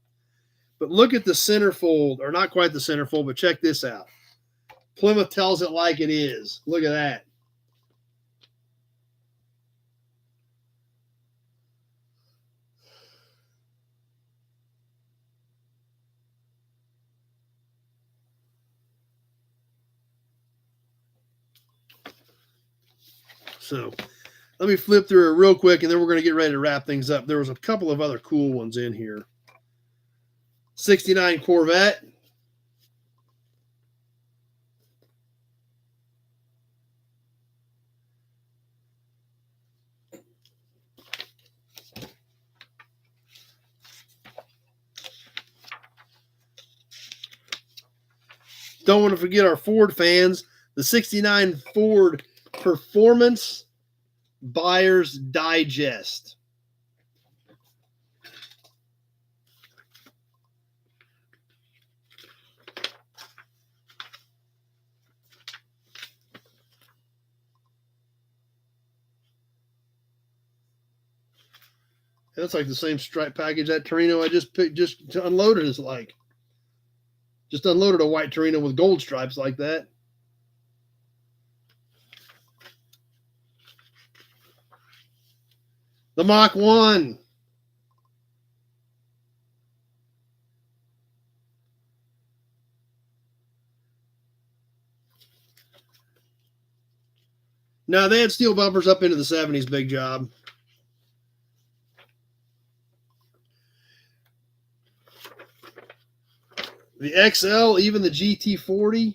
[SPEAKER 1] But look at the centerfold, or not quite the centerfold, but check this out. Plymouth tells it like it is. Look at that. So let me flip through it real quick, and then we're going to get ready to wrap things up. There was a couple of other cool ones in here. 69 Corvette. Don't want to forget our Ford fans. The 69 Ford Performance Buyer's Digest. That's like the same stripe package that Torino I just picked, just unloaded is like. Just unloaded a white Torino with gold stripes like that. The Mach 1. No, they had steel bumpers up into the 70s. Big job. The XL, even the GT40.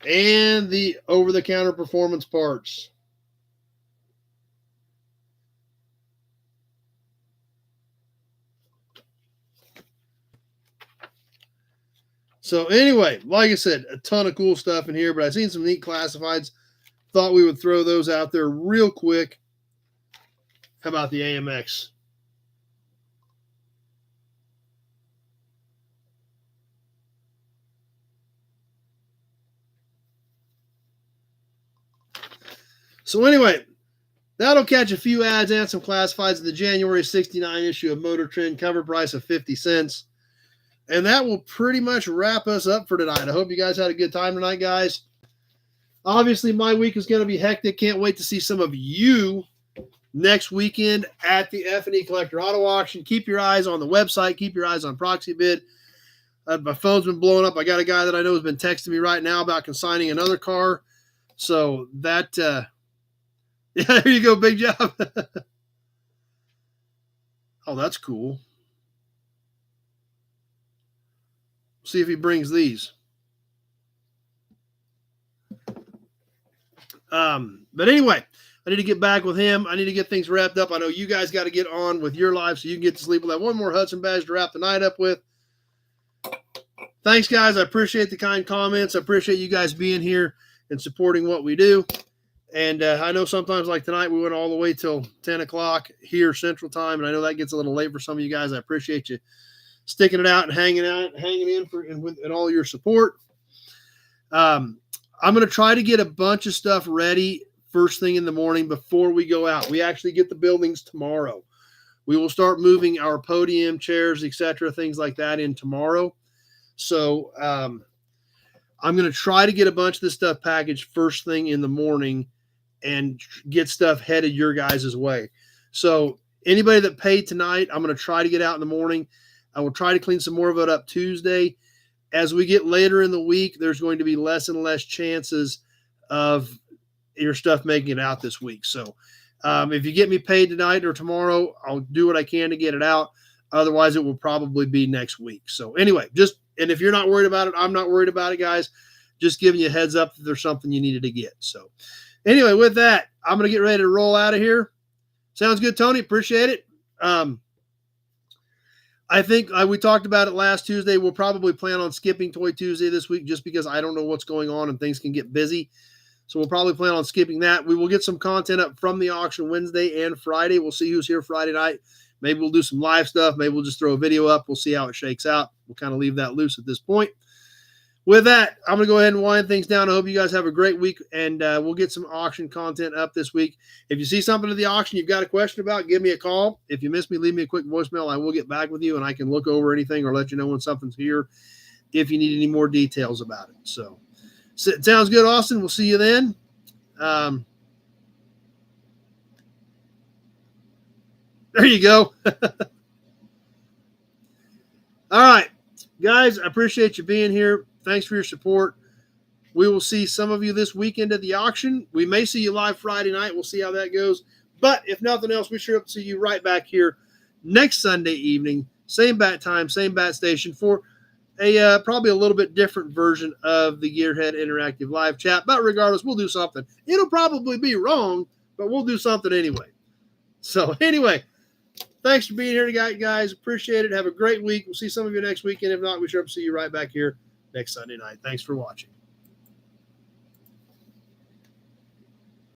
[SPEAKER 1] And the over-the-counter performance parts. So anyway, like I said, a ton of cool stuff in here, but I've seen some neat classifieds. Thought we would throw those out there real quick. How about the AMX? So anyway, That'll catch a few ads and some classifieds in the January 69 issue of Motor Trend, cover price of 50 cents. And that will pretty much wrap us up for tonight. I hope you guys had a good time tonight, guys. Obviously, my week is going to be hectic. Can't wait to see some of you next weekend at the F&E Collector Auto Auction. Keep your eyes on the website. Keep your eyes on Proxy Bid. My phone's been blowing up. I got a guy that I know has been texting me right now about consigning another car. So that, yeah, there you go. Big job. Oh, that's cool. See if he brings these. But anyway, I need to get back with him. I need to get things wrapped up. I know you guys got to get on with your lives so you can get to sleep. We'll have one more Hudson badge to wrap the night up with. Thanks, guys. I appreciate the kind comments. I appreciate you guys being here and supporting what we do. And I know sometimes like tonight we went all the way till 10 o'clock here Central Time, and I know that gets a little late for some of you guys. I appreciate you sticking it out and hanging in and all your support. I'm going to try to get a bunch of stuff ready first thing in the morning before we go out. We actually get the buildings tomorrow. We will start moving our podium, chairs, etc., things like that in tomorrow. So I'm going to try to get a bunch of this stuff packaged first thing in the morning and get stuff headed your guys' way. So anybody that paid tonight, I'm going to try to get out in the morning. I will try to clean some more of it up Tuesday. As we get later in the week, there's going to be less and less chances of your stuff making it out this week. So if you get me paid tonight or tomorrow, I'll do what I can to get it out. Otherwise, it will probably be next week. So anyway, and if you're not worried about it, I'm not worried about it, guys. Just giving you a heads up that there's something you needed to get. So anyway, with that, I'm going to get ready to roll out of here. Sounds good, Tony. Appreciate it. I think we talked about it last Tuesday. We'll probably plan on skipping Toy Tuesday this week just because I don't know what's going on and things can get busy. So we'll probably plan on skipping that. We will get some content up from the auction Wednesday and Friday. We'll see who's here Friday night. Maybe we'll do some live stuff. Maybe we'll just throw a video up. We'll see how it shakes out. We'll kind of leave that loose at this point. With that, I'm going to go ahead and wind things down. I hope you guys have a great week, and we'll get some auction content up this week. If you see something at the auction you've got a question about, give me a call. If you miss me, leave me a quick voicemail. I will get back with you, and I can look over anything or let you know when something's here if you need any more details about it. So it sounds good, Austin. We'll see you then. There you go. All right, guys, I appreciate you being here. Thanks for your support. We will see some of you this weekend at the auction. We may see you live Friday night. We'll see how that goes. But if nothing else, we sure hope to see you right back here next Sunday evening, same bat time, same bat station for a probably a little bit different version of the Gearhead Interactive Live Chat. But regardless, we'll do something. It'll probably be wrong, but we'll do something anyway. So anyway, thanks for being here tonight, guys. Appreciate it. Have a great week. We'll see some of you next weekend. If not, we sure hope to see you right back here next Sunday night. Thanks for watching.